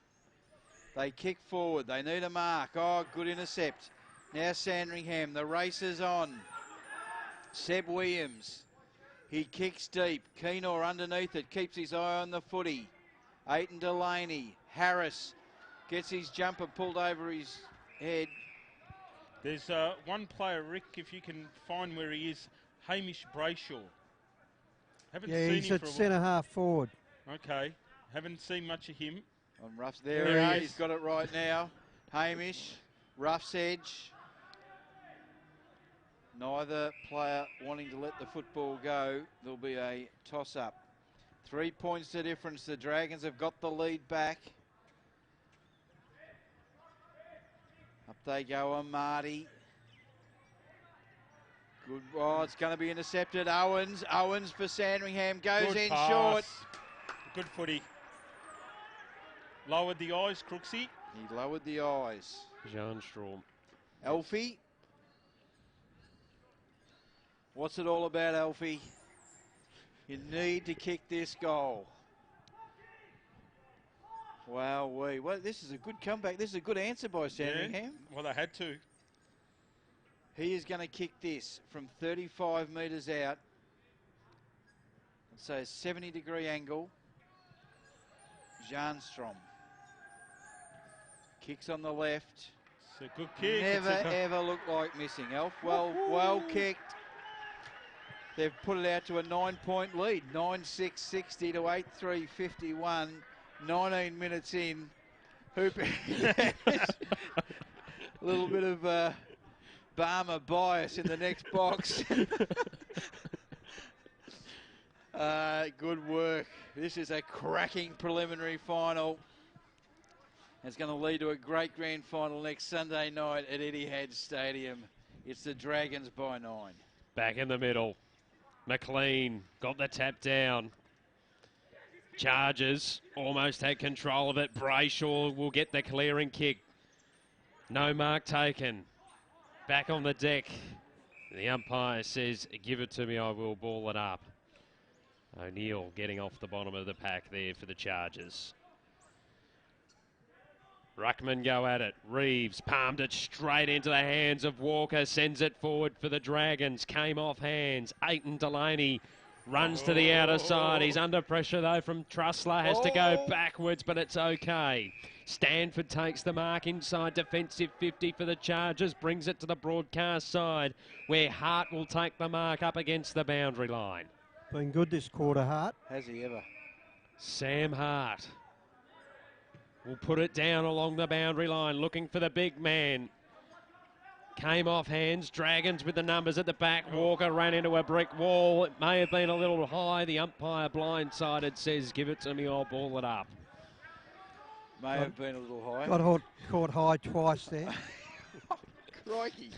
They kick forward. They need a mark. Oh, good intercept. Now Sandringham. The race is on. Seb Williams. He kicks deep. Keenor underneath it, keeps his eye on the footy. Aiton Delaney. Harris gets his jumper pulled over his head. There's one player, Rick, if you can find where he is, Hamish Brayshaw. Haven't seen he's him at for a centre half forward. Okay, haven't seen much of him. On roughs, there he is. He's got it right now. Hamish, rough's edge. Neither player wanting to let the football go. There'll be a toss-up. 3 points to difference. The Dragons have got the lead back. Up they go on Marty. Good. Oh, it's going to be intercepted. Owens for Sandringham goes Good in pass. short. Good footy. Lowered the eyes, Crooksy. He lowered the eyes. Jean Strom. Alfie. What's it all about, Alfie? You need to kick this goal. Wow, well, this is a good comeback. This is a good answer by Sandringham. Yeah, well, they had to. He is going to kick this from 35 metres out. So 70-degree angle. Janstrom. Kicks on the left. It's a good kick. Never ever looked like missing, Elf. Well kicked. They've put it out to a 9-point lead. 9-6-60 to 8-3-51. 19 minutes in. Hooper. A little bit of Barmer bias in the next box. Good work. This is a cracking preliminary final. It's going to lead to a great grand final next Sunday night at Etihad Stadium. It's the Dragons by 9. Back in the middle. McLean got the tap down. Chargers almost had control of it. Brayshaw will get the clearing kick. No mark taken. Back on the deck. The umpire says, give it to me, I will ball it up. O'Neill getting off the bottom of the pack there for the Chargers. Ruckman go at it. Reeves palmed it straight into the hands of Walker. Sends it forward for the Dragons. Came off hands. Aiton Delaney runs to the outer side. He's under pressure though from Trussler. Has to go backwards, but it's okay. Stanford takes the mark inside defensive 50 for the Chargers. Brings it to the broadcast side where Hart will take the mark up against the boundary line. Been good this quarter, Hart. Has he ever? Sam Hart will put it down along the boundary line, looking for the big man. Came off hands. Dragons with the numbers at the back. Walker ran into a brick wall. It may have been a little high. The umpire blindsided says, give it to me, I'll ball it up. May have been a little high. Got caught high twice there. Crikey.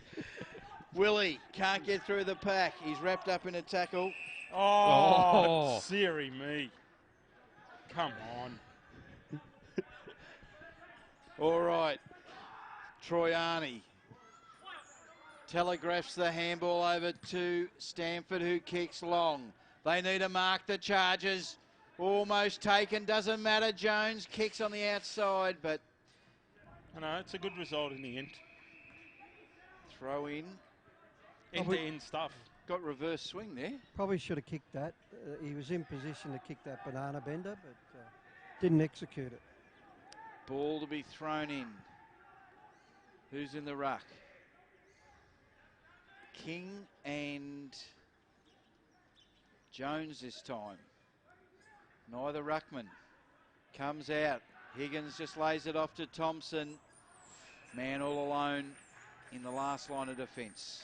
Willie can't get through the pack. He's wrapped up in a tackle. Oh. Siri me. Come on. All right. Troiani telegraphs the handball over to Stanford, who kicks long. They need to mark the Chargers. Almost taken, doesn't matter. Jones kicks on the outside, but... No, it's a good result in the end. Throw in. End-to-end stuff. Got reverse swing there. Probably should have kicked that. He was in position to kick that banana bender, but didn't execute it. Ball to be thrown in. Who's in the ruck? King and Jones this time. Neither ruckman. Comes out. Higgins just lays it off to Thompson. Man all alone in the last line of defence.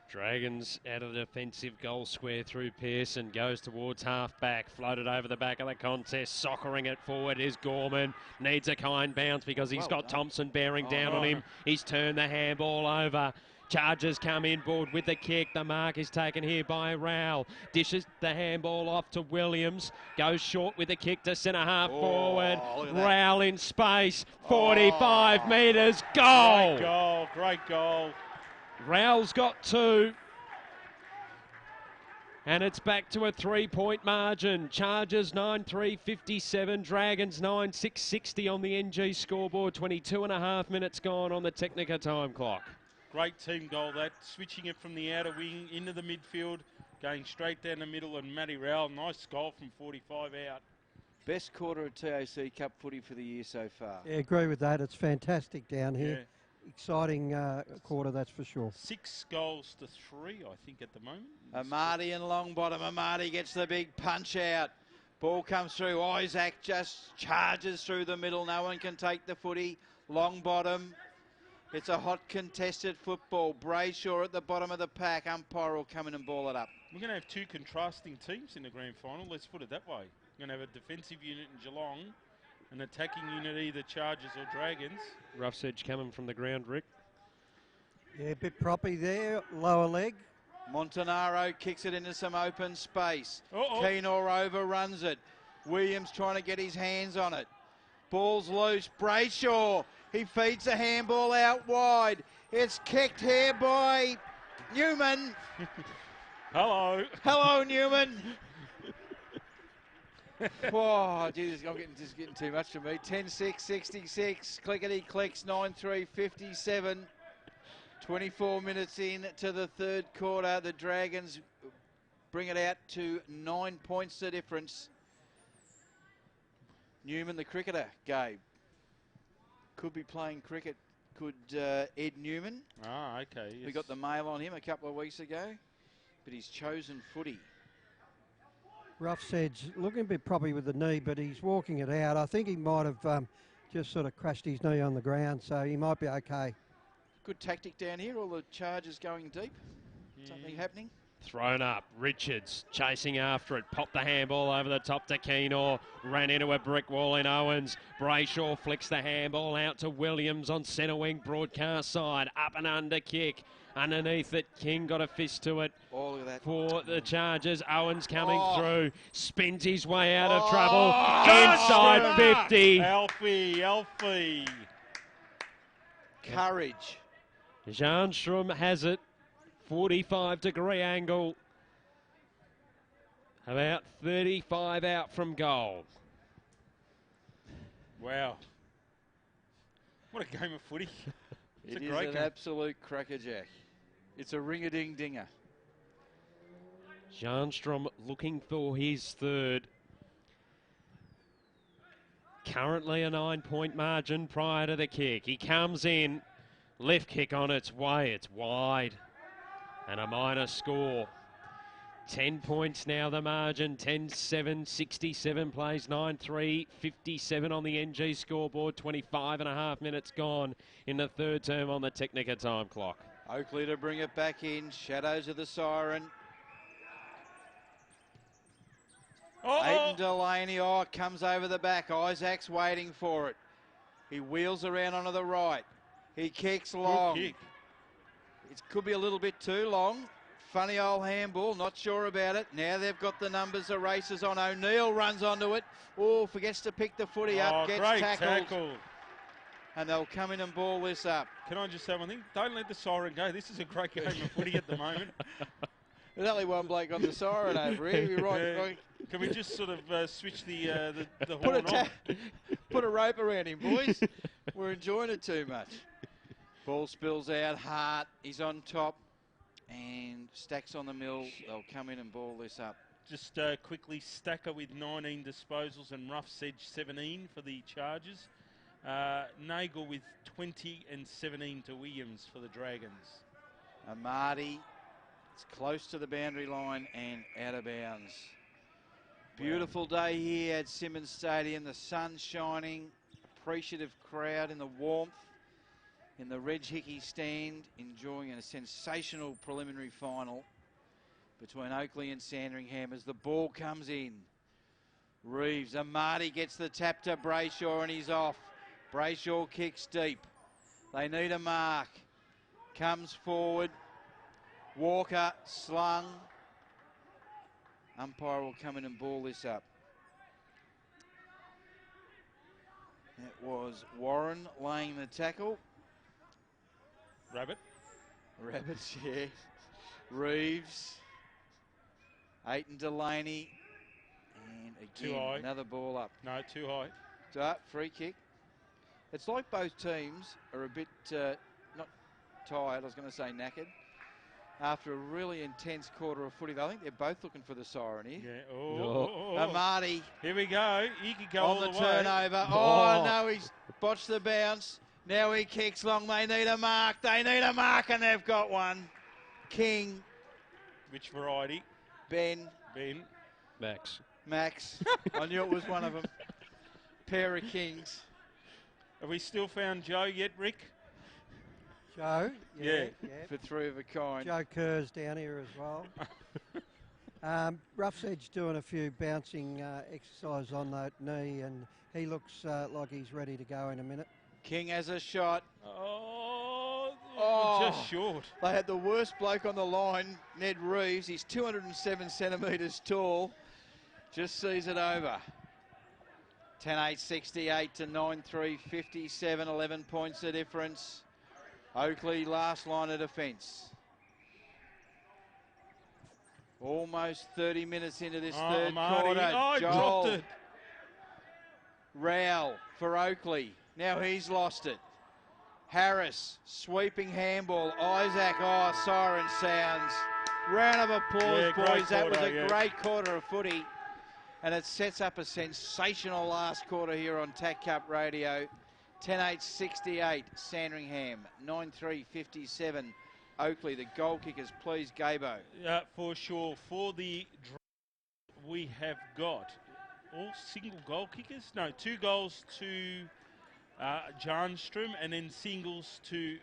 Dragons out of the defensive goal square through Pearson. Goes towards half-back. Floated over the back of the contest. Soccering it forward is Gorman. Needs a kind bounce because he's got Thompson bearing down on him. He's turned the handball over. Chargers come inboard with the kick. The mark is taken here by Rowell. Dishes the handball off to Williams. Goes short with the kick to centre half forward. Rowell in space. 45 metres. Goal! Great goal. Great goal. Rowell's got 2. And it's back to a 3-point margin. Chargers 9-3-57. Dragons 9-6-60 on the NG scoreboard. 22.5 minutes gone on the Technica time clock. Great team goal that. Switching it from the outer wing into the midfield. going straight down the middle, and Matty Rowell, nice goal from 45 out. Best quarter of TAC Cup footy for the year so far. Yeah, agree with that. It's fantastic down here. Yeah. Exciting quarter, that's for sure. 6 goals to 3, I think, at the moment. Amati and Longbottom. Amati gets the big punch out. Ball comes through. Isaac just charges through the middle. No one can take the footy. Longbottom. It's a hot contested football. Brayshaw at the bottom of the pack. Umpire will come in and ball it up. We're going to have 2 contrasting teams in the grand final. Let's put it that way. We're going to have a defensive unit in Geelong, an attacking unit, either Chargers or Dragons. Rough's edge coming from the ground, Rick. Yeah, a bit proppy there, lower leg. Montanaro kicks it into some open space. Uh-oh. Keenor overruns it. Williams trying to get his hands on it. Ball's loose. Brayshaw. He feeds the handball out wide. It's kicked here by Newman. Hello. Hello, Newman. Oh, Jesus, I'm getting too much for me. 10-6, 66. Clickety clicks, 9-3, 57. 24 minutes in to the third quarter. The Dragons bring it out to 9 points the difference. Newman, the cricketer, Gabe. Could be playing cricket. Could Ed Newman. Ah, okay. Yes. We got the mail on him a couple of weeks ago. But he's chosen footy. Rough's edge, looking a bit proppy with the knee, but he's walking it out. I think he might have just sort of crashed his knee on the ground, so he might be okay. Good tactic down here. All the Chargers going deep. Something happening. Thrown up. Richards chasing after it. Popped the handball over the top to Keenor. Ran into a brick wall in Owens. Brayshaw flicks the handball out to Williams on centre wing broadcast side. Up and under kick. Underneath it, King got a fist to it. Oh, look at that. For the Chargers. Owens coming through. Spins his way out of trouble. Inside 50. Alfie. Courage. Janstrom has it. 45-degree angle. About 35 out from goal. Wow. What a game of footy. It is an absolute crackerjack. It's a ring-a-ding-dinger. Janstrom looking for his third. Currently a 9-point margin prior to the kick. He comes in. Left kick on its way. It's wide. And a minor score. 10 points now the margin. 10-7, 67 plays 9-3, 57 on the NG scoreboard. 25.5 minutes gone in the third term on the Technica time clock. Oakleigh to bring it back in. Shadows of the siren. Aiden Delaney, comes over the back. Isaac's waiting for it. He wheels around onto the right. He kicks long. Good kick. It could be a little bit too long. Funny old handball, not sure about it. Now they've got the numbers of races on. O'Neill runs onto it. Oh, forgets to pick the footy up, gets great tackled. tackle. And they'll come in and ball this up. Can I just say one thing? Don't let the siren go. This is a great game of footy at the moment. There's only one bloke on the siren over here. You're right. Can we just sort of switch the horn on? Put a rope around him, boys. We're enjoying it too much. Ball spills out. Hart, he's on top. And Stacks on the mill. They'll come in and ball this up. Just quickly, Stacker with 19 disposals and Rough Sedge 17 for the Chargers. Nagel with 20 and 17 to Williams for the Dragons. Amati, it's close to the boundary line and out of bounds. Beautiful day here at Simmons Stadium. The sun shining, appreciative crowd in the warmth. In the Reg Hickey stand, enjoying a sensational preliminary final between Oakleigh and Sandringham as the ball comes in. Reeves, Amati gets the tap to Brayshaw and he's off. Brayshaw kicks deep. They need a mark. Comes forward. Walker slung. Umpire will come in and ball this up. That was Warren laying the tackle. Rabbits, yeah. Reeves. Aiton Delaney. And again, Too high. Another ball up. No, too high. Free kick. It's like both teams are a bit, not tired, I was going to say knackered. after a really intense quarter of footy. I think they're both looking for the siren here. Yeah. Oh. Amati Here we go. He could go on all the the way. turnover. Oh, no, he's botched the bounce. Now he kicks long. They need a mark. They need a mark, and they've got one. King. Which variety? Ben. Max. I knew it was one of them. Pair of kings. Have we still found Joe yet, Rick? Joe? Yeah. For three of a kind. Joe Kerr's down here as well. Rough's Edge doing a few bouncing exercises on that knee, and he looks like he's ready to go in a minute. King has a shot. Oh, just short. They had the worst bloke on the line, Ned Reeves. He's 207 centimetres tall. Just sees it over. 10-8-68 to 9-3-57, 11 points the difference. Oakleigh last line of defence. Almost 30 minutes into this third quarter. Oh, Joel dropped it. Rowell for Oakleigh. Now he's lost it. Harris, sweeping handball. Isaac, siren sounds. Round of applause, boys. That was a great quarter of footy. And it sets up a sensational last quarter here on TAC Cup Radio. 10-8-68, Sandringham. 9-3-57, Oakleigh. The goal kickers, please, Gabo. For sure. For the draw, we have got all single goal kickers. No, 2 goals to Jarnstrom, and then singles to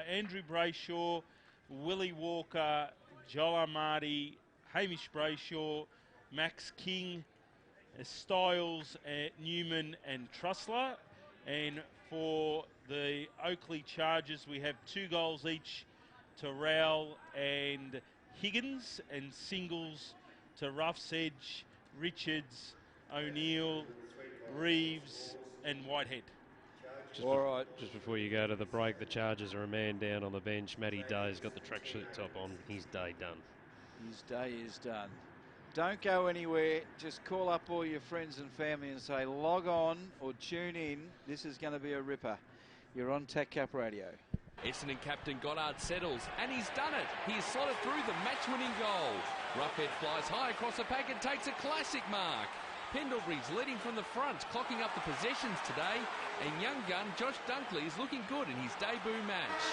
Andrew Brayshaw, Willie Walker, Joel Amati, Hamish Brayshaw, Max King, Stiles, Newman and Trussler. And for the Oakleigh Chargers, we have 2 goals each to Rowell and Higgins, and singles to Rough's Edge, Richards, O'Neill, Reeves and Whitehead. Just before you go to the break, the Chargers are a man down on the bench. Matty Day's got the tracksuit top on. His day done. His day is done. Don't go anywhere. Just call up all your friends and family and say log on or tune in. This is going to be a ripper. You're on TAC Cup Radio. Essendon captain Goddard settles, and he's done it. He has slotted through the match-winning goal. Roughhead flies high across the pack and takes a classic mark. Pendlebury's leading from the front, clocking up the possessions today, and young gun Josh Dunkley is looking good in his debut match.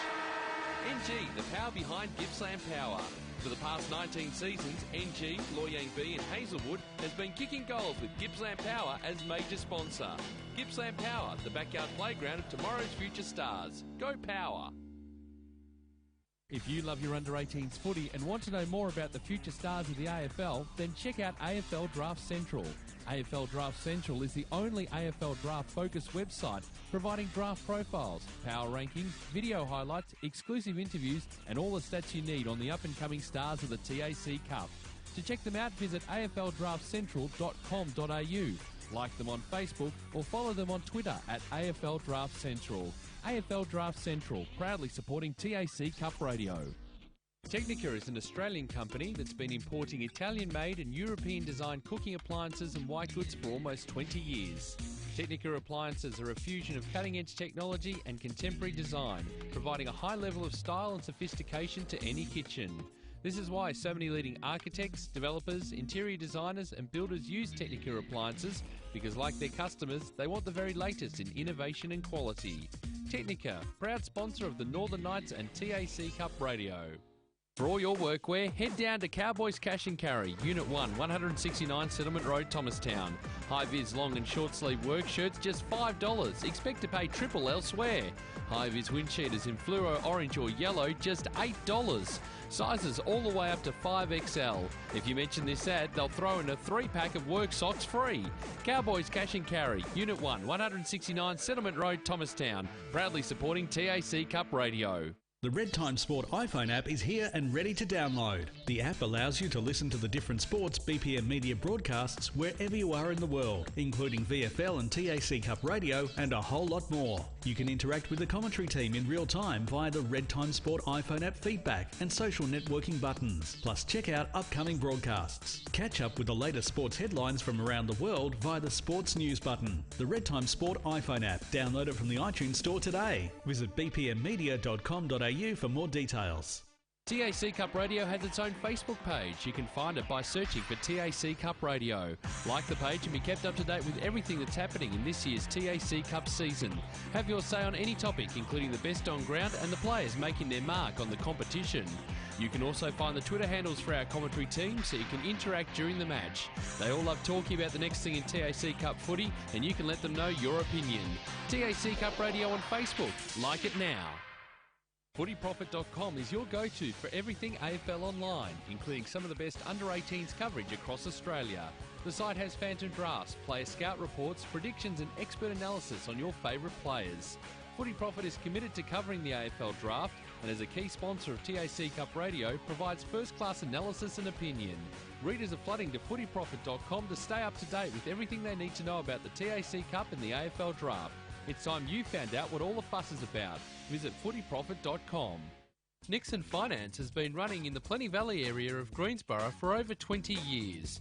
NG, the power behind Gippsland Power. For the past 19 seasons, NG, Loy Yang B and Hazelwood has been kicking goals with Gippsland Power as major sponsor. Gippsland Power, the backyard playground of tomorrow's future stars. Go Power! If you love your under-18s footy and want to know more about the future stars of the AFL, then check out AFL Draft Central. AFL Draft Central is the only AFL draft-focused website providing draft profiles, power rankings, video highlights, exclusive interviews and all the stats you need on the up-and-coming stars of the TAC Cup. To check them out, visit afldraftcentral.com.au, like them on Facebook or follow them on Twitter at AFL Draft Central. AFL Draft Central, proudly supporting TAC Cup Radio. Technica is an Australian company that's been importing Italian-made and European-designed cooking appliances and white goods for almost 20 years. Technica appliances are a fusion of cutting-edge technology and contemporary design, providing a high level of style and sophistication to any kitchen. This is why so many leading architects, developers, interior designers and builders use Technica appliances, because like their customers, they want the very latest in innovation and quality. Technica, proud sponsor of the Northern Knights and TAC Cup Radio. For all your workwear, head down to Cowboys Cash and Carry, Unit 1, 169 Settlement Road, Thomastown. High-vis long and short-sleeve work shirts, just $5. Expect to pay triple elsewhere. High-vis wind cheaters in fluoro, orange or yellow, just $8. Sizes all the way up to 5XL. If you mention this ad, they'll throw in a 3-pack of work socks free. Cowboys Cash and Carry, Unit 1, 169 Settlement Road, Thomastown. Proudly supporting TAC Cup Radio. The Red Time Sport iPhone app is here and ready to download. The app allows you to listen to the different sports BPM media broadcasts wherever you are in the world, including VFL and TAC Cup Radio and a whole lot more. You can interact with the commentary team in real time via the Red Time Sport iPhone app feedback and social networking buttons. Plus check out upcoming broadcasts. Catch up with the latest sports headlines from around the world via the Sports News button. The Red Time Sport iPhone app. Download it from the iTunes Store today. Visit bpmmedia.com.au for more details. TAC Cup Radio has its own Facebook page. You can find it by searching for TAC Cup Radio. Like the page and be kept up to date with everything that's happening in this year's TAC Cup season. Have your say on any topic, including the best on ground and the players making their mark on the competition. You can also find the Twitter handles for our commentary team so you can interact during the match. They all love talking about the next thing in TAC Cup footy, and you can let them know your opinion. TAC Cup Radio on Facebook. Like it now. Footyprofit.com is your go-to for everything AFL online, including some of the best under-18s coverage across Australia. The site has phantom drafts, player scout reports, predictions and expert analysis on your favourite players. Footy Profit is committed to covering the AFL draft and as a key sponsor of TAC Cup Radio provides first-class analysis and opinion. Readers are flooding to footyprofit.com to stay up to date with everything they need to know about the TAC Cup and the AFL draft. It's time you found out what all the fuss is about. Visit footyprofit.com. Nixon Finance has been running in the Plenty Valley area of Greensborough for over 20 years.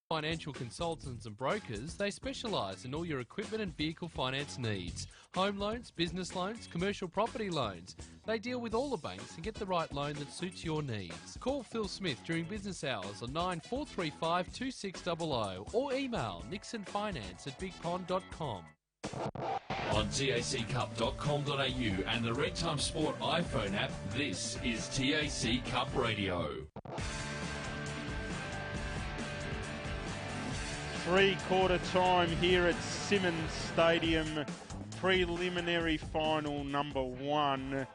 Financial consultants and brokers, they specialise in all your equipment and vehicle finance needs. Home loans, business loans, commercial property loans. They deal with all the banks and get the right loan that suits your needs. Call Phil Smith during business hours on 9435 2600 or email nixonfinance@bigpond.com. On taccup.com.au and the Red Time Sport iPhone app, this is TAC Cup Radio. Three-quarter time here at Simmons Stadium. Preliminary final number 1.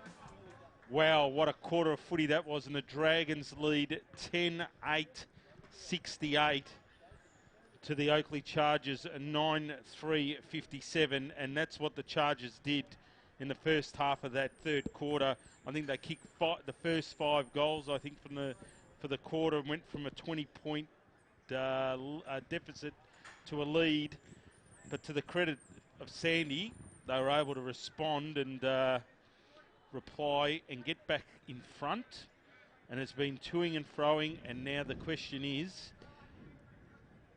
Wow, what a quarter of footy that was. And the Dragons lead 10-8-68 to the Oakleigh Chargers, 9-3-57. And that's what the Chargers did in the first half of that third quarter. I think they kicked the first 5 goals, I think, for the quarter, and went from a 20-point deficit to a lead. But to the credit of Sandy, they were able to respond and reply and get back in front. And it's been toing and froing, and now the question is,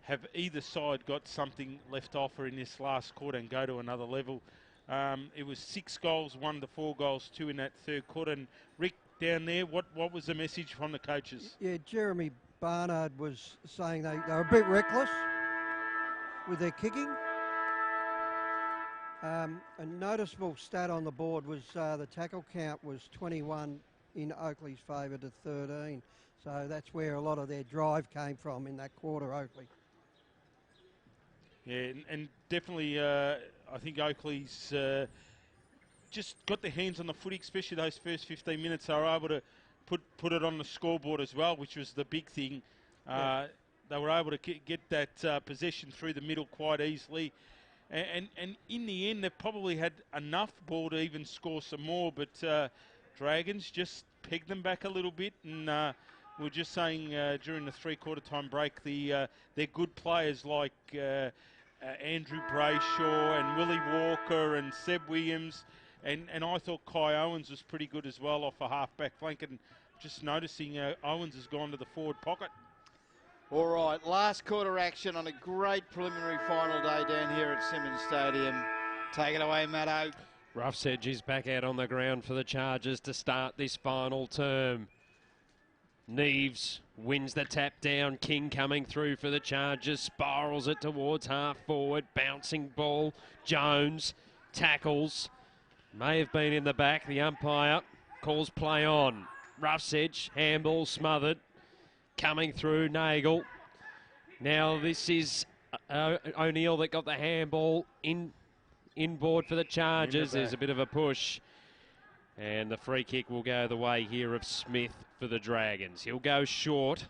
have either side got something left to offer in this last quarter and go to another level? It was 6 goals, 1 to 4 goals, 2 in that third quarter. And Rick, down there, what was the message from the coaches? Yeah, Jeremy Barnard was saying they were a bit reckless with their kicking. A noticeable stat on the board was the tackle count was 21 in Oakleigh's favour to 13. So that's where a lot of their drive came from in that quarter, Oakleigh. Yeah, and definitely I think Oakleigh's just got their hands on the footy, especially those first 15 minutes. They were able to put it on the scoreboard as well, which was the big thing. Yeah. They were able to get that possession through the middle quite easily. And in the end, they probably had enough ball to even score some more, but Dragons just pegged them back a little bit. And we were just saying during the three-quarter time break, they're good players like Andrew Brayshaw and Willie Walker and Seb Williams. And I thought Kai Owens was pretty good as well off a half-back flank. And just noticing Owens has gone to the forward pocket. All right, last quarter action on a great preliminary final day down here at Simmons Stadium. Take it away, Matto. Rough's Edge is back out on the ground for the Chargers to start this final term. Neves wins the tap down. King coming through for the Chargers. Spirals it towards half forward. Bouncing ball. Jones tackles. May have been in the back. The umpire calls play on. Rough's Edge. Handball smothered. Coming through, Nagel. Now this is O'Neill that got the handball inboard for the Chargers. There's a bit of a push. And the free kick will go the way here of Smith for the Dragons. He'll go short.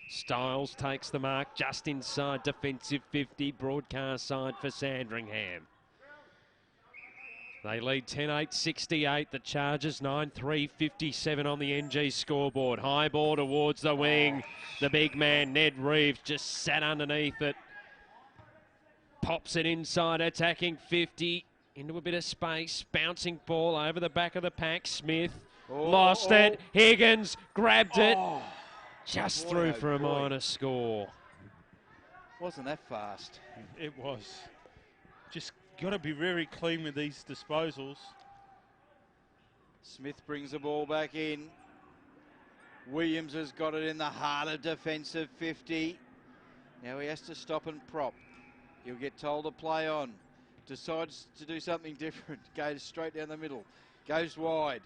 Styles takes the mark just inside defensive 50. Broadcast side for Sandringham. They lead 10-8-68. The Chargers 9-3-57 on the NG scoreboard. High ball towards the wing. The big man, Ned Reeves, just sat underneath it. Pops it inside, attacking 50. Into a bit of space. Bouncing ball over the back of the pack. Smith lost it. Higgins grabbed it. Just through for a minor score. Wasn't that fast? It was. Just got to be very clean with these disposals. Smith brings the ball back in. Williams has got it in the heart of defensive 50. Now he has to stop and prop. He'll get told to play on. Decides to do something different. Goes straight down the middle. Goes wide.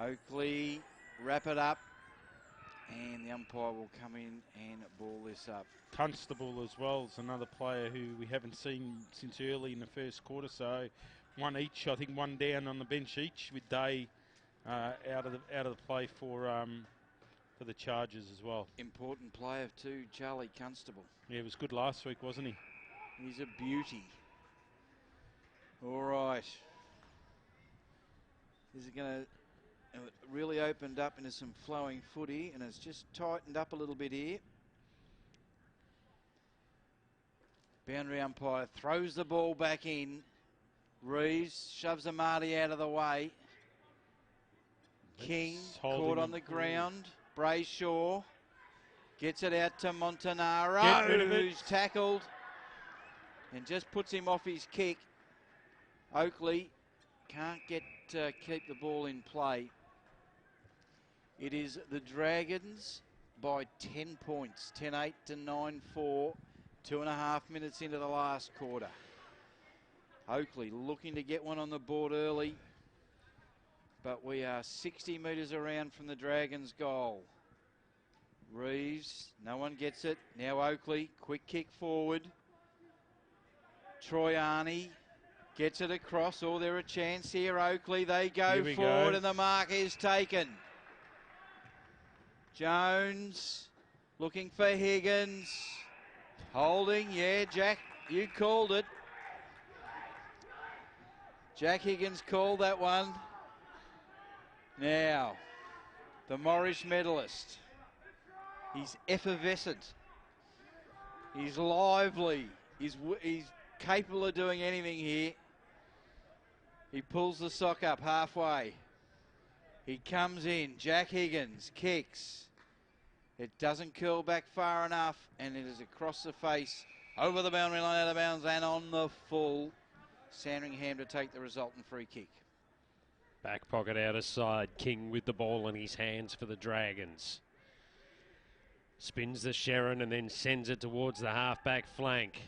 Oakleigh wrap it up. And the umpire will come in and ball this up. Constable as well is another player who we haven't seen since early in the first quarter. So one each, I think one down on the bench each, with Day out of the play for the Chargers as well. Important player too, Charlie Constable. Yeah, he was good last week, wasn't he? He's a beauty. All right. This is going to really opened up into some flowing footy, and it's just tightened up a little bit here. Boundary umpire throws the ball back in. Reeves shoves Amati out of the way. King caught on the ground. Brayshaw gets it out to Montanaro, who's tackled and just puts him off his kick. Oakleigh can't keep the ball in play. It is the Dragons by 10 points, 10-8 to 9-4, 2.5 minutes into the last quarter. Oakleigh looking to get one on the board early, but we are 60 metres around from the Dragons' goal. Reeves, no one gets it. Now Oakleigh, quick kick forward. Troyani gets it across. Oh, they're a chance here, Oakleigh. They go forward and the mark is taken. Jones looking for Higgins. Holding, yeah, Jack, you called it. Jack Higgins called that one. Now, the Morris medalist. He's effervescent. He's lively. He's capable of doing anything here. He pulls the sock up halfway. He comes in. Jack Higgins kicks. It doesn't curl back far enough, and it is across the face, over the boundary line, out of bounds, and on the full. Sandringham to take the resultant free kick. Back pocket out of side. King with the ball in his hands for the Dragons. Spins the Sherrin and then sends it towards the half-back flank.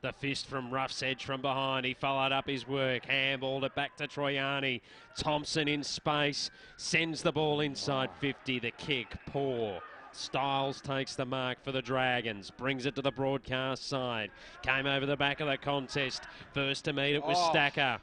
The fist from Ruff's edge from behind. He followed up his work. Handballed it back to Troyani. Thompson in space. Sends the ball inside 50. The kick, poor. Styles takes the mark for the Dragons. Brings it to the broadcast side. Came over the back of the contest. First to meet it was Stacker.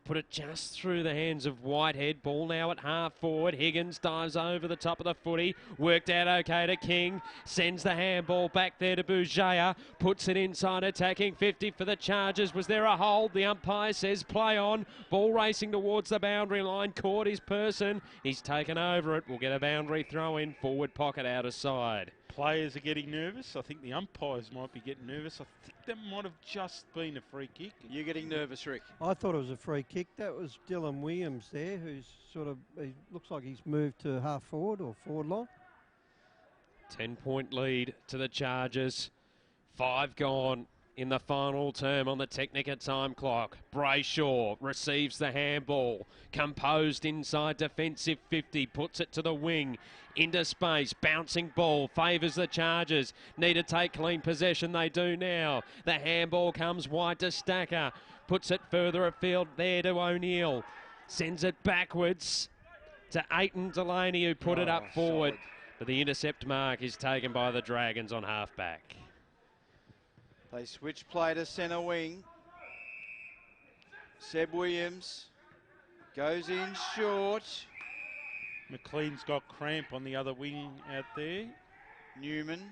Put it just through the hands of Whitehead. Ball now at half forward. Higgins dives over the top of the footy. Worked out okay to King. Sends the handball back there to Bougea. Puts it inside attacking 50 for the Chargers. Was there a hold? The umpire says play on. Ball racing towards the boundary line. Caught his person. He's taken over it. We'll get a boundary throw in. Forward pocket out of side. Players are getting nervous. I think the umpires might be getting nervous. I think that might have just been a free kick. You're getting nervous, Rick. I thought it was a free kick. That was Dylan Williams there, who's he looks like he's moved to half forward or forward line. 10-point lead to the Chargers. 5 gone in the final term on the Technica time clock. Brayshaw receives the handball. Composed inside defensive 50. Puts it to the wing. Into space. Bouncing ball. Favours the Chargers. Need to take clean possession. They do now. The handball comes wide to Stacker. Puts it further afield there to O'Neill. Sends it backwards to Aiton Delaney, who put it up forward. Solid. But the intercept mark is taken by the Dragons on halfback. They switch play to centre wing. Seb Williams goes in short. McLean's got cramp on the other wing out there. Newman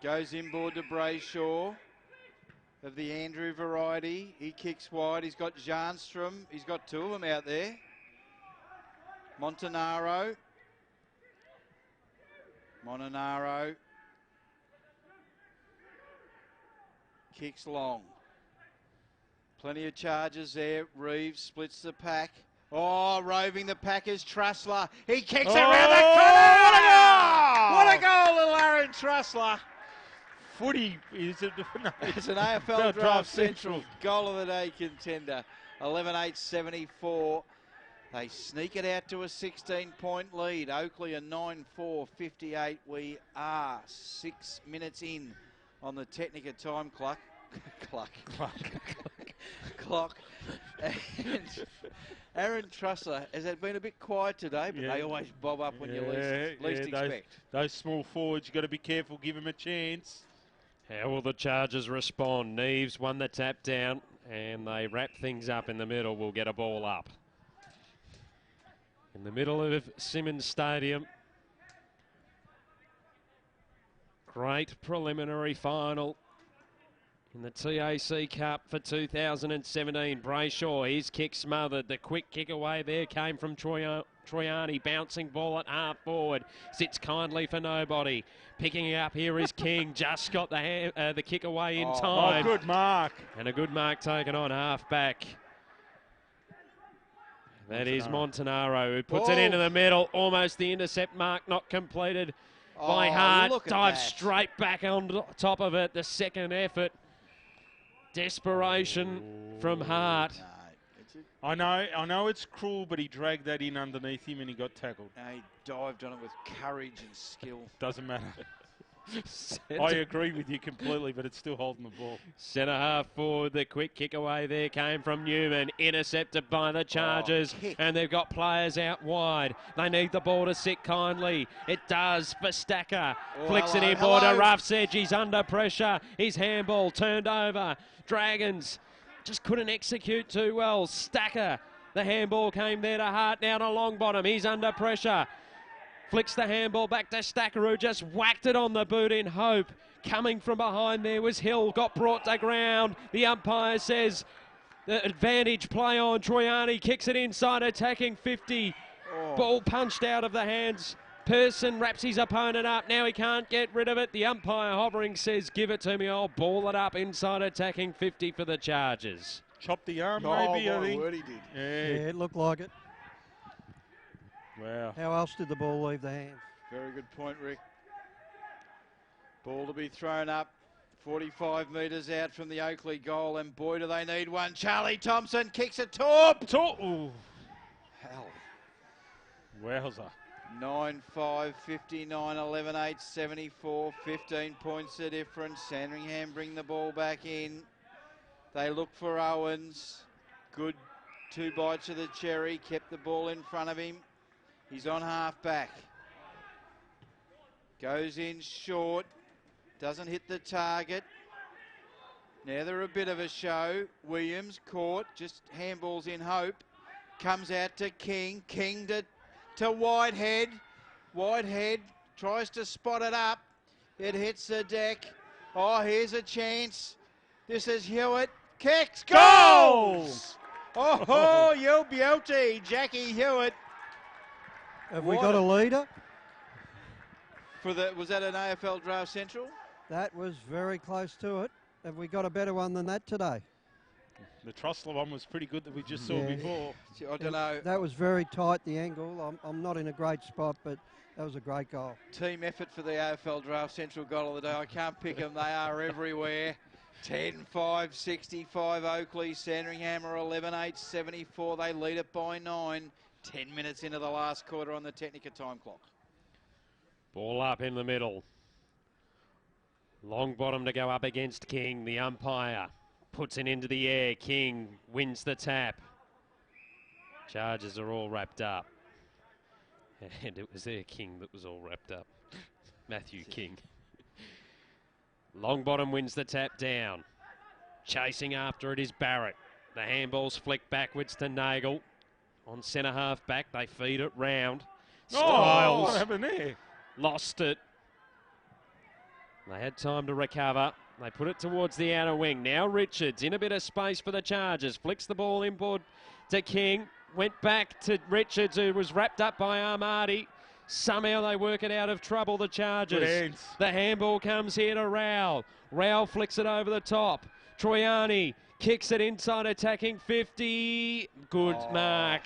goes inboard to Brayshaw of the Andrew variety. He kicks wide. He's got Janstrom. He's got 2 of them out there. Montanaro. Kicks long. Plenty of charges there. Reeves splits the pack. Oh, roving the pack is Trussler. He kicks it around the corner. What a goal, little Aaron Trussler. Footy, is it? No, it's an AFL Draft Central goal of the day contender. 11-8-74. They sneak it out to a 16-point lead. Oakleigh a 9-4-58. We are 6 minutes in on the Technica time clock. Clock. And Aaron Trusser, has it been a bit quiet today? But they always bob up when you least expect. Those small forwards, you've got to be careful, give them a chance. How will the Chargers respond? Neves won the tap down, and they wrap things up in the middle. We'll get a ball up. In the middle of Simmons Stadium. Great preliminary final in the TAC Cup for 2017. Brayshaw, his kick smothered. The quick kick away there came from Troiani. Bouncing ball at half forward. Sits kindly for nobody. Picking it up here is King. Just got the kick away in time. Oh, good mark. And a good mark taken on half back. That is Montanaro, who puts it into the middle. Almost the intercept mark, not completed by Hart. Dives straight back on top of it. The second effort. Desperation from Hart. I know it's cruel, but he dragged that in underneath him and he got tackled. He dived on it with courage and skill. Doesn't matter. I agree with you completely, but it's still holding the ball. Centre half forward, the quick kick away there came from Newman. Intercepted by the Chargers, and they've got players out wide. They need the ball to sit kindly. It does for Stacker. Flicks it inboard to Ruff's edge. He's under pressure. His handball turned over. Dragons just couldn't execute too well. Stacker, the handball came there to Hart. Now to Longbottom. He's under pressure. Flicks the handball back to Stacker, who just whacked it on the boot in hope. Coming from behind there was Hill, got brought to ground. The umpire says the advantage play on. Troiani kicks it inside, attacking 50. Ball punched out of the hands. Person wraps his opponent up. Now he can't get rid of it. The umpire hovering says, give it to me. I'll ball it up inside, attacking 50 for the Chargers. Chopped the arm, maybe, I think. Word he did. Yeah, it looked like it. Wow. How else did the ball leave the hands? Very good point, Rick. Ball to be thrown up. 45 metres out from the Oakleigh goal, and boy, do they need one. Charlie Thompson kicks it top. Ooh. Hell. Wowza. 9-5, 59, 11, 8, 74, 15 points the difference. Sandringham bring the ball back in. They look for Owens. Good 2 bites of the cherry. Kept the ball in front of him. He's on half back. Goes in short. Doesn't hit the target. Now they're a bit of a show. Williams caught. Just handballs in hope. Comes out to King. King to Whitehead. Whitehead tries to spot it up. It hits the deck. Oh, here's a chance. This is Hewitt. Kicks. Goals! Oh, you beauty, Jackie Hewitt. Have we got a leader? Was that an AFL Draft Central? That was very close to it. Have we got a better one than that today? The Trussler one was pretty good that we just saw before. I don't know. That was very tight, the angle. I'm not in a great spot, but that was a great goal. Team effort for the AFL Draft Central goal of the day. I can't pick them. They are everywhere. 10-5, 65 Oakleigh. Sandringham are 11-8, 74. They lead it by 9. 10 minutes into the last quarter on the Technica time clock. Ball up in the middle. Long bottom to go up against King. The umpire puts it into the air. King wins the tap. Chargers are all wrapped up. And it was their King that was all wrapped up. Matthew King. Longbottom wins the tap down. Chasing after it is Barrett. The handball's flicked backwards to Nagel. On centre half back, they feed it round. Styles. What happened there? Lost it. They had time to recover. They put it towards the outer wing. Now Richards in a bit of space for the Chargers. Flicks the ball inboard to King. Went back to Richards, who was wrapped up by Armadi. Somehow they work it out of trouble, the Chargers. The handball comes here to Rowell. Rowell flicks it over the top. Troiani kicks it inside, attacking 50. Good mark.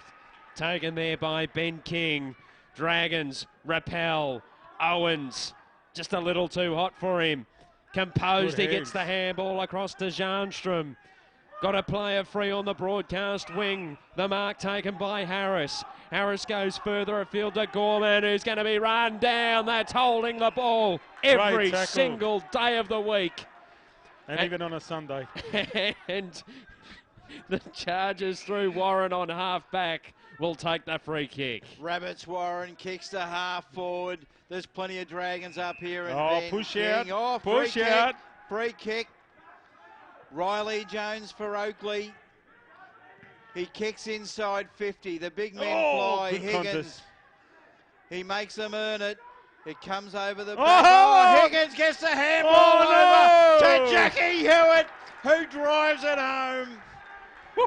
Taken there by Ben King. Dragons repel. Owens just a little too hot for him. Composed, he gets the handball across to Janstrom. Got a player free on the broadcast wing. The mark taken by Harris. Harris goes further afield to Gorman, who's going to be run down. That's holding the ball every single day of the week. And even on a Sunday. And the Chargers through Warren on half-back will take the free kick. Rabbits Warren kicks to half forward. There's plenty of Dragons up here. And Oh, Ben push King. out. Oh, Push out. Free kick. Riley Jones for Oakleigh. He kicks inside 50. The big men fly. Good Higgins. contest. He makes them earn it. It comes over the Oh! back. Oh, Higgins gets the handball over to Jackie Hewitt, who drives it home.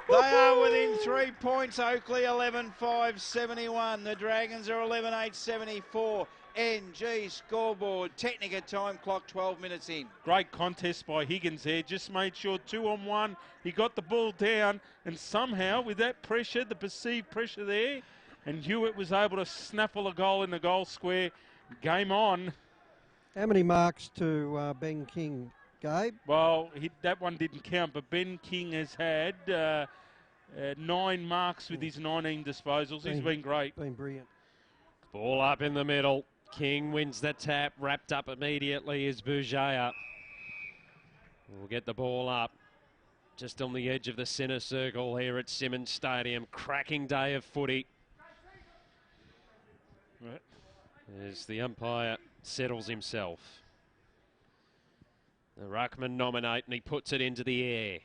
They are within 3 points. Oakleigh 11-5-71. The Dragons are 11-8-74. NG scoreboard. Technica time clock 12 minutes in. Great contest by Higgins there. Just made sure 2-on-1. He got the ball down, and somehow with that pressure, the perceived pressure there, and Hewitt was able to snaffle a goal in the goal square. Game on. How many marks to Ben King, Gabe? Well, that one didn't count, but Ben King has had 9 marks with his 19 disposals. He's been great. Been brilliant. Ball up in the middle. King wins the tap. Wrapped up immediately is Bougea. We'll get the ball up. Just on the edge of the centre circle here at Simmons Stadium. Cracking day of footy. Right. As the umpire settles himself. The ruckman nominate and he puts it into the air.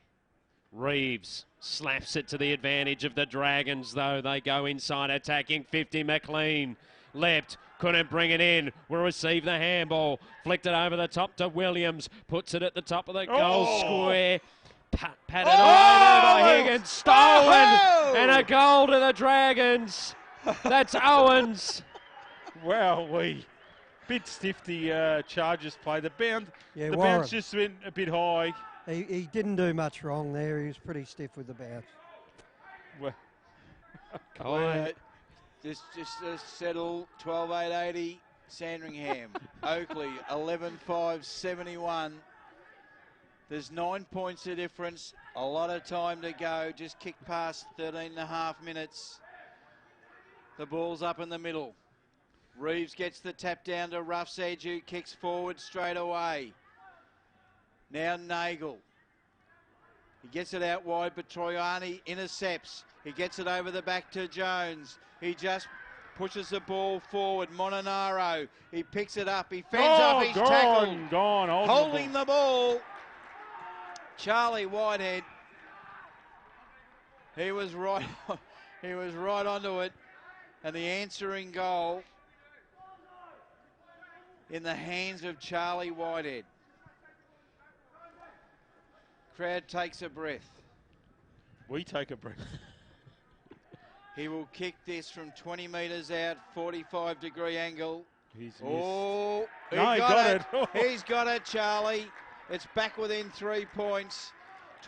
Reeves slaps it to the advantage of the Dragons, though. They go inside attacking 50. McLean leapt, couldn't bring it in. Will receive the handball. Flicked it over the top to Williams. Puts it at the top of the goal square. Patted away there by Higgins. Stolen! And a goal to the Dragons. That's Owens. Wow, bit stiff the Chargers play. The bounce just went a bit high. He didn't do much wrong there. He was pretty stiff with the bounce. Well, Just settle. 12-8-80. Sandringham. Oakleigh 11-5-71. There's 9 points of difference. A lot of time to go. Just kicked past 13.5 minutes. The ball's up in the middle. Reeves gets the tap down to Ruff's edge, who kicks forward straight away. Now Nagel. He gets it out wide, but Troiani intercepts. He gets it over the back to Jones. He just pushes the ball forward. Molinaro, he picks it up. He fends off his tackle. Holding the ball. Charlie Whitehead. He was right onto it. And the answering goal in the hands of Charlie Whitehead. Crowd takes a breath. We take a breath. He will kick this from 20 metres out, 45-degree angle. He's missed. Oh, he got it. He's got it, Charlie. It's back within 3 points.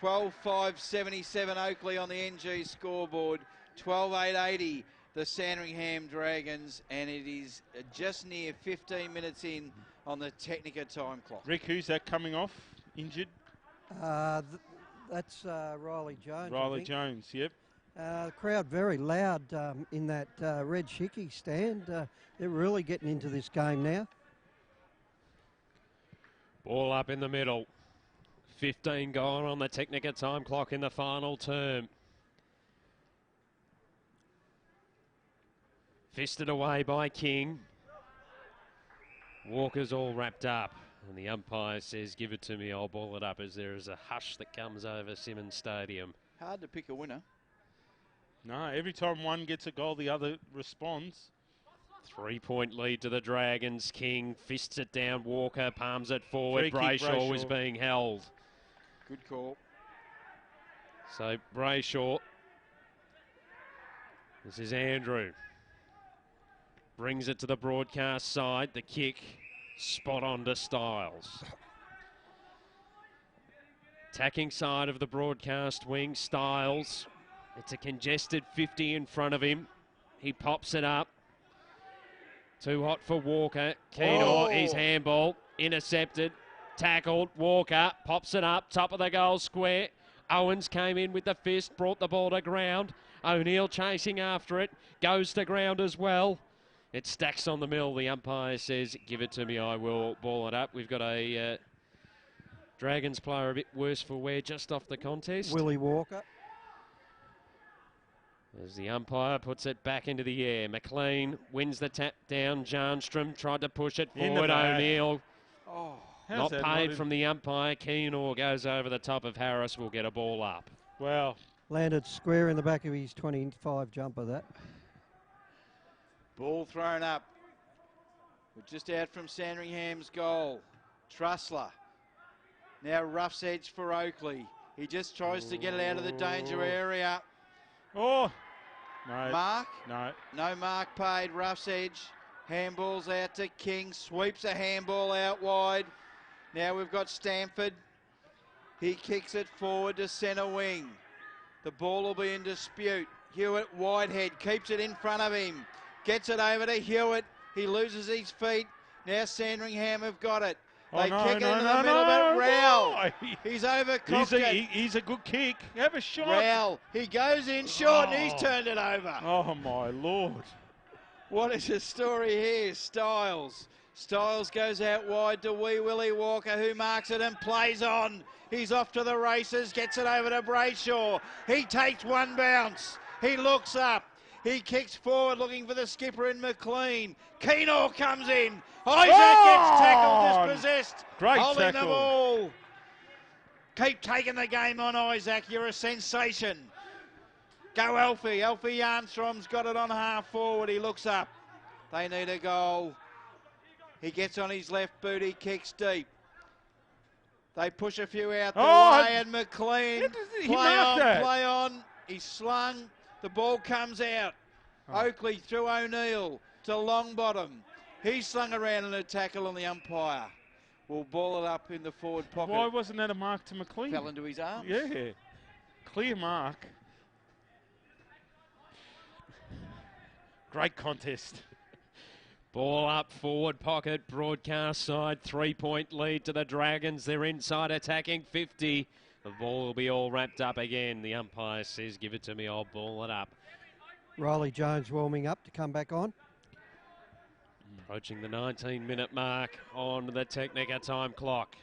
12-5-77 Oakleigh on the NG scoreboard. 12-8-80 the Sandringham Dragons, and it is just near 15 minutes in on the Technica time clock. Rick, who's that coming off? Injured? That's Riley Jones. Riley Jones, yep. The crowd very loud in that red shicky stand. They're really getting into this game now. Ball up in the middle. 15 gone on the Technica time clock in the final term. Fisted away by King. Walker's all wrapped up. And the umpire says, give it to me, I'll ball it up, as there is a hush that comes over Simmons Stadium. Hard to pick a winner. No, every time one gets a goal, the other responds. 3-point lead to the Dragons. King fists it down. Walker palms it forward. Brayshaw is being held. Good call. So Brayshaw. This is Andrew. Brings it to the broadcast side. The kick spot on to Styles. Attacking side of the broadcast wing, Styles. It's a congested 50 in front of him. He pops it up. Too hot for Walker. Keenor, his handball. Intercepted. Tackled. Walker pops it up. Top of the goal square. Owens came in with the fist, brought the ball to ground. O'Neill chasing after it, goes to ground as well. It stacks on the mill. The umpire says, give it to me, I will ball it up. We've got a Dragons player a bit worse for wear just off the contest. Willie Walker. As the umpire puts it back into the air. McLean wins the tap down. Jarnstrom tried to push it forward. O'Neill. Not paid from the umpire. Keenor goes over the top of Harris. Will get a ball up. Wow. Landed square in the back of his 25 jumper, that. Ball thrown up. We're just out from Sandringham's goal. Trussler. Now rough's edge for Oakleigh. He just tries to get it out of the danger area. Oh. No. Mark? No. No mark paid. Rough's edge. Handball's out to King. Sweeps a handball out wide. Now we've got Stanford. He kicks it forward to centre wing. The ball will be in dispute. Hewitt, Whitehead, keeps it in front of him. Gets it over to Hewitt. He loses his feet. Now Sandringham have got it. They kick it into the middle, but Rowell, he's overcooked it. He's a good kick. Have a shot. Rowell, he goes in short and he's turned it over. Oh, my Lord. What is the story here? Styles. Styles goes out wide to wee Willie Walker, who marks it and plays on. He's off to the races, gets it over to Brayshaw. He takes one bounce. He looks up. He kicks forward looking for the skipper in McLean. Keenor comes in. Isaac gets tackled, dispossessed. Great holding tackle. the ball. Keep taking the game on, Isaac. You're a sensation. Go Alfie. Alfie Armstrong's got it on half forward. He looks up. They need a goal. He gets on his left boot. He kicks deep. They push a few out the way, and McLean play on. He's slung. The ball comes out. Oakleigh through O'Neill to Longbottom. He's slung around in a tackle, and the umpire will ball it up in the forward pocket. Why wasn't that a mark to McLean? Fell into his arms. Yeah. Clear mark. Great contest. Ball up, forward pocket, broadcast side, 3-point lead to the Dragons. They're inside attacking 50. The ball will be all wrapped up again. The umpire says, give it to me, I'll ball it up. Riley Jones warming up to come back on. Approaching the 19-minute mark on the Technica time clock.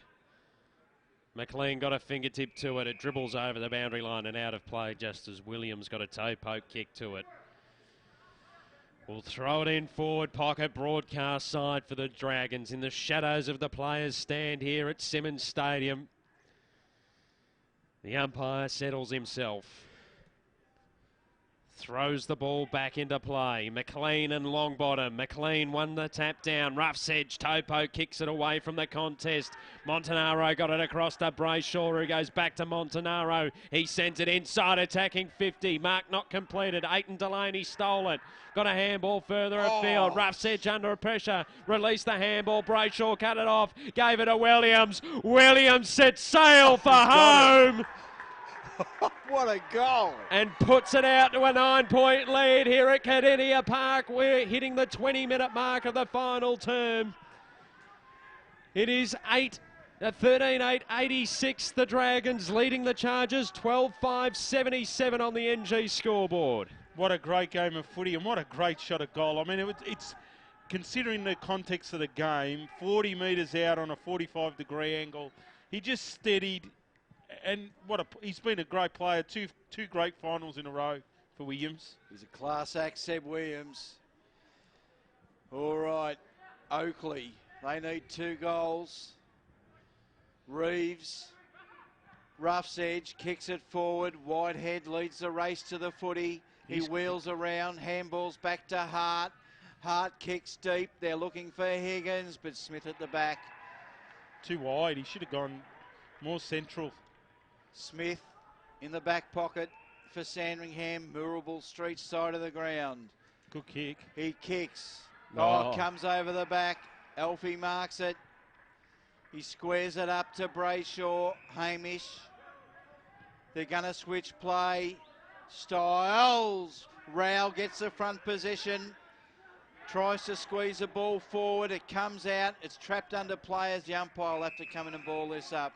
McLean got a fingertip to it. It dribbles over the boundary line and out of play just as Williams got a toe poke kick to it. We'll throw it in forward pocket, broadcast side for the Dragons in the shadows of the players' stand here at Simmons Stadium. The umpire settles himself. Throws the ball back into play. McLean and Longbottom. McLean won the tap down. Rough's edge. Topo kicks it away from the contest. Montanaro got it across to Brayshaw, who goes back to Montanaro. He sends it inside, attacking 50. Mark not completed. Aiton Delaney stole it. Got a handball further afield. Rough's edge under pressure. Released the handball. Brayshaw cut it off. Gave it to Williams. Williams set sail for home. What a goal. And puts it out to a 9-point lead here at Cardinia Park. We're hitting the 20-minute mark of the final term. It is 13-8-86. The Dragons leading the Chargers 12-5-77 on the NG scoreboard. What a great game of footy and what a great shot at goal. I mean, it's considering the context of the game, 40 metres out on a 45-degree angle. He just steadied. And he's been a great player. Two great finals in a row for Williams. He's a class act, Seb Williams. All right, Oakleigh. They need 2 goals. Reeves, Rough's edge, kicks it forward. Whitehead leads the race to the footy. He wheels around, handballs back to Hart. Hart kicks deep. They're looking for Higgins, but Smith at the back. Too wide. He should have gone more central. Smith in the back pocket for Sandringham, Moorabool Street side of the ground. Good kick. He kicks. Comes over the back. Alfie marks it. He squares it up to Brayshaw. Hamish. They're going to switch play. Styles. Rowell gets the front position. Tries to squeeze the ball forward. It comes out. It's trapped under players. The umpire will have to come in and ball this up.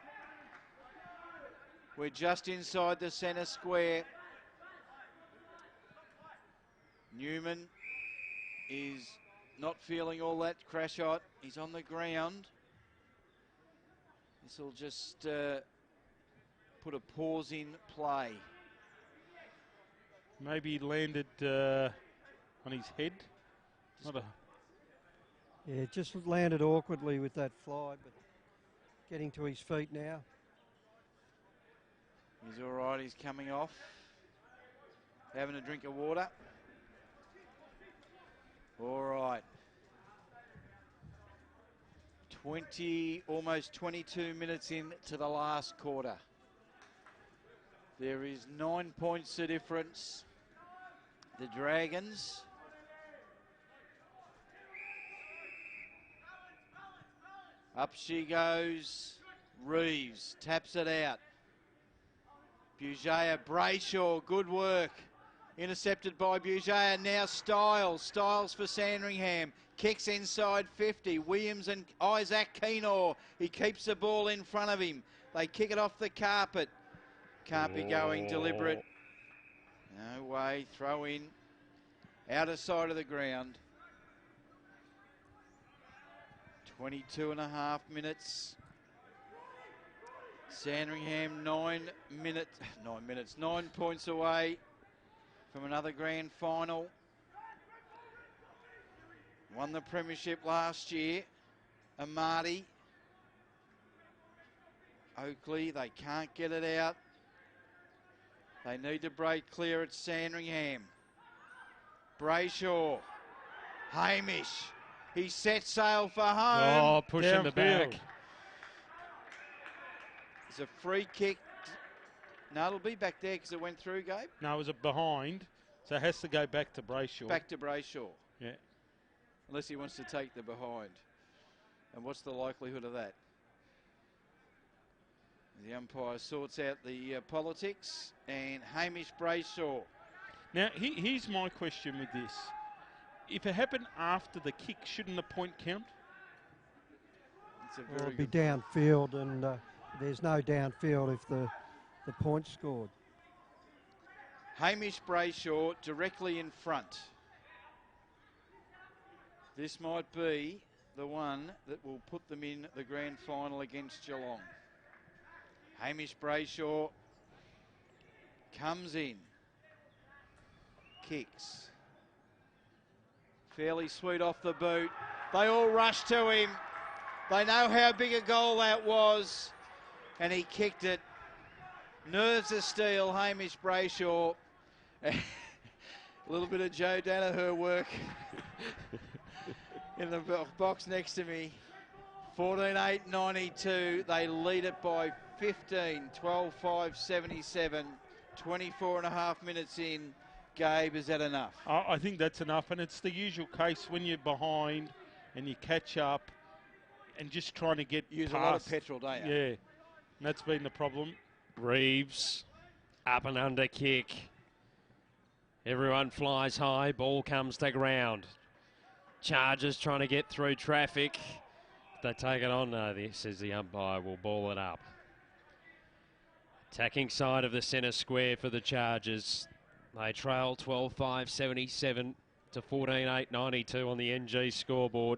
We're just inside the centre square. Newman is not feeling all that crash hot. He's on the ground. This will just put a pause in play. Maybe he landed on his head. Yeah, just landed awkwardly with that fly, but getting to his feet now. He's all right, he's coming off. Having a drink of water. All right. Almost 22 minutes into the last quarter. There is 9 points the difference. The Dragons up she goes. Reeves taps it out. Bugea, Brayshaw, good work. Intercepted by Bugea, now Styles. Styles for Sandringham. Kicks inside 50. Williams and Isaac Keenor. He keeps the ball in front of him. They kick it off the carpet. Can't be going deliberate. No way, throw in. Outer side of the ground. 22.5 minutes. Sandringham 9 points away from another grand final. Won the premiership last year. Amati. Oakleigh, they can't get it out. They need to break clear at Sandringham. Brayshaw. Hamish. He set sail for home. Oh, pushing the back. It's a free kick. No, it'll be back there because it went through, Gabe. No, it was a behind, so it has to go back to Brayshaw. Back to Brayshaw. Yeah. Unless he wants to take the behind. And what's the likelihood of that? The umpire sorts out the politics, and Hamish Brayshaw. Now, here's my question with this. If it happened after the kick, shouldn't the point count? It's a Well, very it'll be good downfield, and there's no downfield if the point's scored. Hamish Brayshaw directly in front. This might be the one that will put them in the grand final against Geelong. Hamish Brayshaw comes in, kicks. Fairly sweet off the boot. They all rush to him. They know how big a goal that was, and he kicked it. Nerves of steel, Hamish Brayshaw. A little bit of Joe Danaher work in the box next to me. 14-8-92. They lead it by 15. 12-5-77. 24.5 minutes in. Gabe, is that enough? I think that's enough, and it's the usual case when you're behind and you catch up and just trying to get Use past. a lot of petrol, don't you? Yeah, and that's been the problem. Reeves, up and under kick. Everyone flies high, ball comes to ground. Chargers trying to get through traffic. They take it on. No, says the umpire will ball it up. Attacking side of the centre square for the Chargers. They trail 12-5-77 to 14-8-92 on the NG scoreboard.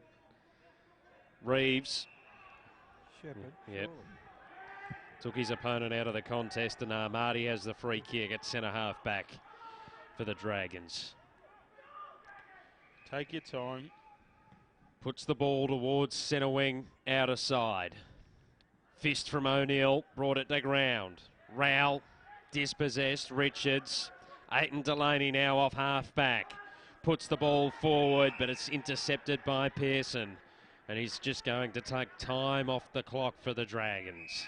Reeves. Shepherd. Yep. Took his opponent out of the contest, and Marty has the free kick at centre half back for the Dragons. Take your time. Puts the ball towards centre wing, outer side. Fist from O'Neill, brought it to ground. Rowell, dispossessed, Richards. Aiton Delaney now off half back. Puts the ball forward, but it's intercepted by Pearson. And he's just going to take time off the clock for the Dragons.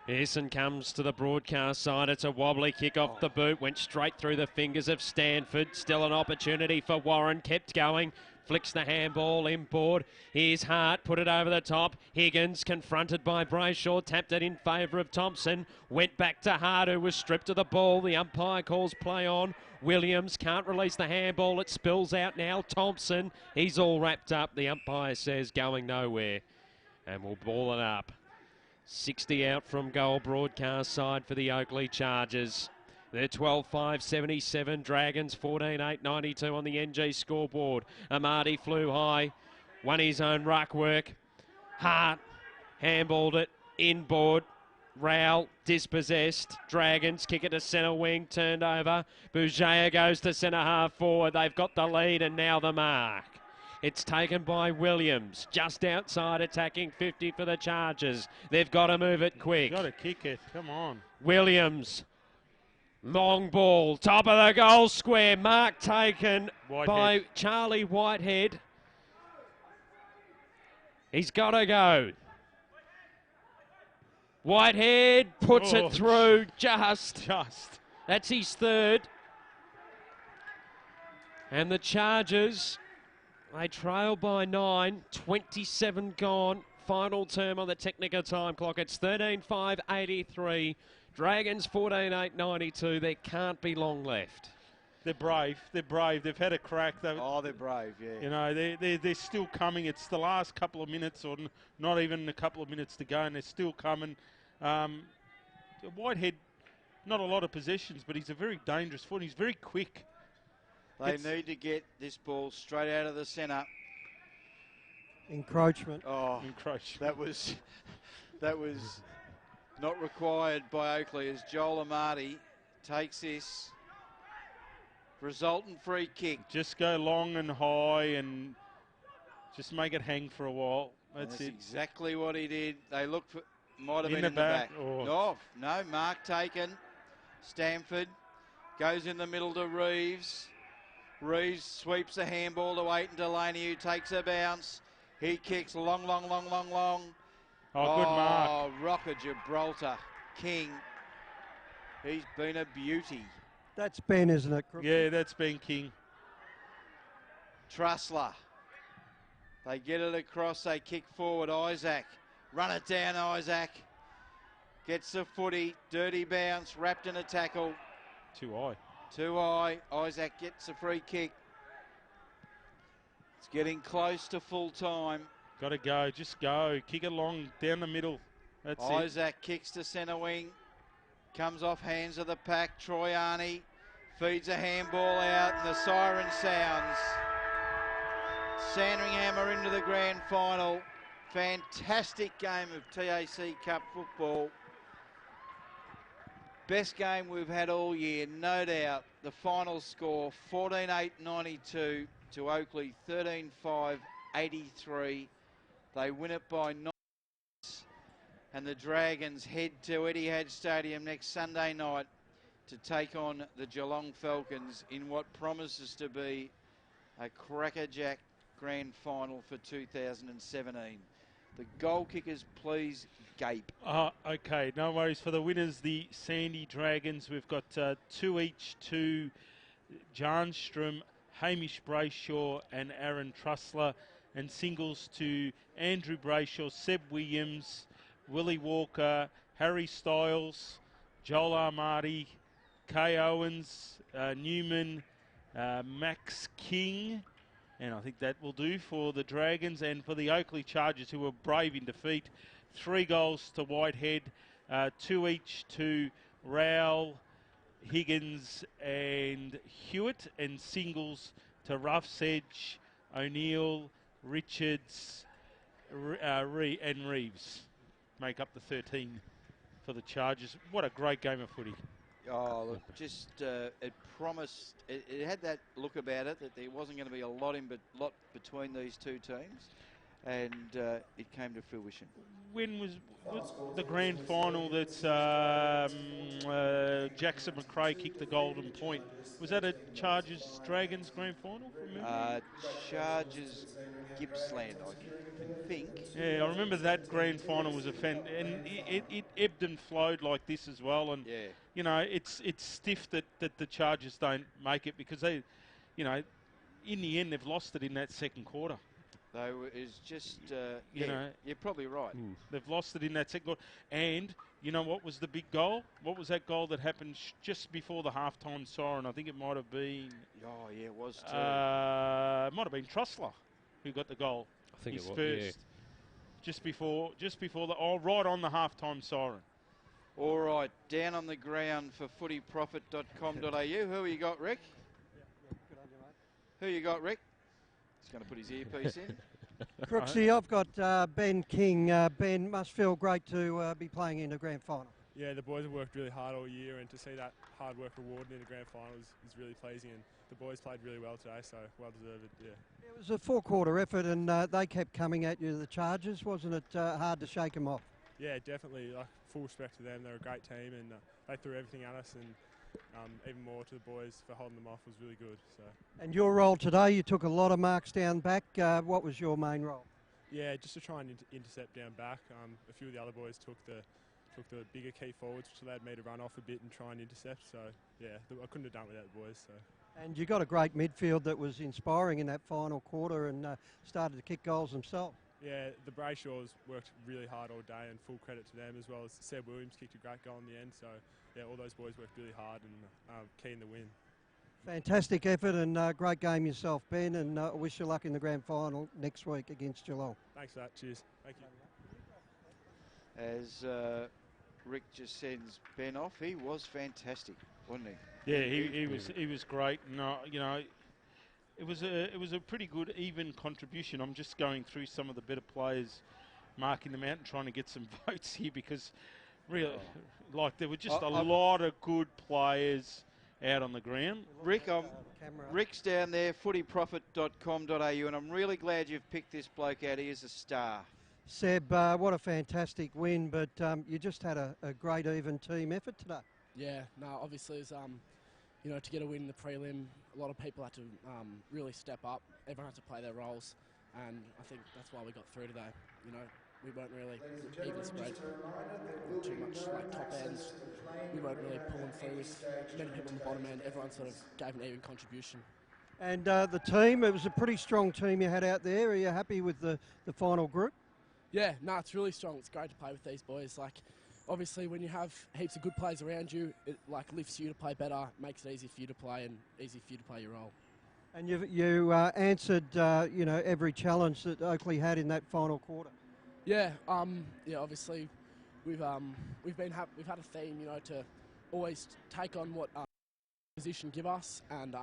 Pearson comes to the broadcast side. It's a wobbly kick off the boot. Went straight through the fingers of Stanford. Still an opportunity for Warren. Kept going. Flicks the handball inboard. Here's Hart. Put it over the top. Higgins confronted by Brayshaw. Tapped it in favour of Thompson. Went back to Hart, who was stripped of the ball. The umpire calls play on. Williams can't release the handball. It spills out now. Thompson. He's all wrapped up. The umpire says going nowhere. And we'll ball it up. 60 out from goal broadcast side for the Oakleigh Chargers. They're 12-5-77. Dragons 14-8-92 on the NG scoreboard. Amati flew high, won his own ruck work. Hart handballed it inboard. Rowell dispossessed. Dragons kick it to centre wing, turned over. Bougea goes to centre half forward. They've got the lead and now the mark. It's taken by Williams, just outside attacking 50 for the Chargers. They've got to move it quick. Got to kick it, come on. Williams, long ball, top of the goal square. Mark taken by Charlie Whitehead. He's got to go. Whitehead puts it through just. That's his third. And the Chargers, they trail by 9, 27 gone. Final term on the Technica time clock. It's 13-5-83. Dragons 14-8-92. There can't be long left. They're brave. They're brave. They've had a crack. They're brave, yeah. You know, they're still coming. It's the last couple of minutes, or not even a couple of minutes to go, and they're still coming. Whitehead, not a lot of possessions, but he's a very dangerous foot. He's very quick. They need to get this ball straight out of the centre. Encroachment. Oh, encroachment. That was not required by Oakleigh as Joel Amati takes this. Resultant free kick. Just go long and high and just make it hang for a while. That's it. Exactly what he did. They looked for, might have been in the back. No, mark taken. Stamford goes in the middle to Reeves. Reeves sweeps the handball to Aiton Delaney, who takes a bounce. He kicks long. Oh, good mark. Oh, Rock of Gibraltar. King. He's been a beauty. That's Ben, isn't it, Crooksy? Yeah, that's Ben King. Trussler. They get it across, they kick forward. Isaac. Run it down, Isaac. Gets the footy. Dirty bounce, wrapped in a tackle. Too high. Isaac gets a free kick. It's getting close to full time. Got to go. Just go. Kick it long down the middle. That's it. Isaac kicks to centre wing. Comes off hands of the pack. Troy Arney feeds a handball out and the siren sounds. Sandringham are into the grand final. Fantastic game of TAC Cup football. Best game we've had all year, no doubt. The final score, 14-8-92 to Oakleigh, 13-5-83. They win it by 9. And the Dragons head to Etihad Stadium next Sunday night to take on the Geelong Falcons in what promises to be a crackerjack grand final for 2017. The goal kickers, please gape. Okay, no worries. For the winners, the Sandy Dragons, we've got 2 each to Jarnstrom, Hamish Brayshaw and Aaron Trussler, and singles to Andrew Brayshaw, Seb Williams, Willie Walker, Harry Stiles, Joel Armati, Kay Owens, Newman, Max King, and I think that will do for the Dragons. And for the Oakleigh Chargers, who were brave in defeat, 3 goals to Whitehead, 2 each to Rowell, Higgins and Hewitt, and singles to Roughsedge, O'Neill, Richards and Reeves. Make up the 13 for the Chargers. What a great game of footy. Oh, look, just it promised, it had that look about it that there wasn't going to be a lot between these two teams, and it came to fruition. When was the grand final that Jackson McRae kicked the golden point? Was that a Chargers Dragons grand final? Chargers Gippsland, I think. Yeah, I remember that grand final was and it ebbed and flowed like this as well. And yeah, you know, it's stiff that the Chargers don't make it because they, you know, in the end they've lost it in that second quarter. It's just, you know, you're probably right. They've lost it in that second quarter. And you know what was the big goal? What was that goal that happened just before the halftime siren? I think it might have been. Oh yeah, it was too. It might have been Trussler who got the goal. I think his it was first. just before right on the halftime siren. All right, down on the ground for footyprofit.com.au. Who you got, Rick? Who you got, Rick? He's going to put his earpiece in. Crooksy, I've got Ben King. Ben, must feel great to be playing in the grand final. Yeah, the boys have worked really hard all year, and to see that hard work rewarded in the grand final is really pleasing. And the boys played really well today, so well deserved. Yeah. It was a 4-quarter effort, and they kept coming at you, the Chargers. Wasn't it hard to shake them off? Yeah, definitely. Like, full respect to them. They're a great team, and they threw everything at us, and even more to the boys for holding them off was really good. So. And your role today, you took a lot of marks down back. What was your main role? Yeah, just to try and intercept down back. A few of the other boys took the bigger key forwards, which allowed me to run off a bit and try and intercept. So, yeah, I couldn't have done it without the boys. So. And you got a great midfield that was inspiring in that final quarter and started to kick goals themselves. Yeah, the Brayshaws worked really hard all day, and full credit to them, as well as Seb Williams kicked a great goal in the end. So, yeah, all those boys worked really hard and key in the win. Fantastic effort and great game yourself, Ben, and I wish you luck in the grand final next week against Geelong. Thanks for that. Cheers. Thank you. As Rick just sends Ben off, he was fantastic, wasn't he? Yeah, he was great. No, you know, it was a pretty good even contribution. I'm just going through some of the better players, marking them out and trying to get some votes here because really, like there were just a lot of good players out on the ground. Rick's down there, footyprofit.com.au, and I'm really glad you've picked this bloke out. He is a star. Seb, what a fantastic win, but you just had a great even team effort today. Yeah, no, obviously, it was, you know, to get a win in the prelim, a lot of people had to really step up. Everyone had to play their roles, and I think that's why we got through today. You know, we weren't really even spread too much like top ends. We weren't really pulling through with many people on the bottom end. Everyone sort of gave an even contribution. And the team, it was a pretty strong team you had out there. Are you happy with the final group? Yeah, no, it's really strong. It's great to play with these boys. Like, obviously, when you have heaps of good players around you, it like lifts you to play better, makes it easy for you to play and easy for you to play your role. And you answered, you know, every challenge that Oakleigh had in that final quarter. Yeah, yeah. Obviously, we've had a theme, you know, to always take on what position give us and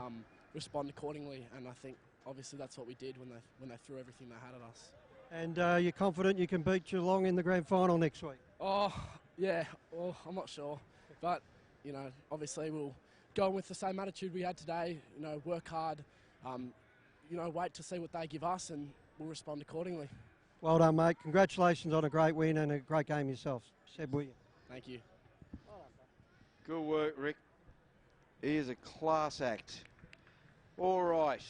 respond accordingly. And I think obviously that's what we did when they threw everything they had at us. And you're confident you can beat Geelong in the grand final next week? Oh, yeah. Well, I'm not sure, but you know, obviously we'll go on with the same attitude we had today. You know, work hard. You know, wait to see what they give us, and we'll respond accordingly. Well done, mate. Congratulations on a great win and a great game yourself. Seb Williams. Thank you. Good work, Rick. He is a class act. All right.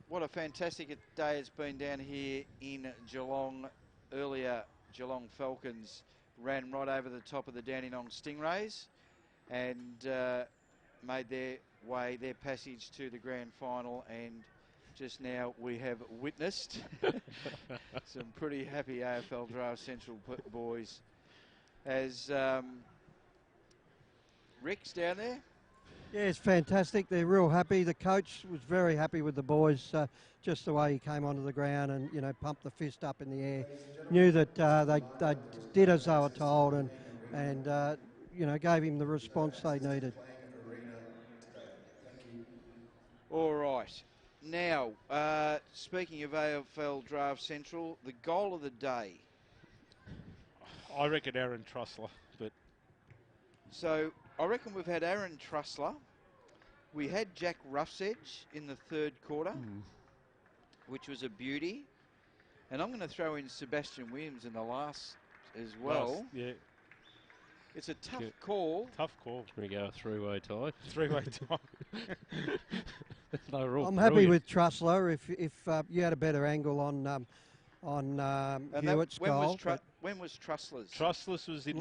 What a fantastic day it's been down here in Geelong. Earlier, Geelong Falcons ran right over the top of the Dandenong Stingrays and made their passage to the grand final, and just now we have witnessed some pretty happy AFL Draft Central boys as Rick's down there. Yeah, it's fantastic. They're real happy. The coach was very happy with the boys, just the way he came onto the ground and, you know, pumped the fist up in the air. Knew that they did as they were told and you know, gave him the response they needed. All right. Now, speaking of AFL Draft Central, the goal of the day. I reckon Aaron Trussler, but... So, I reckon we've had Aaron Trussler. We had Jack Roughsedge in the third quarter, which was a beauty. And I'm going to throw in Sebastian Williams in the last as well. Yeah. It's a tough call. Tough call. We're going to go a three-way tie. Three-way tie. I'm happy with Trussler. If you had a better angle on Hewitt's goal. When was Trussler's? Trussler's was in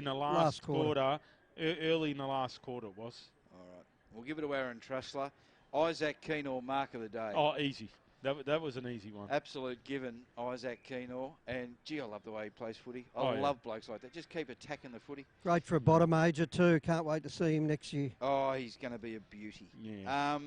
the last quarter. Early in the last quarter it was. All right. We'll give it to Aaron Trussler. Isaac Keenor, mark of the day. Oh, easy. That was an easy one. Absolute given, Isaac Keenor. And, gee, I love the way he plays footy. I love blokes like that. Just keep attacking the footy. Great for a bottom major too. Can't wait to see him next year. Oh, he's going to be a beauty. Yeah.